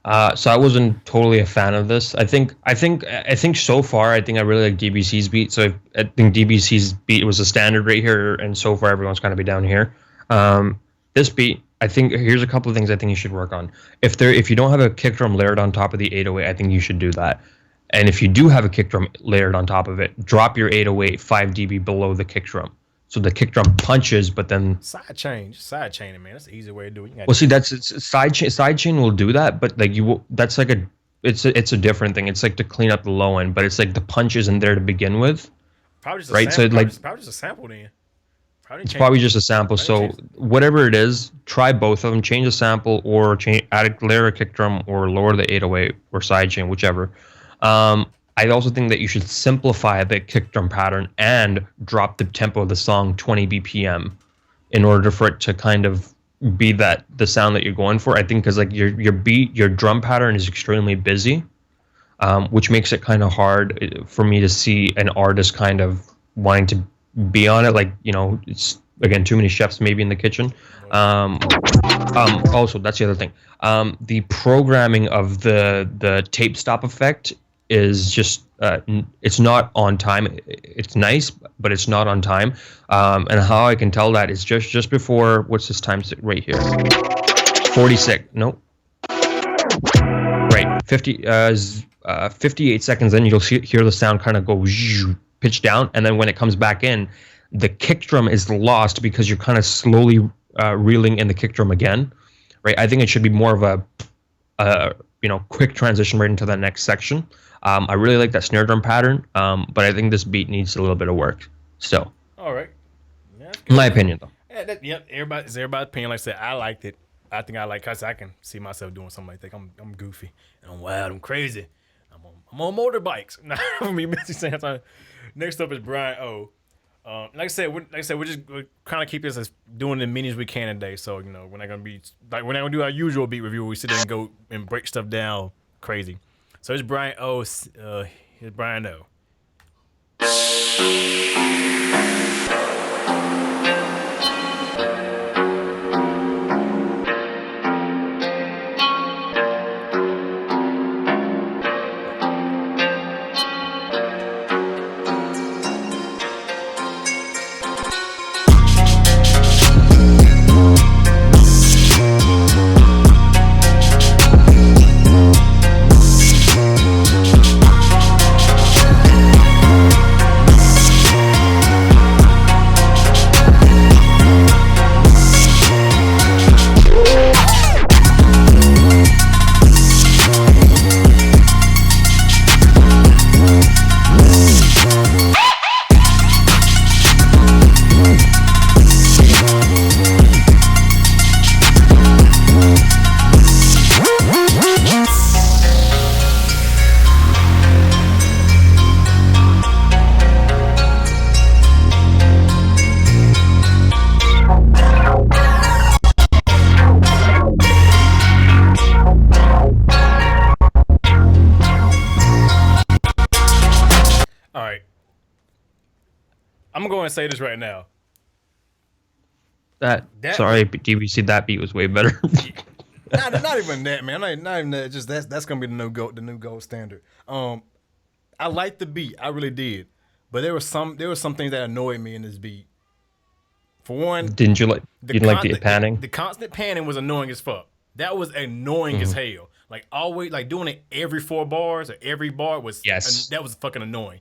So I wasn't totally a fan of this. I think so far I really like DBC's beat. So I think DBC's beat was a standard right here, and so far everyone's kind of be down here. This beat, I think here's a couple of things I think you should work on. If you don't have a kick drum layered on top of the 808, I think you should do that. And if you do have a kick drum layered on top of it, drop your 808 5 dB below the kick drum. So the kick drum punches, but then side chaining, man. That's the easy way to do it. Well, see, side chain will do that, but like that's like it's a different thing. It's like to clean up the low end, but it's like the punch isn't there to begin with. Probably just right. So like probably just a sample then. It's probably just a sample. So whatever it is, try both of them. Change the sample or add a layer of kick drum or lower the 808 or sidechain, whichever. I also think that you should simplify the kick drum pattern and drop the tempo of the song 20 BPM in order for it to kind of be the sound that you're going for. I think because like your drum pattern is extremely busy, which makes it kind of hard for me to see an artist kind of wanting to be on it. Like, it's again too many chefs maybe in the kitchen. Also, that's the other thing. The programming of the tape stop effect is just it's not on time. It's nice, but it's not on time. And how I can tell that is just before, what's this time right here? 46. No. Right. 58 seconds. Then you'll hear the sound kind of go pitch down, and then when it comes back in, the kick drum is lost because you're kind of slowly reeling in the kick drum again. Right. I think it should be more of a quick transition right into the next section. I really like that snare drum pattern, but I think this beat needs a little bit of work still. All right. In my opinion, though. Yeah, everybody's opinion. Like I said, I liked it. I think I like because I can see myself doing something like that. I'm goofy and I'm wild. I'm crazy. I'm on motorbikes. Next up is Brian O. Like I said, we're just kind of keep this as doing the many as we can today. So we're not gonna do our usual beat review where we sit there and go and break stuff down crazy. So it's Brian O. Here's Brian O. I'm going to say this right now. Sorry, DBC, that beat was way better. not even that, man. Not even that. Just that's gonna be the new gold standard. I liked the beat, I really did, but there were some things that annoyed me in this beat. For one, didn't you like the panning? The constant panning was annoying as fuck. That was annoying as hell. Like always, like doing it every 4 bars or every bar was that was fucking annoying.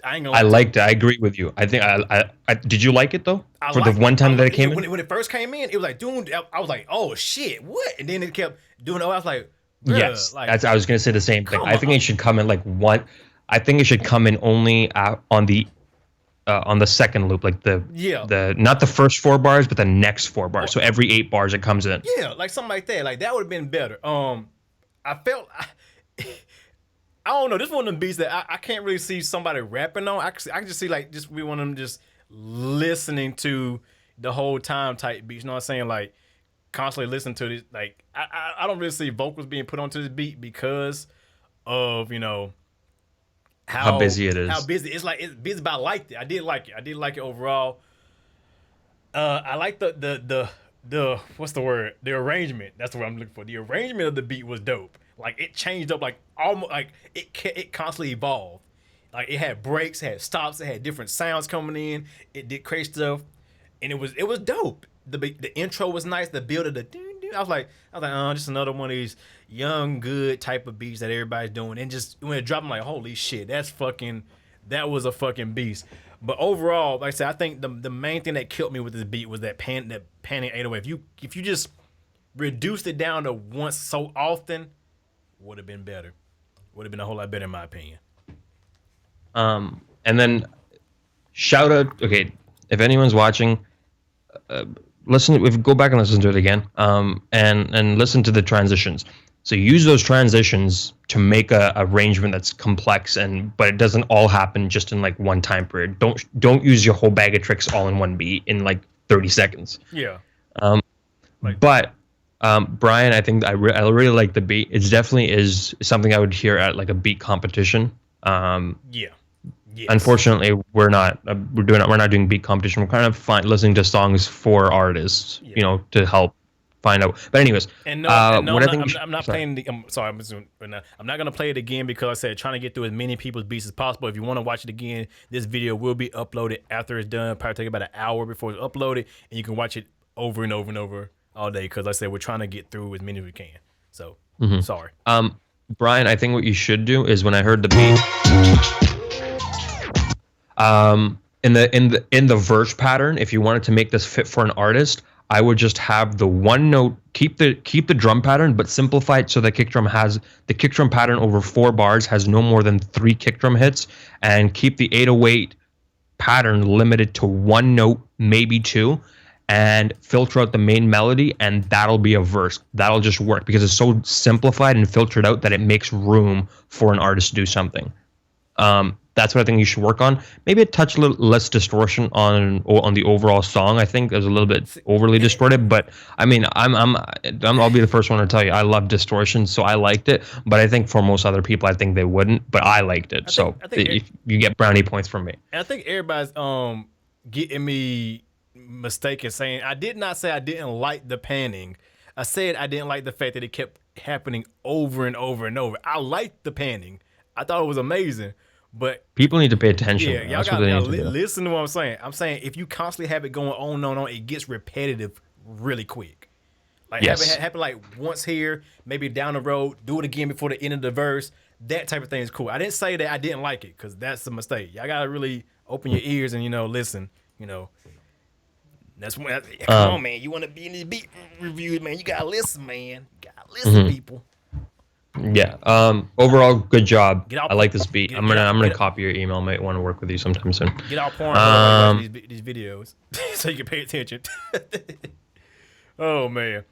I ain't gonna. I liked it. I agree with you. I think I did. You like it though? For the one time that it came in. When it first came in, it was like, dude. I was like, oh shit, what? And then it kept doing. I was like, yes. I was gonna say the same thing. I think it should come in like one. I think it should come in only on the second loop, like the not the first 4 bars, but the next 4 bars. So every 8 bars it comes in. Yeah, like something like that. Like that would have been better. I felt I don't know. This one of them beats that I can't really see somebody rapping on. I can just see like just be one of them just listening to the whole time type beats. You know what I'm saying? Like constantly listening to this. Like I don't really see vocals being put onto this beat because of how busy it is. How busy it's like it's busy, but I liked it. I did like it. I did like it overall. I like the what's the word? The arrangement. That's the word I'm looking for. The arrangement of the beat was dope. Like it changed up like almost like it constantly evolved. Like it had breaks, it had stops, it had different sounds coming in. It did crazy stuff, and it was dope. The intro was nice. The build of the I was like, oh, just another one of these young good type of beats that everybody's doing. And just when it dropped, I'm like, holy shit, that was a fucking beast. But overall, like I said, I think the main thing that killed me with this beat was that panning 808. If you just reduced it down to once so often, would have been better. Would have been a whole lot better in my opinion. And then shout out. Okay, if anyone's watching, go back and listen to it again. And listen to the transitions. So use those transitions to make a arrangement that's complex, but it doesn't all happen just in like one time period. Don't use your whole bag of tricks all in one beat in like 30 seconds. Yeah. Brian, I think I really like the beat. It definitely is something I would hear at like a beat competition. Yeah. Yes. Unfortunately, we're not doing beat competition. We're kind of listening to songs for artists, to help find out. But anyways, I'm not playing the. I'm sorry, I'm not gonna play it again because I said trying to get through as many people's beats as possible. If you want to watch it again, this video will be uploaded after it's done. Probably take about an hour before it's uploaded, and you can watch it over and over and over all day. Because like I said, we're trying to get through as many as we can. So sorry. Brian, I think what you should do is when I heard the beat. In the verse pattern, if you wanted to make this fit for an artist, I would just have the one note, keep the drum pattern, but simplify it so the kick drum pattern over 4 bars has no more than 3 kick drum hits, and keep the 808 pattern limited to 1 note, maybe 2, and filter out the main melody, and that'll be a verse. That'll just work because it's so simplified and filtered out that it makes room for an artist to do something. That's what I think you should work on. Maybe a touch a little less distortion on the overall song. I think it was a little bit overly distorted, but I mean, I'll be the first one to tell you I love distortion, so I liked it. But I think for most other people, I think they wouldn't. But I liked it, you get brownie points from me. And I think everybody's getting me mistaken, saying I did not say I didn't like the panning. I said I didn't like the fact that it kept happening over and over and over. I liked the panning. I thought it was amazing. But people need to pay attention. Yeah, y'all gotta listen to what I'm saying. I'm saying if you constantly have it going on, it gets repetitive really quick. Like have it happen like once here, maybe down the road, do it again before the end of the verse. That type of thing is cool. I didn't say that I didn't like it because that's a mistake. Y'all gotta really open your ears and listen. That's when come on, man. You want to be in these beat reviews, man? You gotta listen, man. You gotta listen, people. Yeah. Overall, good job. I like this beat. I'm gonna copy your email. Might want to work with you sometime soon. Get out porn these videos so you can pay attention. Oh man.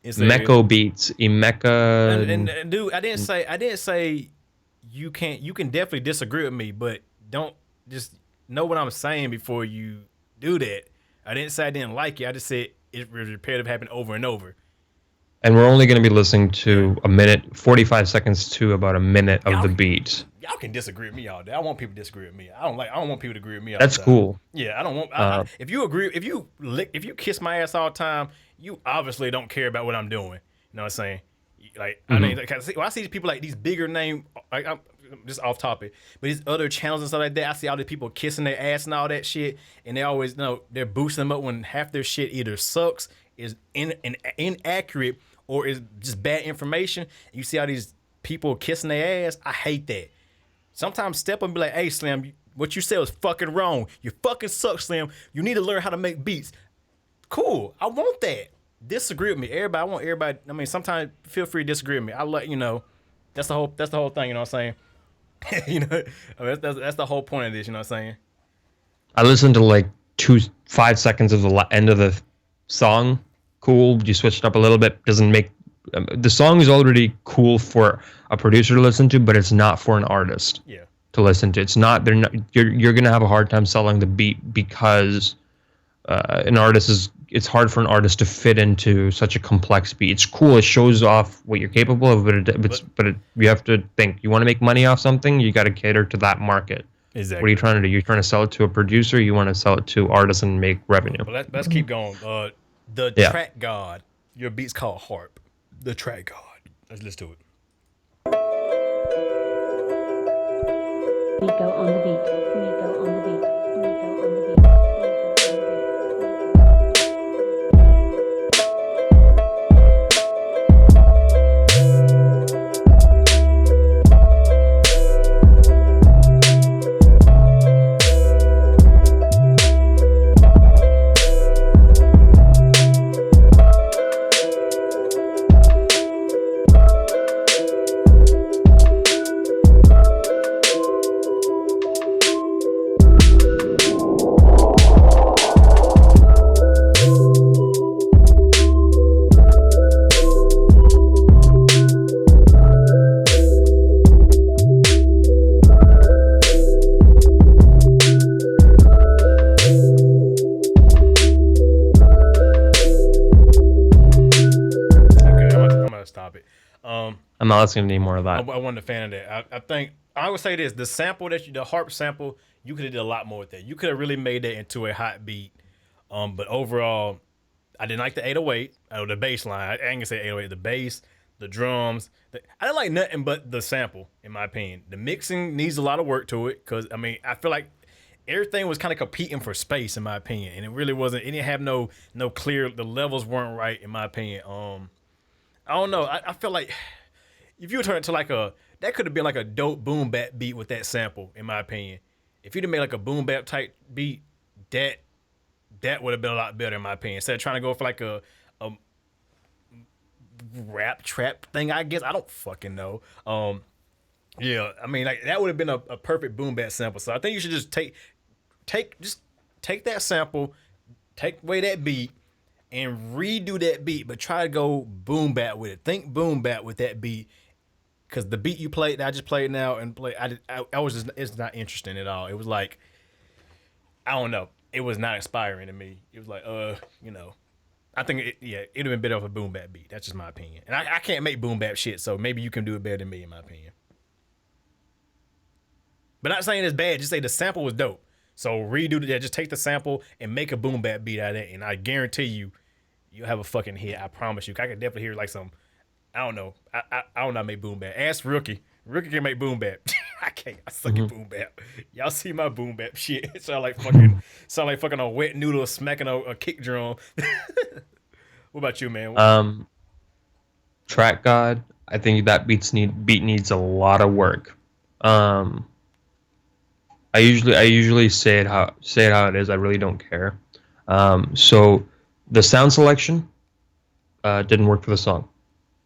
Mecco beats. Emeka. And dude, I didn't say you can't. You can definitely disagree with me, but don't just know what I'm saying before you do that. I didn't say I didn't like it. I just said it was repetitive, happened over and over. And we're only going to be listening to a minute, 45 seconds to about a minute of the beat. Y'all can disagree with me all day. I want people to disagree with me. I don't want people to agree with me all That's the time. Cool. Yeah, I don't want. If you agree, if you kiss my ass all the time, you obviously don't care about what I'm doing. You know what I'm saying? Like I mean, when I see people like these bigger name, like I'm just off topic, but these other channels and stuff like that, I see all these people kissing their ass and all that shit, and they always they're boosting them up when half their shit either sucks, is inaccurate, or is just bad information. You see all these people kissing their ass. I hate that. Sometimes step up and be like, hey, Slim, what you said was fucking wrong. You fucking suck, Slim. You need to learn how to make beats. Cool. I want that. Disagree with me. I want everybody. I mean, sometimes feel free to disagree with me. I let that's the whole thing, you know what I'm saying? That's the whole point of this, you know what I'm saying? I listened to like 5 seconds of the end of the song. Cool. You switched up a little bit. Doesn't make the song is already cool for a producer to listen to, but it's not for an artist to listen to. It's not. They're not. You're gonna have a hard time selling the beat because an artist is. It's hard for an artist to fit into such a complex beat. It's cool. It shows off what you're capable of, but you have to think. You want to make money off something, you got to cater to that market. Exactly. What are you trying to do? You're trying to sell it to a producer. You want to sell it to artists and make revenue. Well, let's keep going. The track god. Your beat's called Harp. The track god. Let's listen to it. We go on the beat. We go on the beat. We go on the beat. I'm not listening to any more of that. I wasn't a fan of that. I think I would say this: the harp sample, you could have did a lot more with that. You could have really made that into a hot beat. But overall, I didn't like the 808 or the bass line. I ain't gonna say 808. The bass, the drums. I didn't like nothing but the sample, in my opinion. The mixing needs a lot of work to it because I feel like everything was kind of competing for space, in my opinion, and it really wasn't. It didn't have no clear. The levels weren't right, in my opinion. I don't know. I feel like if you turn it to that could have been like a dope boom bap beat with that sample, in my opinion. If you'd have made like a boom bap type beat, that would have been a lot better, in my opinion. Instead of trying to go for like a rap trap thing, I guess. I don't fucking know. Yeah, like that would have been a perfect boom bap sample. So I think you should just take that sample, take away that beat, and redo that beat, but try to go boom bap with it. Think boom bap with that beat, because the beat you played, that I just played now and play, I was just, it's not interesting at all. It was like, I don't know, it was not inspiring to me. It was like, I think it'd have been better off a boom bap beat. That's just my opinion, and I can't make boom bap shit, so maybe you can do it better than me, in my opinion. But not saying it's bad, just say the sample was dope. So redo that, just take the sample and make a boom bap beat out of it, and I guarantee you'll have a fucking hit. I promise you. I could definitely hear like some, I don't know. I don't know how to make boom bap. Ask Rookie. Rookie can make boom bap. I can't. I suck at boom bap. Y'all see my boom bap shit. It sound like fucking a wet noodle smacking a kick drum. What about you, man? Track God, I think that beat needs a lot of work. I usually say it how it is. I really don't care. So the sound selection didn't work for the song.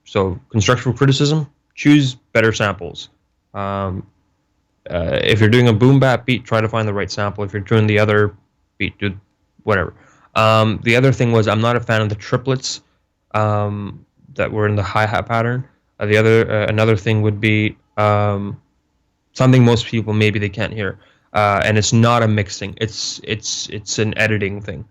So constructive criticism: choose better samples. If you're doing a boom bap beat, try to find the right sample. If you're doing the other beat, do whatever. The other thing was, I'm not a fan of the triplets that were in the hi-hat pattern. Another thing would be something most people maybe they can't hear. And it's not a mixing. It's an editing thing.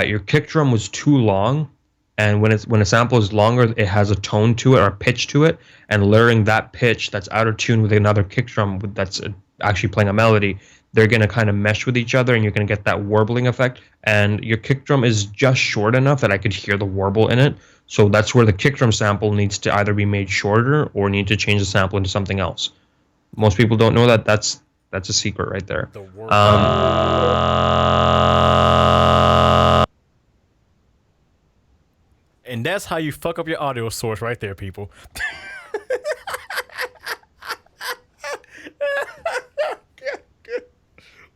Your kick drum was too long, and when a sample is longer, it has a tone to it or a pitch to it, and layering that pitch that's out of tune with another kick drum that's actually playing a melody, they're gonna kind of mesh with each other, and you're gonna get that warbling effect. And your kick drum is just short enough that I could hear the warble in it. So that's where the kick drum sample needs to either be made shorter or need to change the sample into something else. Most people don't know that. That's a secret right there. And that's how you fuck up your audio source right there, people.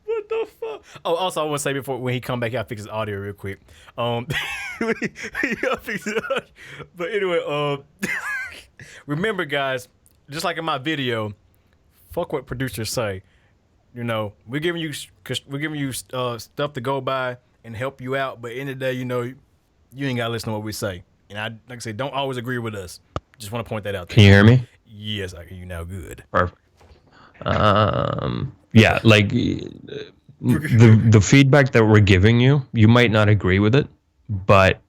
What the fuck? Oh, also I want to say before when he come back, I'll fix his audio real quick. But anyway, remember guys, just like in my video, fuck what producers say. We're giving you stuff to go by and help you out, but in the day, you ain't gotta listen to what we say. And like I say, don't always agree with us. Just want to point that out. Can you hear me? Yes, I hear you now. Good. Perfect. Yeah, like the feedback that we're giving you, you might not agree with it, but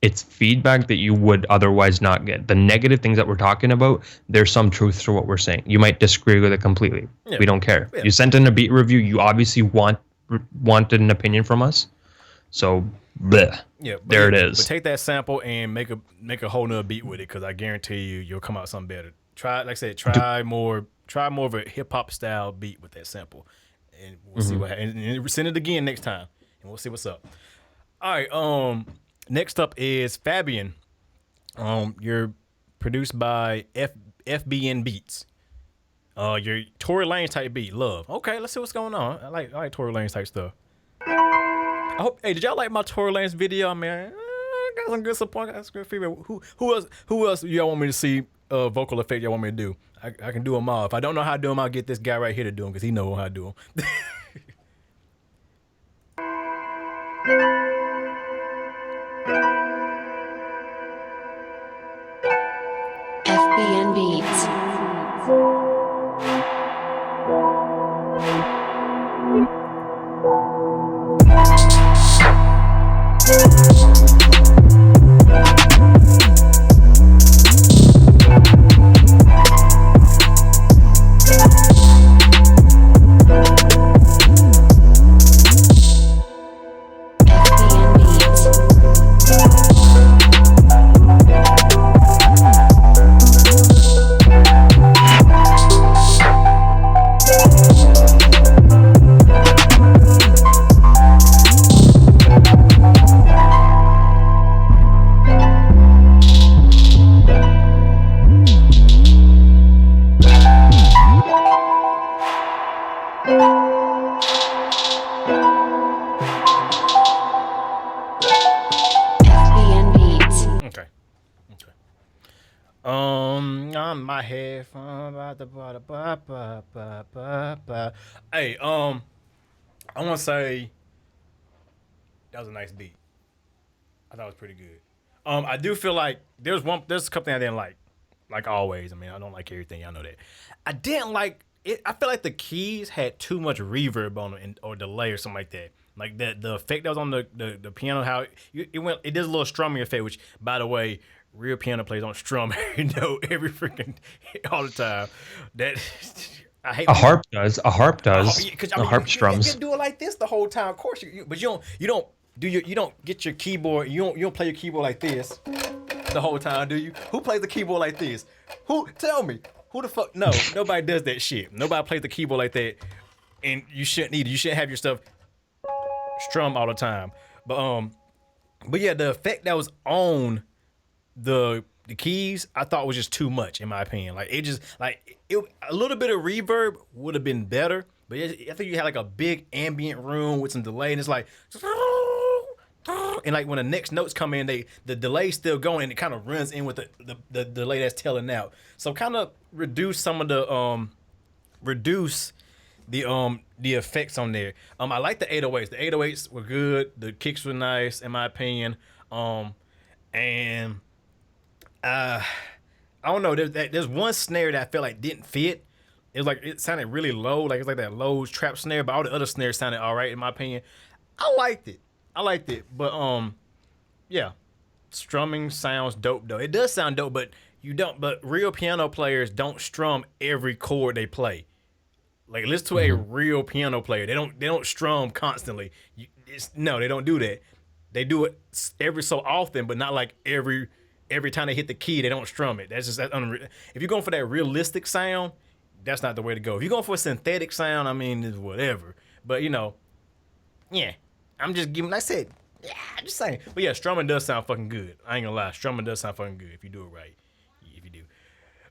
it's feedback that you would otherwise not get. The negative things that we're talking about, there's some truth to what we're saying. You might disagree with it completely. Yeah. We don't care. Yeah. You sent in a beat review. You obviously wanted an opinion from us. So, bleh. Yeah, there it is. But take that sample and make a whole nother beat with it, because I guarantee you'll come out something better. Try, like I said, try more of a hip hop style beat with that sample, and we'll see what happens. And send it again next time, and we'll see what's up. All right. Next up is Fabian. You're produced by FBN Beats. Your Tory Lanez type beat, Love. Okay, let's see what's going on. I like Tory Lanez type stuff. I hope. Hey, did y'all like my Tory Lanez video? I mean, I got some good support. Got some good feedback. Who else y'all want me to see? Vocal effect y'all want me to do? I can do them all. If I don't know how to do them, I'll get this guy right here to do them, because he knows how to do them. FBN Beats. On my head. Hey, I want to say that was a nice beat. I thought it was pretty good. I do feel like there's a couple things I didn't like always. I mean, I don't like everything. Y'all know that. I didn't like it. I feel like the keys had too much reverb on it or delay or something like that. Like the effect that was on the piano, how it does a little strumming effect, which, by the way, real piano players don't strum, every freaking all the time. That I hate. A harp does. A harp does. A harp strums. You can do it like this the whole time, of course. But you don't get your keyboard. You don't play your keyboard like this the whole time, do you? Who plays the keyboard like this? Who? Tell me. Who the fuck? No, nobody does that shit. Nobody plays the keyboard like that, and you shouldn't either. You shouldn't have your stuff strum all the time. But yeah, the effect that was on the keys, I thought was just too much, in my opinion. Like it just a little bit of reverb would have been better, but I think you had like a big ambient room with some delay, and it's like, and like when the next notes come in, the delay's still going, and it kind of runs in with the delay that's telling out. So kind of reduce some of the the effects on there. I like the 808s. The 808s were good. The kicks were nice, in my opinion. And I don't know. There's one snare that I felt like didn't fit. It sounded really low, like it's like that low trap snare. But all the other snares sounded all right, in my opinion. I liked it. But yeah, strumming sounds dope though. It does sound dope, but But real piano players don't strum every chord they play. Like, listen to a real piano player. They don't strum constantly. No, they don't do that. They do it every so often, but not like every time they hit the key, they don't strum it. That's unreal. If you're going for that realistic sound, that's not the way to go. If you're going for a synthetic sound, I mean, it's whatever. But, yeah. I'm just giving, I said, yeah, I'm just saying. But yeah, strumming does sound fucking good. I ain't gonna lie. Strumming does sound fucking good if you do it right. If you do.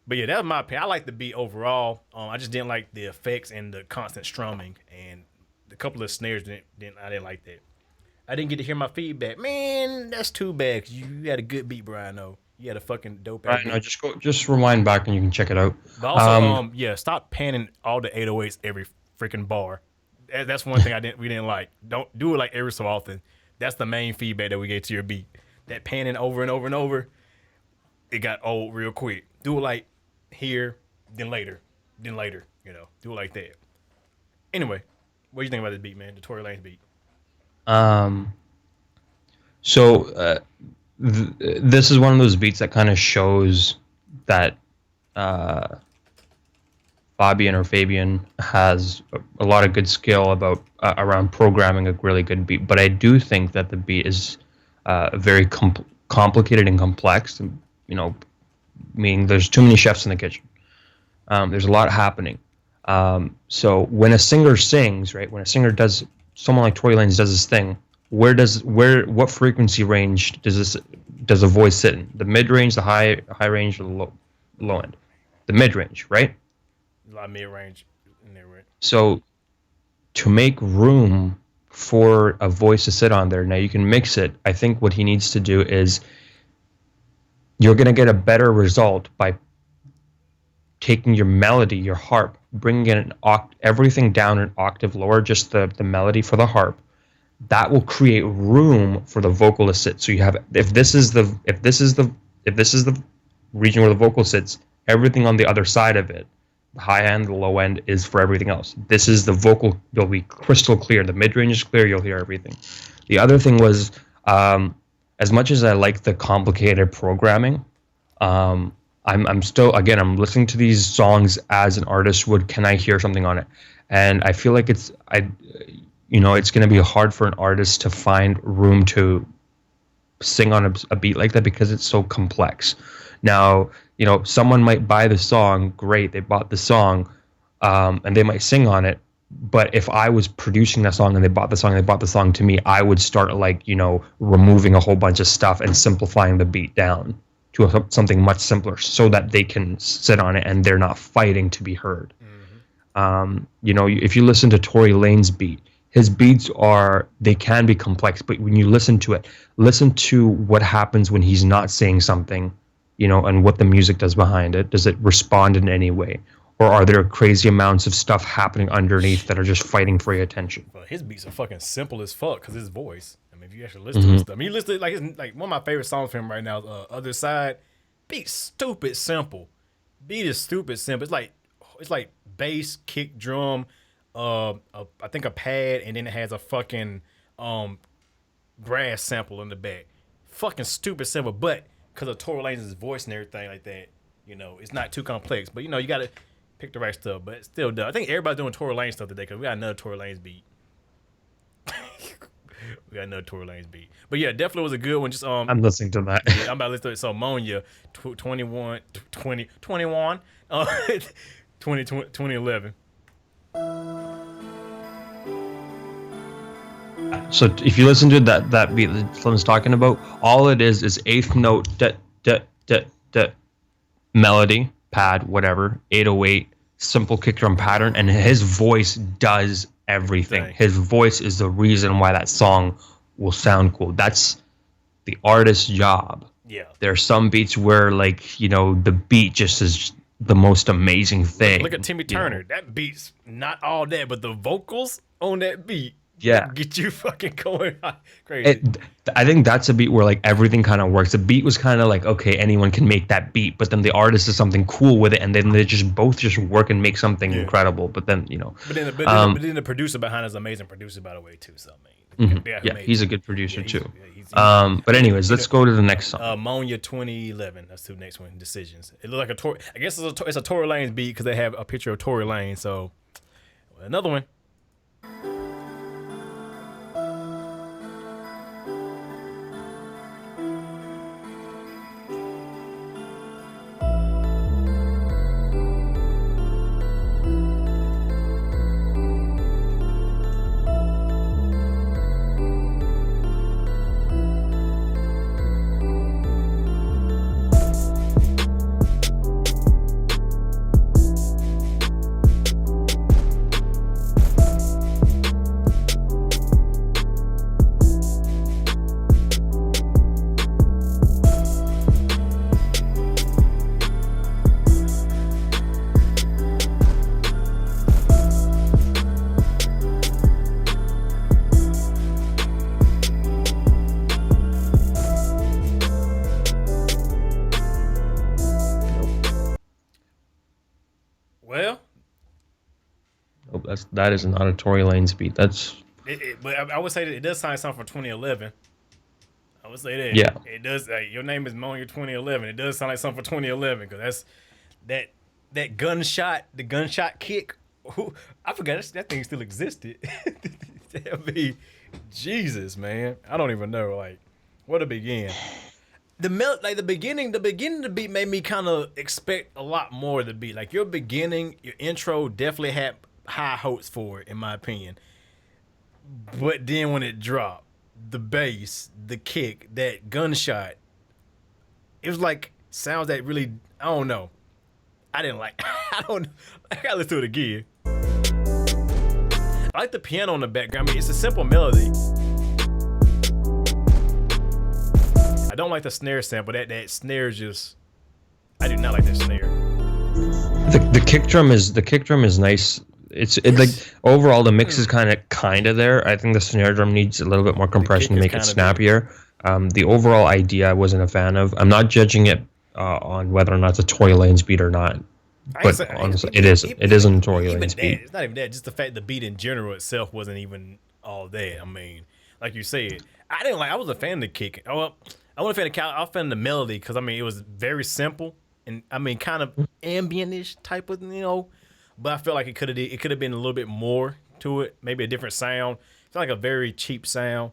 But yeah, that's my opinion. I like the beat overall. I just didn't like the effects and the constant strumming, and a couple of snares I didn't like that. I didn't get to hear my feedback. Man, that's too bad, because you had a good beat, Brian. No, you had a fucking dope ass beat. No, just rewind back and you can check it out. But also, stop panning all the 808s every freaking bar. That's one thing we didn't like. Don't do it like every so often. That's the main feedback that we gave to your beat. That panning over and over and over. it got old real quick. Do it like here, then later, you know, do it like that. Anyway, what do you think about this beat, man? The Tory Lanez beat. So this is one of those beats that kind of shows that Fabian has a lot of good skill about around programming a really good beat. But I do think that the beat is very complicated and complex. And, you know, meaning there's too many chefs in the kitchen. There's a lot happening. So when a singer sings, right? When a singer does, someone like Tory Lanez does this thing. What frequency range does a voice sit in? The mid range, the high range, or the low end? The mid range, right? A lot of mid range in there, right? So to make room for a voice to sit on there, now you can mix it. I think what he needs to do is you're going to get a better result by taking your melody, your harp, bringing in everything down an octave lower, just the melody for the harp. That will create room for the vocal to sit. So you have, if this is the region where the vocal sits, everything on the other side of it, the high end, the low end, is for everything else. This is the vocal. It'll be crystal clear. The mid range is clear. You'll hear everything. The other thing was, as much as I like the complicated programming, I'm still, again, I'm listening to these songs as an artist would. Can I hear something on it? And I feel like it's going to be hard for an artist to find room to sing on a beat like that because it's so complex. Now, someone might buy the song, great, they bought the song, and they might sing on it. But if I was producing that song and they bought the song to me, I would start removing a whole bunch of stuff and simplifying the beat down to something much simpler so that they can sit on it and they're not fighting to be heard. Mm-hmm. If you listen to Tory Lanez's beat, his beats they can be complex, but when you listen to it, listen to what happens when he's not saying something, and what the music does behind it. Does it respond in any way? Or are there crazy amounts of stuff happening underneath that are just fighting for your attention? Well, his beats are fucking simple as fuck because his voice. I mean, if you actually listen to his stuff, I mean, you listen to like one of my favorite songs from him right now, "Other Side." Beat stupid simple. Beat is stupid simple. It's like bass, kick, drum, I think a pad, and then it has a fucking brass sample in the back. Fucking stupid simple, but because of Tory Lanez's voice and everything like that, it's not too complex. But you gotta pick the right stuff. But it's still does. I think everybody's doing Tory Lanez stuff today because we got another Tory Lanez beat. But yeah, definitely was a good one. Just I'm listening to that. Yeah, I'm about to listen to it. So Monia, 2011. So if you listen to that beat that Slim's talking about, all it is eighth note, melody, pad, whatever, 808, simple kick drum pattern, and his voice does everything. Dang. His voice is the reason why that song will sound cool. That's the artist's job. Yeah. There are some beats where the beat just is the most amazing thing. Look at Timmy Turner. That beat's not all that, but the vocals on that beat. Yeah, get you fucking going crazy. I think that's a beat where everything kind of works. The beat was kind of okay, anyone can make that beat, but then the artist does something cool with it, and then they both work and make something incredible. But then But then the producer behind is an amazing producer, by the way, too. So he's a good producer too. But anyways, let's go to the next song. Monia 2011. That's the next one. Decisions. It looks like I guess it's a Tory Lanez beat because they have a picture of Tory Lanez. So another one. That is not a Tory Lanez beat. That's But I would say that it does sound like something from 2011. I would say that. Yeah. It does. Your name is Moan. You're 2011. It does sound like something from 2011 because that's that gunshot, the gunshot kick. I forgot that thing still existed. I mean, Jesus, man. I don't even know like where to begin. The beginning of the beat made me kind of expect a lot more of the beat. Like your intro definitely had high hopes for it, in my opinion. But then when it dropped, the bass, the kick, that gunshot, it was like sounds that really, I don't know. I didn't like. I don't know. I gotta listen to it again. I like the piano in the background. I mean, it's a simple melody. I don't like the snare sample. That snare just, I do not like that snare. the kick drum is nice. It's like overall the mix is kind of there. I think the snare drum needs a little bit more compression to make it snappier. The overall idea I wasn't a fan of. I'm not judging it on whether or not it's a Tory Lanez beat or not. But honestly, it isn't a Tory Lanez beat. It's not even that. Just the fact the beat in general itself wasn't even all that. I mean, like you said, I was a fan of the kick. I wasn't a fan of I was a fan of the melody because I mean it was very simple and I mean kind of ambient-ish type of But I feel like it could have been a little bit more to it, maybe a different sound. It's like a very cheap sound.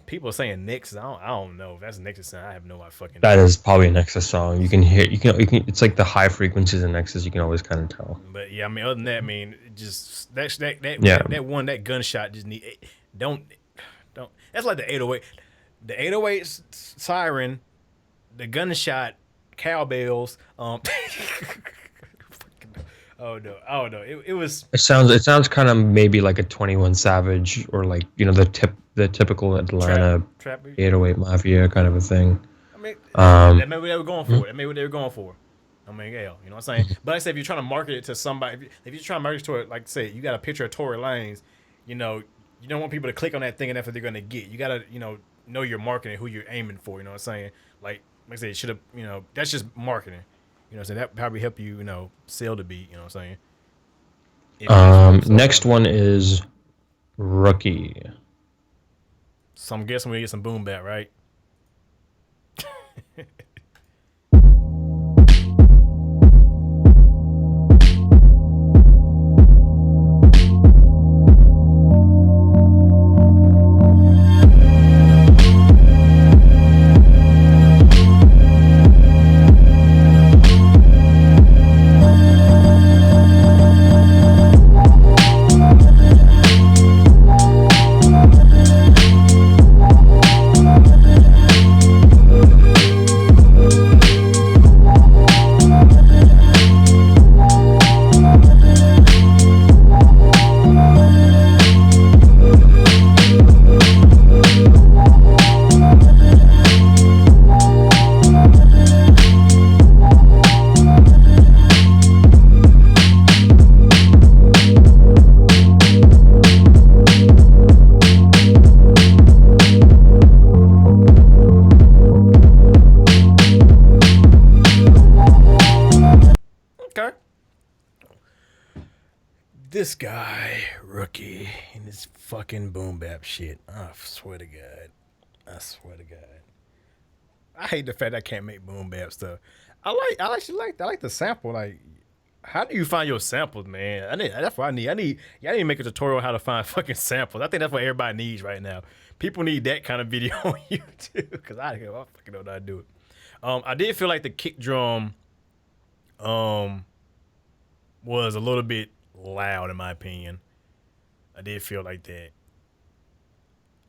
People are saying Nexus. I don't know if that's Nexus sound. I have no fucking. That is probably a Nexus song. You can hear. You can. It's like the high frequencies in Nexus. You can always kind of tell. But yeah, I mean, other than that, I mean, just that gunshot just don't. That's like the 808, the 808 siren, the gunshot, cowbells. Oh no! It was. It sounds kind of maybe like a 21 Savage or like the typical Atlanta trap 808 Mafia kind of a thing. I mean, that maybe they were going for it. That maybe what they were going for. I mean, yeah, you know what I'm saying. But I say if you're trying to market it to somebody, if you're trying to market it to it, like say you got a picture of Tory Lanez, you don't want people to click on that thing and that's what they're gonna get. You gotta know your marketing, who you're aiming for. You know what I'm saying? Like I said, it should have that's just marketing. You know what I'm saying? That probably help you, sell the beat, you know what I'm saying? Next one is Rookie. So I'm guessing we get some boom bap, right? This guy, Rookie, and his fucking boom bap shit. I swear to God. I hate the fact I can't make boom bap stuff. I like the sample. Like, how do you find your samples, man? That's what I need. Y'all need to make a tutorial on how to find fucking samples. I think that's what everybody needs right now. People need that kind of video on YouTube because I fucking know how to do it. I did feel like the kick drum was a little bit loud in my opinion. I did feel like that.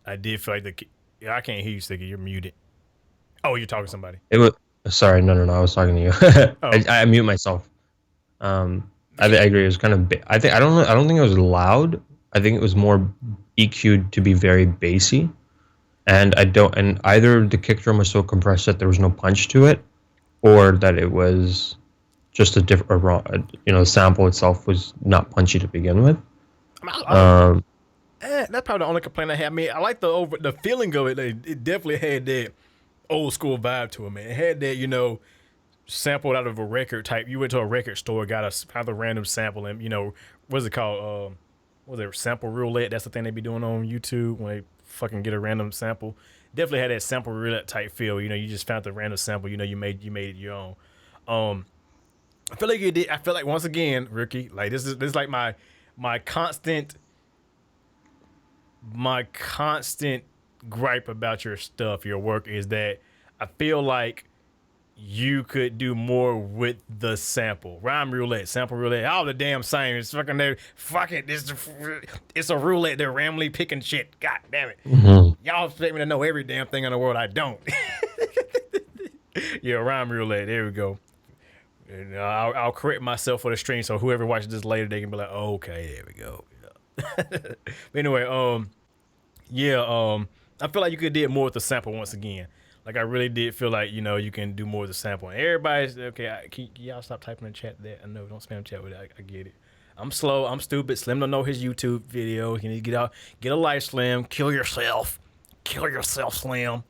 I did feel like I can't hear you, Sticky. You're muted. Oh, you're talking to somebody. It was sorry. No. I was talking to you. Oh. I mute myself. I agree. It was kind of. I don't think it was loud. I think it was more EQ'd to be very bassy, and either the kick drum was so compressed that there was no punch to it, or that it was just the sample itself was not punchy to begin with. That's probably the only complaint I had. I mean, I like the feeling of it. It definitely had that old school vibe to it, man. It had that, sampled out of a record type. You went to a record store, got another random sample, and what's it called? what was it, sample roulette? That's the thing they be doing on YouTube when they fucking get a random sample. Definitely had that sample roulette type feel. You know, you just found the random sample. You know, you made it your own. I feel like you did. I feel like once again, Rookie, like this is like my constant gripe about your stuff, your work, is that I feel like you could do more with the sample. Rhyme roulette, sample roulette, all the damn same. It's fucking there. Fuck it. It's a roulette. They're randomly picking shit. God damn it. Mm-hmm. Y'all expect me to know every damn thing in the world. I don't. Yeah, rhyme roulette. There we go. And I'll correct myself for the stream, so whoever watches this later, they can be like, oh, okay, there we go. Yeah. But anyway, I feel like you could do more with the sample once again. Like I really did feel like, you know, you can do more with the sample. And everybody's okay. Can y'all stop typing in the chat there? I know, don't spam chat with it. I get it. I'm slow. I'm stupid. Slim don't know his YouTube video. You need to get a life, Slim. Kill yourself, Slim.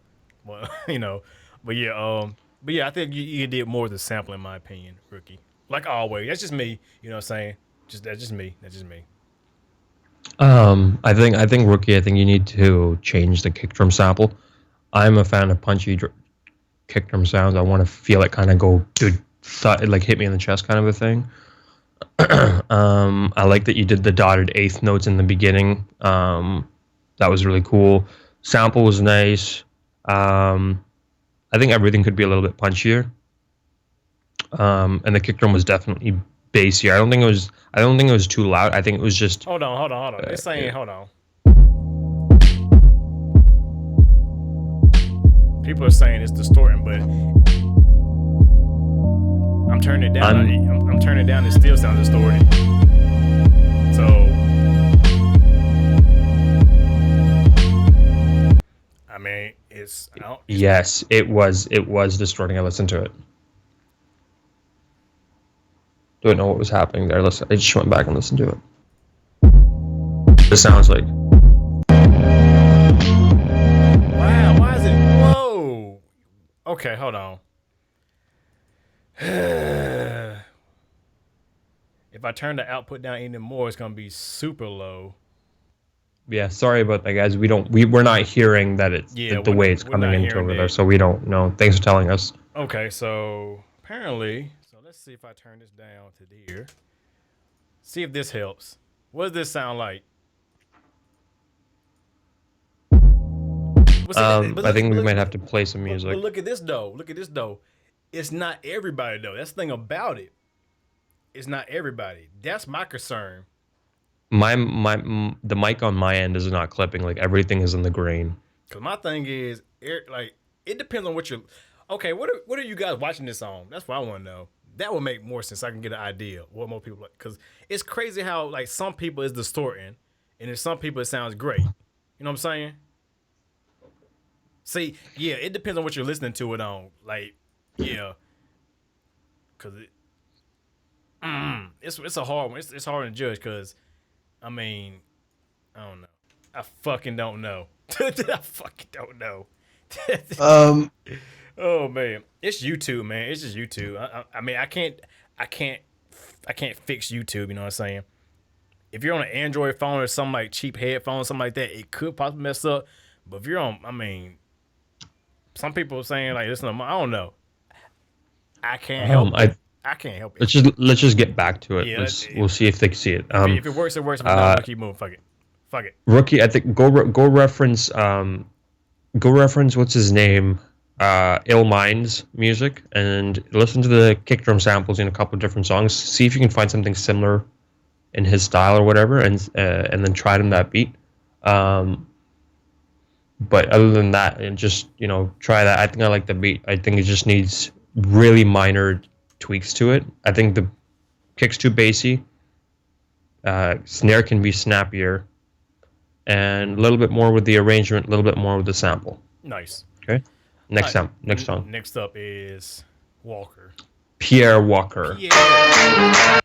Well, you know, but yeah, I think you did more with the sample, in my opinion, Rookie. Like always, that's just me. You know what I'm saying? That's just me. I think Rookie. I think you need to change the kick drum sample. I'm a fan of punchy kick drum sounds. I want to feel it kind of go, like hit me in the chest kind of a thing. I like that you did the dotted eighth notes in the beginning. That was really cool. Sample was nice. I think everything could be a little bit punchier. And the kick drum was definitely bassier. I don't think it was too loud. I think it was just. Hold on. It's saying, hold on. People are saying it's distorting, but I'm turning it down. I'm turning it down. It still sounds distorted. So, I mean, yes, it was distorting. I listened to it. Don't know what was happening there. Listen, I just went back and listened to it. It sounds like. Wow, why is it? Whoa. Okay, hold on. If I turn the output down even more, it's gonna be super low. Yeah, sorry about that, guys. We're not hearing that it's the way it's coming into over there, so we don't know. Thanks for telling us. Okay, so apparently, let's see if I turn this down to here. See if this helps. What does this sound like? I think we might have to play some music. But look at this though. It's not everybody though. That's the thing about it. It's not everybody. That's my concern. The mic on my end is not clipping. Like everything is in the grain. Cause my thing is, like, it depends on what you're. Okay, what are you guys watching this on? That's what I want to know. That would make more sense. I can get an idea of what more people like. Cause it's crazy how like some people is distorting, and in some people it sounds great. You know what I'm saying? See, yeah, it depends on what you're listening to it on. Like, yeah, cause it's a hard one. It's hard to judge. Cause I mean, I don't know. I fucking don't know. I fucking don't know. Oh man, it's YouTube, man. It's just YouTube. I mean, I can't fix YouTube. You know what I'm saying? If you're on an Android phone or something like cheap headphones, something like that, it could possibly mess up. But if you're on, I mean, some people are saying like, listen, I don't know. I can't help it. I can't help it. Let's just get back to it. Yeah, we'll see if they can see it. If it works, it works. If it not, we'll keep moving. Fuck it. Rookie, I think go reference what's his name, Ill Minds music, and listen to the kick drum samples in a couple of different songs. See if you can find something similar in his style or whatever, and then try it in that beat. But other than that, and just try that. I think I like the beat. I think it just needs really minor tweaks to it. I think the kick's too bassy. Snare can be snappier, and a little bit more with the arrangement, a little bit more with the sample. Nice. Okay. Next song. Next up is Walker. Pierre Walker. Pierre.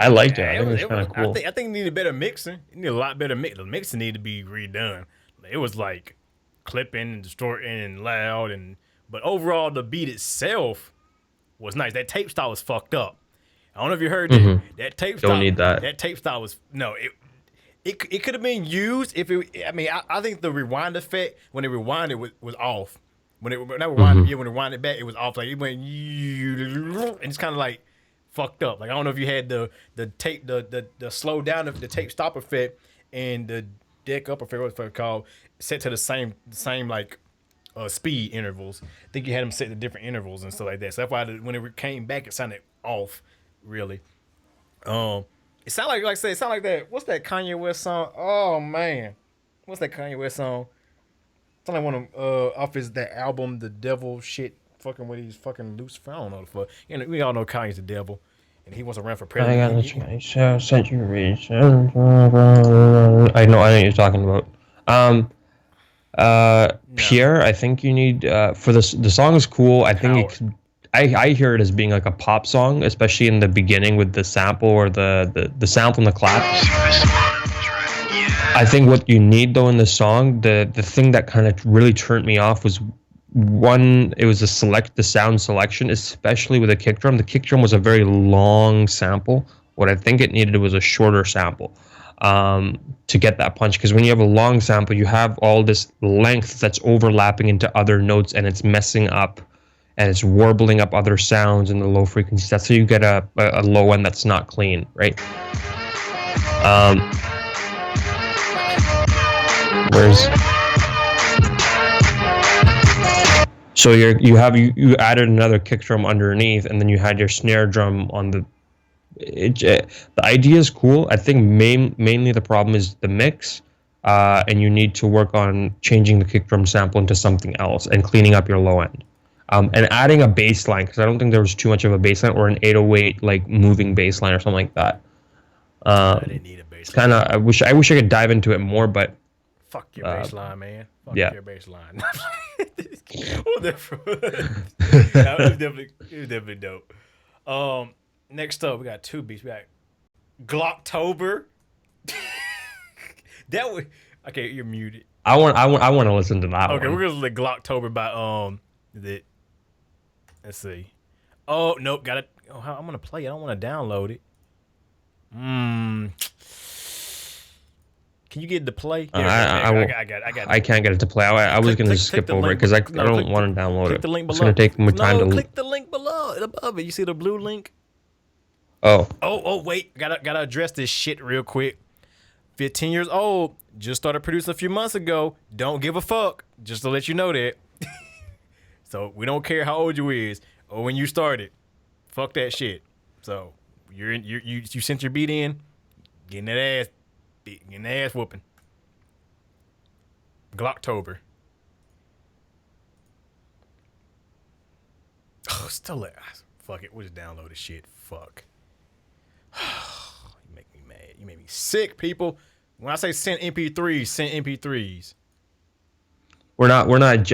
I liked it. I think it was kind of cool. I think it needed better mixing. It needed a lot better mix. The mixing needed to be redone. It was like clipping and distorting and loud, but overall the beat itself was nice. That tape style was fucked up. I don't know if you heard that. That tape style. Don't need that. That tape style was it could have been used if it. I mean, I think the rewind effect when it rewinded was off. When it rewind it back, it was off. Like it went and it's kind of like fucked up. Like I don't know if you had the tape the slow down of the tape stop effect and the deck up effect, what's it called, set to the same like speed intervals. I think you had them set to different intervals and stuff like that. So that's why when it came back, it sounded off. Really. It sounded like I said, it sounded like that. What's that Kanye West song? Oh man, what's that Kanye West song? It's like one of off that album, The Devil Shit, fucking with these fucking loose. I don't know the fuck. You know, we all know Kanye's the devil, and he wants to run for president. I know what you're talking about. Pierre, I think you need for this. The song is cool. I think I hear it as being like a pop song, especially in the beginning with the sample or the sample and the clap. I think what you need though in the song, the thing that kind of really turned me off was it was the sound selection, especially with the kick drum. The kick drum was a very long sample. What I think it needed was a shorter sample to get that punch. Because when you have a long sample, you have all this length that's overlapping into other notes and it's messing up and it's warbling up other sounds in the low frequencies. That's how you get a low end that's not clean, right? So you added another kick drum underneath, and then you had your snare drum on the. The idea is cool. I think mainly the problem is the mix, and you need to work on changing the kick drum sample into something else and cleaning up your low end, and adding a bass line, because I don't think there was too much of a bass line or an 808 like moving bass line or something like that. I didn't need a bass line. Kind of. I wish I could dive into it more, but. Fuck your baseline, man. Fuck your baseline. It was definitely dope. Next up, we got two beats. We got Glocktober. That was okay. You're muted. I want to listen to that. Okay, one. we're gonna let Glocktober by let's see. Oh nope, got it. Oh, I'm gonna play it. I don't want to download it. Can you get it to play? Yeah, I got it. I can't get it to play. I was going to skip over it because I don't want to download it. It's going to take more time to. Click the link below, above it. You see the blue link? Oh, wait. Gotta address this shit real quick. 15 years old. Just started producing a few months ago. Don't give a fuck. Just to let you know that. So we don't care how old you is or when you started. Fuck that shit. So you sent your beat in, getting that ass whooping. Glocktober. Oh, still fuck it. We'll just download this shit. Fuck. You make me mad. You make me sick, people. When I say send MP3s, send MP3s. We're not like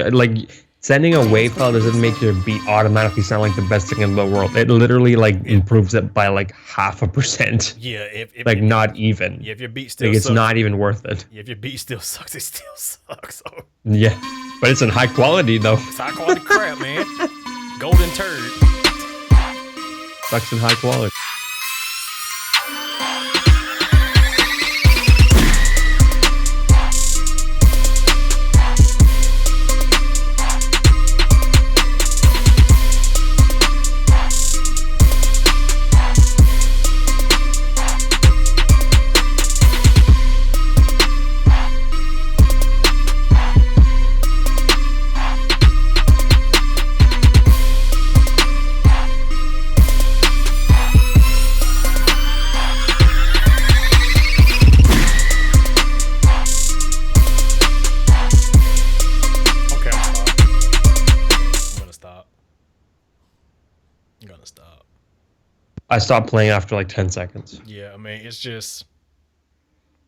sending a WAV file doesn't make your beat automatically sound like the best thing in the world. It literally improves it by like 0.5%. Yeah, if not even. Yeah, if your beat still sucks, it's not even worth it. Yeah, if your beat still sucks, it still sucks. So. Yeah, but it's in high quality though. It's high quality crap, man. Golden turd. Sucks in high quality. I stopped playing after like 10 seconds. Yeah, I mean, it's just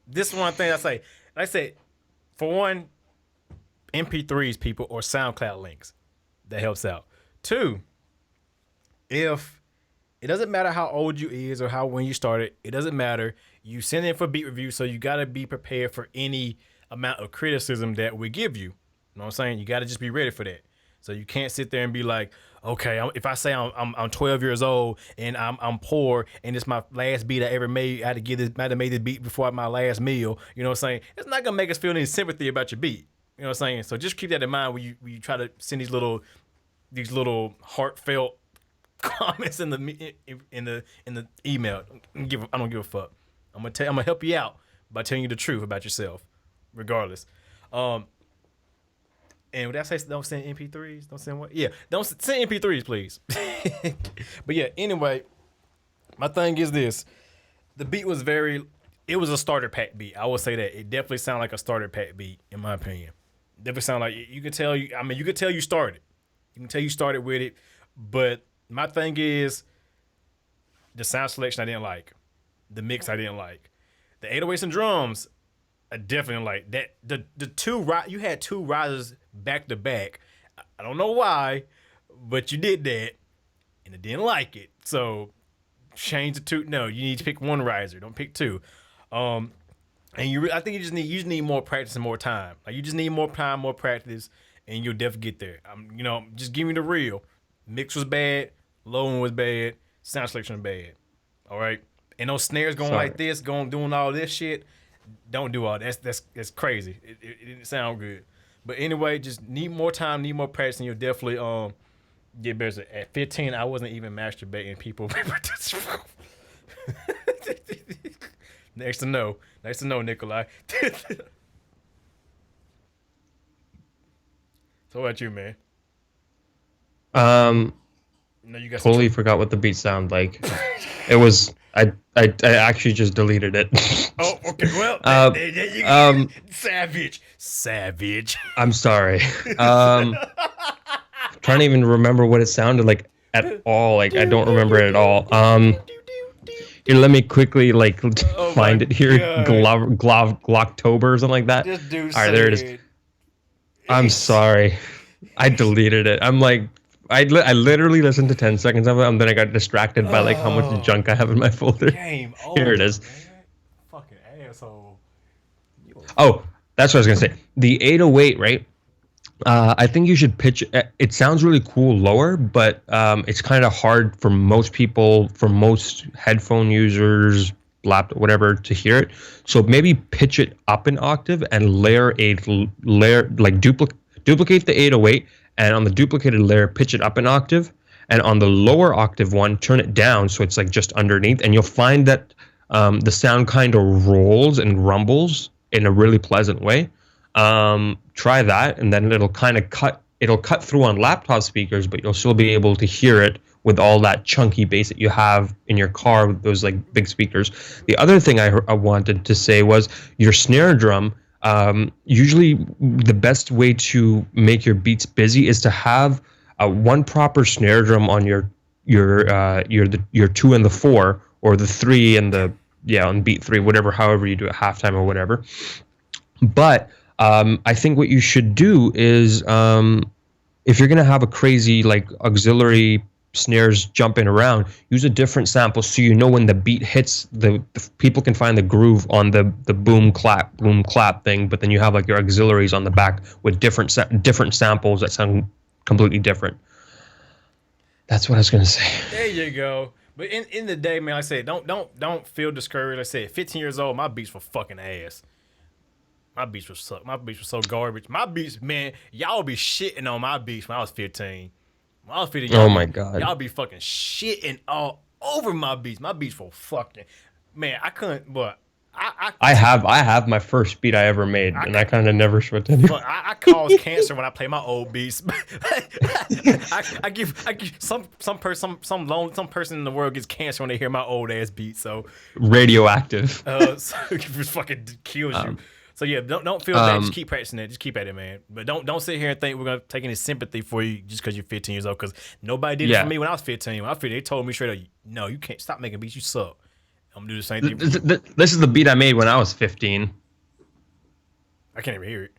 this one thing I say, for one, MP3s, people, or SoundCloud links. That helps out. Two, if It doesn't matter how old you is or how when you started. It doesn't matter. You send in for beat review, so you gotta be prepared for any amount of criticism that we give you. You know what I'm saying? You gotta just be ready for that. So you can't sit there and be like, okay, if I say I'm 12 years old and I'm poor and it's my last beat I ever made, I had to made this beat before my last meal. You know what I'm saying? It's not gonna make us feel any sympathy about your beat. You know what I'm saying? So just keep that in mind when you try to send these little heartfelt comments in the email. I don't give a fuck. I'm gonna help you out by telling you the truth about yourself, regardless. And would I say don't send MP3s? Don't send what? Yeah, don't send MP3s, please. But yeah, anyway, my thing is this: the beat was it was a starter pack beat. I will say that it definitely sounded like a starter pack beat, in my opinion. Definitely sound like you could tell. You could tell you started. You can tell you started with it, but my thing is the sound selection I didn't like, the mix I didn't like, the 808s and drums I definitely like that. The two you had two risers back to back. I don't know why, but you did that, and I didn't like it. So change the two. No, you need to pick one riser. Don't pick two. And I think you just need more practice and more time. Like you just need more time, more practice, and you'll definitely get there. Just give me the real. Mix was bad. Low one was bad. Sound selection was bad. All right, and those snares going like this, doing all this shit. Don't do all that. That's crazy. It didn't sound good. But anyway, just need more time, need more practice, and you'll definitely get better. At 15, I wasn't even masturbating. People. Next to know, Nikolai. So what about you, man? No, you got totally forgot what the beat sounded like. It was I actually just deleted it. Oh, okay. Well, savage. I'm sorry. Trying to even remember what it sounded like at all. Like I don't remember it at all. Here, let me quickly find it here. Glocktober or something like that. All right, there it is. I'm sorry. I deleted it. I'm like, I literally listened to 10 seconds of it, and then I got distracted by how much junk I have in my folder. Game over, here it is. Man. Fucking asshole. Oh, that's what I was gonna say. The 808, right? I think you should pitch. It sounds really cool lower, but it's kind of hard for most people, for most headphone users, laptop, whatever, to hear it. So maybe pitch it up an octave and duplicate the 808, and on the duplicated layer, pitch it up an octave, and on the lower octave one, turn it down so it's just underneath, and you'll find that the sound kind of rolls and rumbles in a really pleasant way. Try that, and then it'll kind of cut through on laptop speakers, but you'll still be able to hear it with all that chunky bass that you have in your car with those big speakers. The other thing I wanted to say was your snare drum. Usually the best way to make your beats busy is to have one proper snare drum on your 2 and the 4, or the 3 and on beat 3, however you do it, halftime or whatever. But I think what you should do is, if you're gonna have a crazy auxiliary snares jumping around, use a different sample so when the beat hits, the people can find the groove on the boom clap thing, but then you have your auxiliaries on the back with different samples that sound completely different. That's what I was gonna say. There you go. But in the day, man, I said don't feel discouraged. I said 15 years old, my beats were fucking ass. My beats were suck. My beats were so garbage. My beats, man, y'all be shitting on my beats when I was 15. When I was 15, oh my god, y'all be fucking shitting all over my beats. My beats were fucking, man. I couldn't, but I have my first beat I ever made, and I kind of never switched anyone. I cause cancer when I play my old beats. I give some person in the world gets cancer when they hear my old ass beats. So radioactive. So it just fucking kills you. So yeah, don't feel bad. Just keep practicing it. Just keep at it, man. But don't sit here and think we're gonna take any sympathy for you just because you're 15 years old. Because nobody did it for me when I was 15. When I was 15, they told me straight up, no, you can't stop making beats. You suck. I'm gonna do the same thing. This is the beat I made when I was 15. I can't even hear it.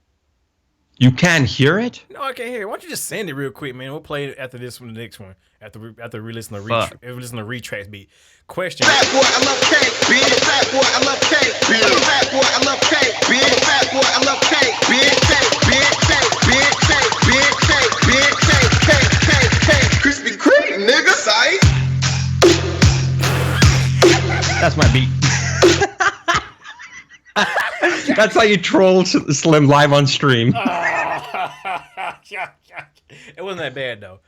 You can't hear it? No, I can't hear it. Why don't you just send it real quick, man? We'll play it after this one, the next one. After we listen to retracts beat. Question. Fat boy, I love cake, bitch. Fat boy, I love cake, bitch. Fat boy, I love cake, bitch. Fat boy, I love cake, bitch. Cake, bitch, cake, bitch, cake, bitch, cake, bitch, cake, cake, cake, cake. Krispy Kreme, nigga, sight. That's my beat. That's how you troll Slim live on stream. It wasn't that bad though.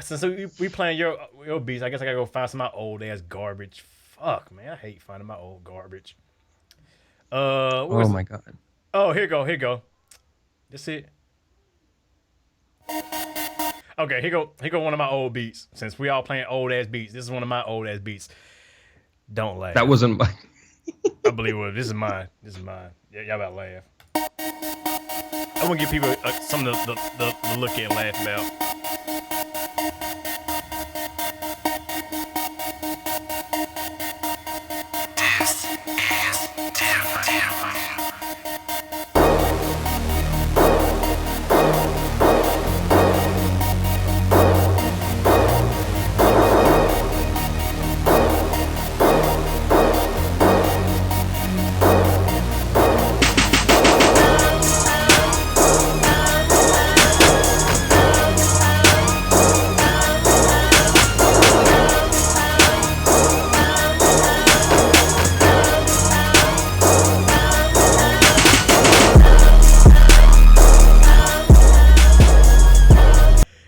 Since we playing your beats, I guess I gotta go find some of my old ass garbage. Fuck, man, I hate finding my old garbage. Oh my god. Oh, here you go. That's it. Okay, here go one of my old beats. Since we all playing old ass beats, this is one of my old ass beats. Don't laugh. That wasn't my. I believe it was. This is mine. Yeah, y'all about to laugh. I want to give people something to look at and laugh about.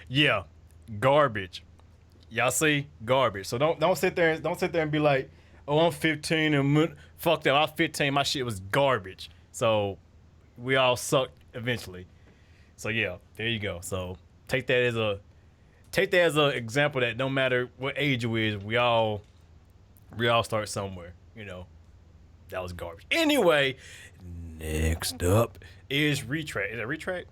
Yeah, garbage. Y'all see, garbage. So don't sit there and be like, oh, I'm 15 and fuck that. I was 15. My shit was garbage. So we all sucked eventually. So yeah, there you go. So take that as a example that no matter what age you is, we all start somewhere. You know, that was garbage. Anyway, next up is retract. Is that retract?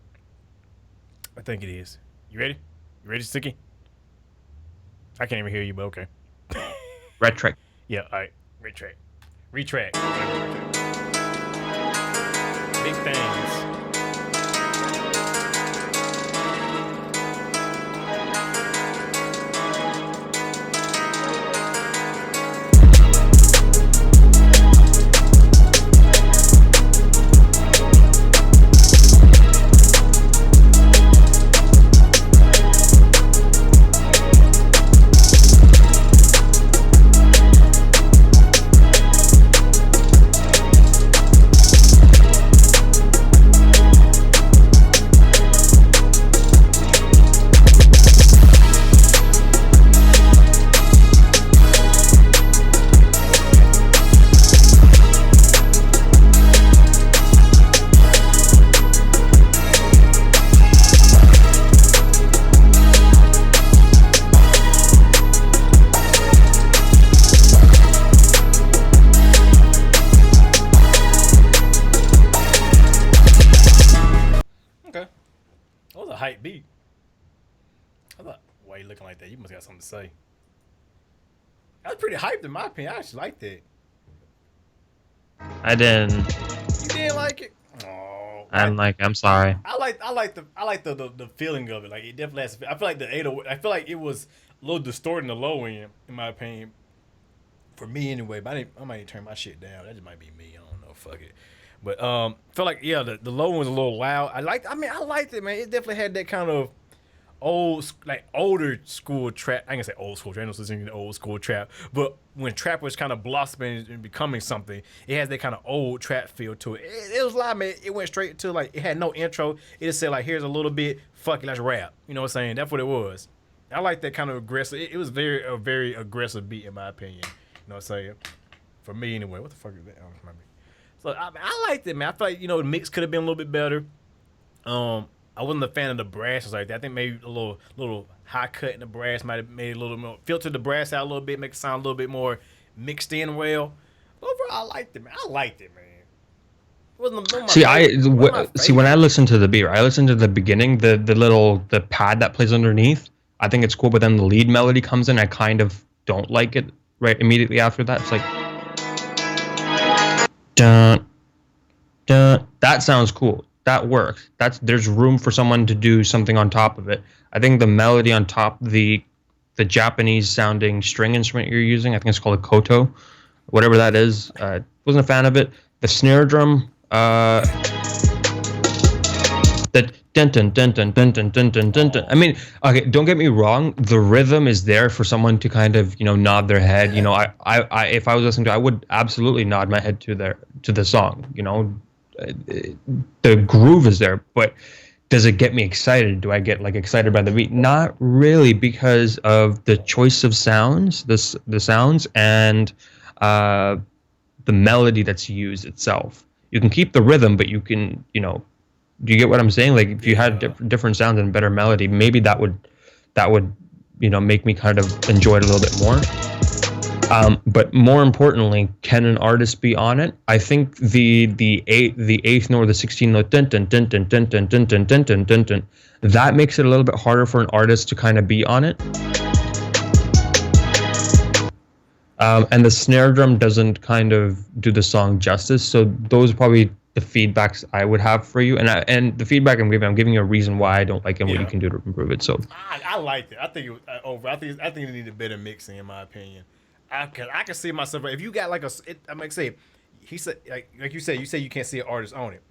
I think it is. You ready? You ready, Sticky? I can't even hear you, but okay. Retract. Yeah, all right. Retract. Big things. Hype beat. I thought, why you looking like that? You must got something to say. That was pretty hyped in my opinion. I actually liked it. I didn't. You didn't like it? Oh, I'm sorry. I like the feeling of it. Like it definitely has. I feel like the 808. I feel like it was a little distorting the low end, in my opinion. For me anyway. But I might turn my shit down. That just might be me. I don't know. Fuck it. But feel like the low one was a little loud. I liked it, man. It definitely had that kind of older school trap. I ain't gonna say old school trap. I know this isn't old school trap. But when trap was kind of blossoming and becoming something, it has that kind of old trap feel to it. It was live, man. It went straight to it had no intro. It just said here's a little bit. Fuck it, let's rap. You know what I'm saying? That's what it was. I like that kind of aggressive. It was a very aggressive beat in my opinion. You know what I'm saying? For me anyway. What the fuck is that? I don't remember. So I liked it, man. I feel like the mix could have been a little bit better. I wasn't a fan of the brass like that. I think maybe a little high cut in the brass might have made it a little more, filtered the brass out a little bit, make it sound a little bit more mixed in well. But overall, I liked it, man. It wasn't when I listen to the beat, I listen to the beginning, the pad that plays underneath. I think it's cool, but then the lead melody comes in. I kind of don't like it right immediately after that. It's like. Dun, dun. That sounds cool. that works. There's room for someone to do something on top of it. I think the melody on top, the Japanese sounding string instrument you're using, I think it's called a koto, whatever that is. Wasn't a fan of it. The snare drum, that dun dun dun dun dun dun dun dun dun dun. I mean, okay, don't get me wrong. The rhythm is there for someone to kind of, nod their head. I if I was listening to, I would absolutely nod my head to the song. The groove is there, but does it get me excited? Do I get like excited by the beat? Not really, because of the choice of sounds, the sounds, and the melody that's used itself. You can keep the rhythm, but you can, do you get what I'm saying? Like if you had different sounds and better melody, maybe that would make me kind of enjoy it a little bit more. But more importantly, can an artist be on it? I think the eighth note or the 16th note, dun, dun, dun, dun, dun, dun, dun, dun, dun, dun, dun, dun, that makes it a little bit harder for an artist to kind of be on it. And the snare drum doesn't kind of do the song justice. So those are probably the feedbacks I would have for you. And the feedback I'm giving you a reason why I don't like it and what you can do to improve it. So I liked it. I think it over. I think it needed better mixing, in my opinion. I can see myself if you got like he said like you said you can't see an artist on it.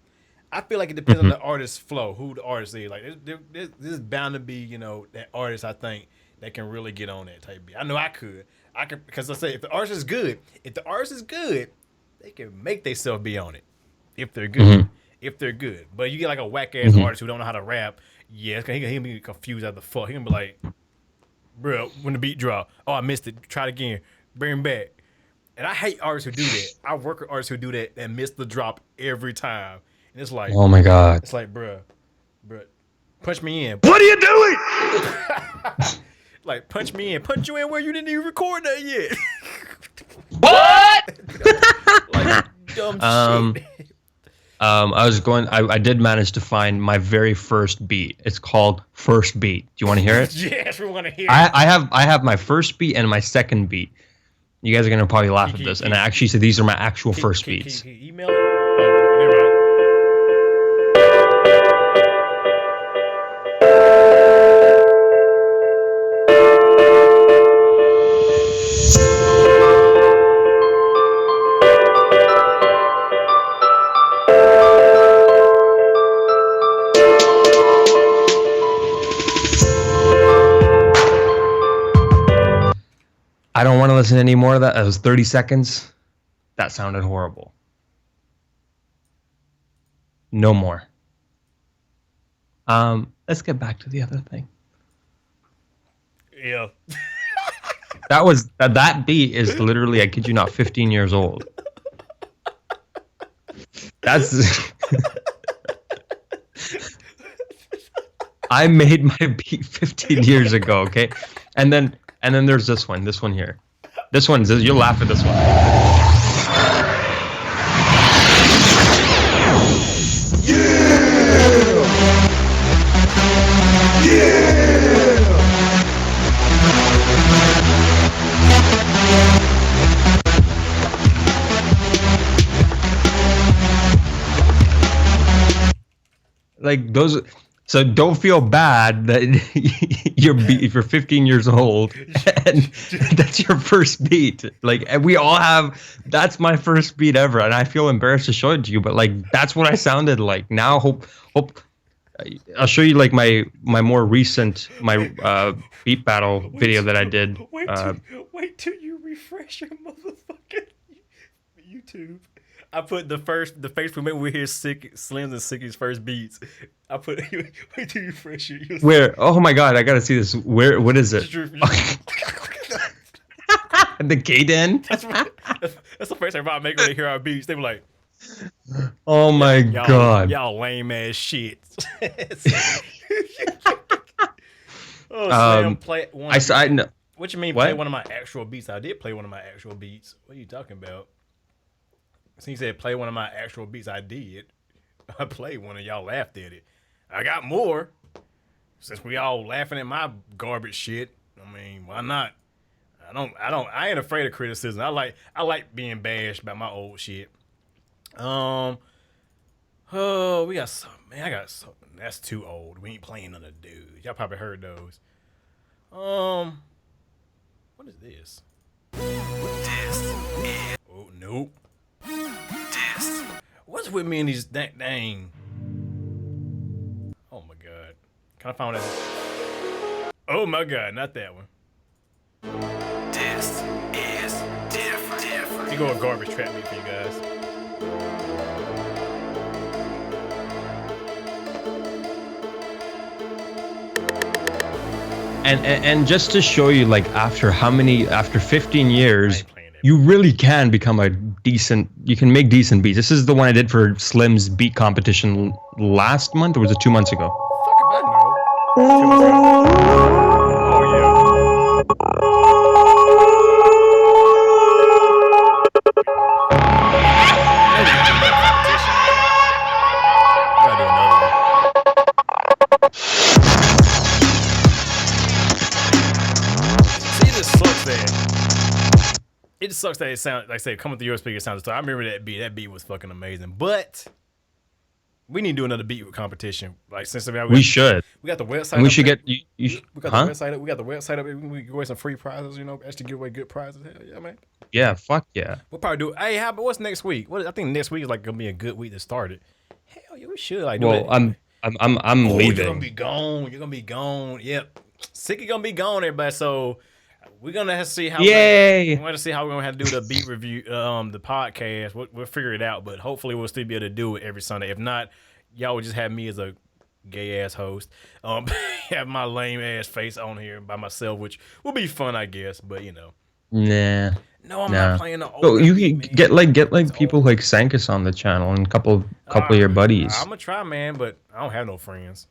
I feel like it depends on the artist's flow, who the artist is. Like this is bound to be that artist, I think, that can really get on that type beat. I know I could because I say if the artist is good, they can make themselves be on it if they're good. If they're good, but you get like a whack ass artist who don't know how to rap, he'll be confused as the fuck. He gonna be like, bro, when the beat drop, oh I missed it, try it again. Bring him back. And I hate artists who do that. I work with artists who do that and miss the drop every time. And it's like, oh my God. It's like, bruh, punch me in. What are you doing? Like, punch me in. Punch you in where you didn't even record that yet. What? Like, dumb shit. I did manage to find my very first beat. It's called First Beat. Do you want to hear it? Yes, we want to hear it. I have my first beat and my second beat. You guys are gonna probably laugh at this. And I actually said these are my actual first beats. Can you email it? Oh, never mind. I don't want to listen to any more of that. That was 30 seconds. That sounded horrible. No more. Let's get back to the other thing. Yeah. That beat is literally, I kid you not, 15 years old. That's I made my beat 15 years ago, okay? And then there's this one here. You'll laugh at this one. Like those. So don't feel bad that if you're 15 years old and that's your first beat. Like we all have. That's my first beat ever, and I feel embarrassed to show it to you. But like that's what I sounded like. Now hope I'll show you like my more recent beat battle video that I did. Wait till you refresh your motherfucking YouTube. I put the face we made with his Slims and Sicky's first beats. I put wait till you refresh it. Where? Oh my God, I gotta see this. Where? What is it? The K-Den? That's the first time I make when they hear our beats. They were like, oh my God. Y'all lame ass shit. Slim, play one. I know. What you mean play one of my actual beats? I did play one of my actual beats. What are you talking about? So he said play one of my actual beats. I did. I played one and y'all laughed at it. I got more. Since we all laughing at my garbage shit, I mean, why not? I ain't afraid of criticism. I like being bashed by my old shit. Oh, we got so Man, I got so that's too old. We ain't playing none of the dudes. Y'all probably heard those. What is this? Oh nope. What's with me in these dang? Oh my god. Can I find that? Oh my god, not that one. This is different. You go a garbage trap meet for you guys. And just to show you, like, after 15 years, you really can become you can make decent beats. This is the one I did for Slim's beat competition last month, or was it 2 months ago? Fuck if I know. 2 months ago. Oh yeah. Gotta do another one. See, this sucks that. It just sucks that it sounds like I said coming through your speaker sounds. I remember that beat. That beat was fucking amazing. But we need to do another beat competition. Like since we should. We got the website. And we should get. We got the website. We got the website up. We can give away some free prizes. You know, actually give away good prizes. Hell yeah, man. Yeah, fuck yeah. We'll probably do. Hey, how about what's next week? I think next week is like gonna be a good week to start it. Hell yeah, we should. Like, do well, that. I'm leaving. You're gonna be gone. You're gonna be gone. Yep. Sicky gonna be gone, everybody. So we're gonna have to see how. Yay! We're gonna see how we're gonna have to do the beat review, the podcast. We'll figure it out, but hopefully we'll still be able to do it every Sunday. If not, y'all would just have me as a gay ass host. Have my lame ass face on here by myself, which will be fun, I guess. But you know. Nah. No, I'm not playing the old. Oh, you can get people like Sankus on the channel and a couple of your buddies. I'm gonna try, man, but I don't have no friends.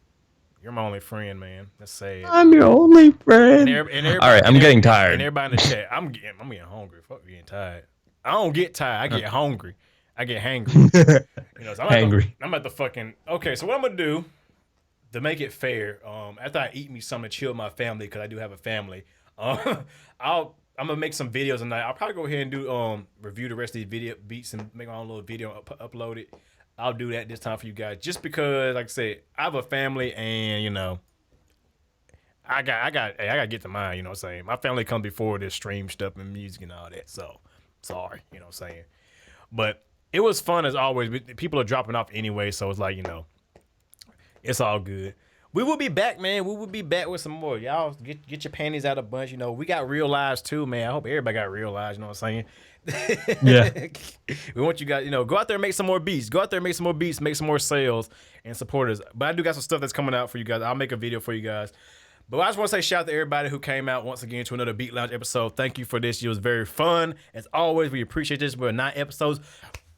You're my only friend, man. That's sad. I'm your only friend. All right, I'm getting tired. And everybody in the chat, I'm getting hungry. Fuck getting tired. I don't get tired. I get hungry. I get hangry. You know, so I'm at the fucking. Okay, so what I'm gonna do to make it fair, after I eat me something to chill with my family, because I do have a family, I'm gonna make some videos tonight. I'll probably go ahead and do review the rest of these video beats and make my own little video upload it. I'll do that this time for you guys, just because, like I said, I have a family, and you know, I gotta get to mine. You know what I'm saying? My family comes before this stream stuff and music and all that. So sorry, you know what I'm saying. But it was fun as always. People are dropping off anyway, so it's like, you know, it's all good. We will be back, man. We will be back with some more. Y'all get your panties out a bunch. You know, we got real lives too, man. I hope everybody got real lives. You know what I'm saying? Yeah. We want you guys, you know, go out there and make some more beats. Go out there and make some more beats, make some more sales, and support us. But I do got some stuff that's coming out for you guys. I'll make a video for you guys. But I just want to say shout out to everybody who came out once again to another Beat Lounge episode. Thank you for this. It was very fun. As always, we appreciate this. We're 9 episodes.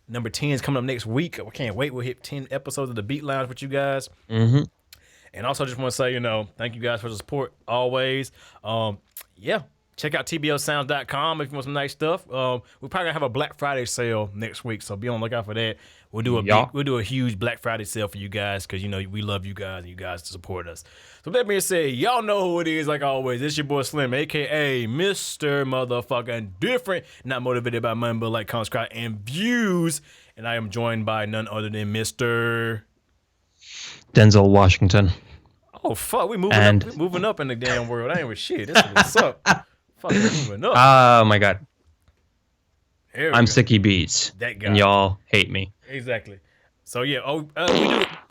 Number 10 is coming up next week. I can't wait. We'll hit 10 episodes of the Beat Lounge with you guys. Mm-hmm. And also just want to say, you know, thank you guys for the support always. Yeah, check out tblsounds.com if you want some nice stuff. We're probably gonna have a Black Friday sale next week, so be on the lookout for that. We'll do a huge Black Friday sale for you guys, because you know we love you guys and you guys to support us. So that being said, y'all know who it is. Like always, it's your boy Slim, aka Mr. Motherfucking Different, not motivated by money but like subscribe and views. And I am joined by none other than Mr. Denzel Washington. Oh fuck, we moving up in the damn world. I ain't with shit. This is what's up. Fucking moving up. Oh my god. I'm go. Sicky Beats. That guy. And y'all hate me. Exactly. So yeah,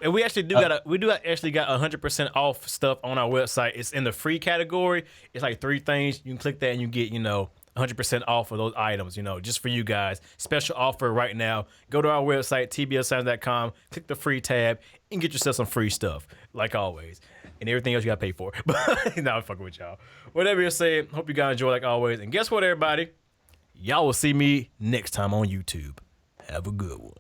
we actually got 100% off stuff on our website. It's in the free category. It's like 3 things. You can click that and you get, you know, 100% off of those items, you know, just for you guys. Special offer right now. Go to our website, tblsounds.com, click the free tab, and get yourself some free stuff, like always. And everything else you got to pay for. But now I'm fucking with y'all. Whatever you say, hope you guys enjoy, like always. And guess what, everybody? Y'all will see me next time on YouTube. Have a good one.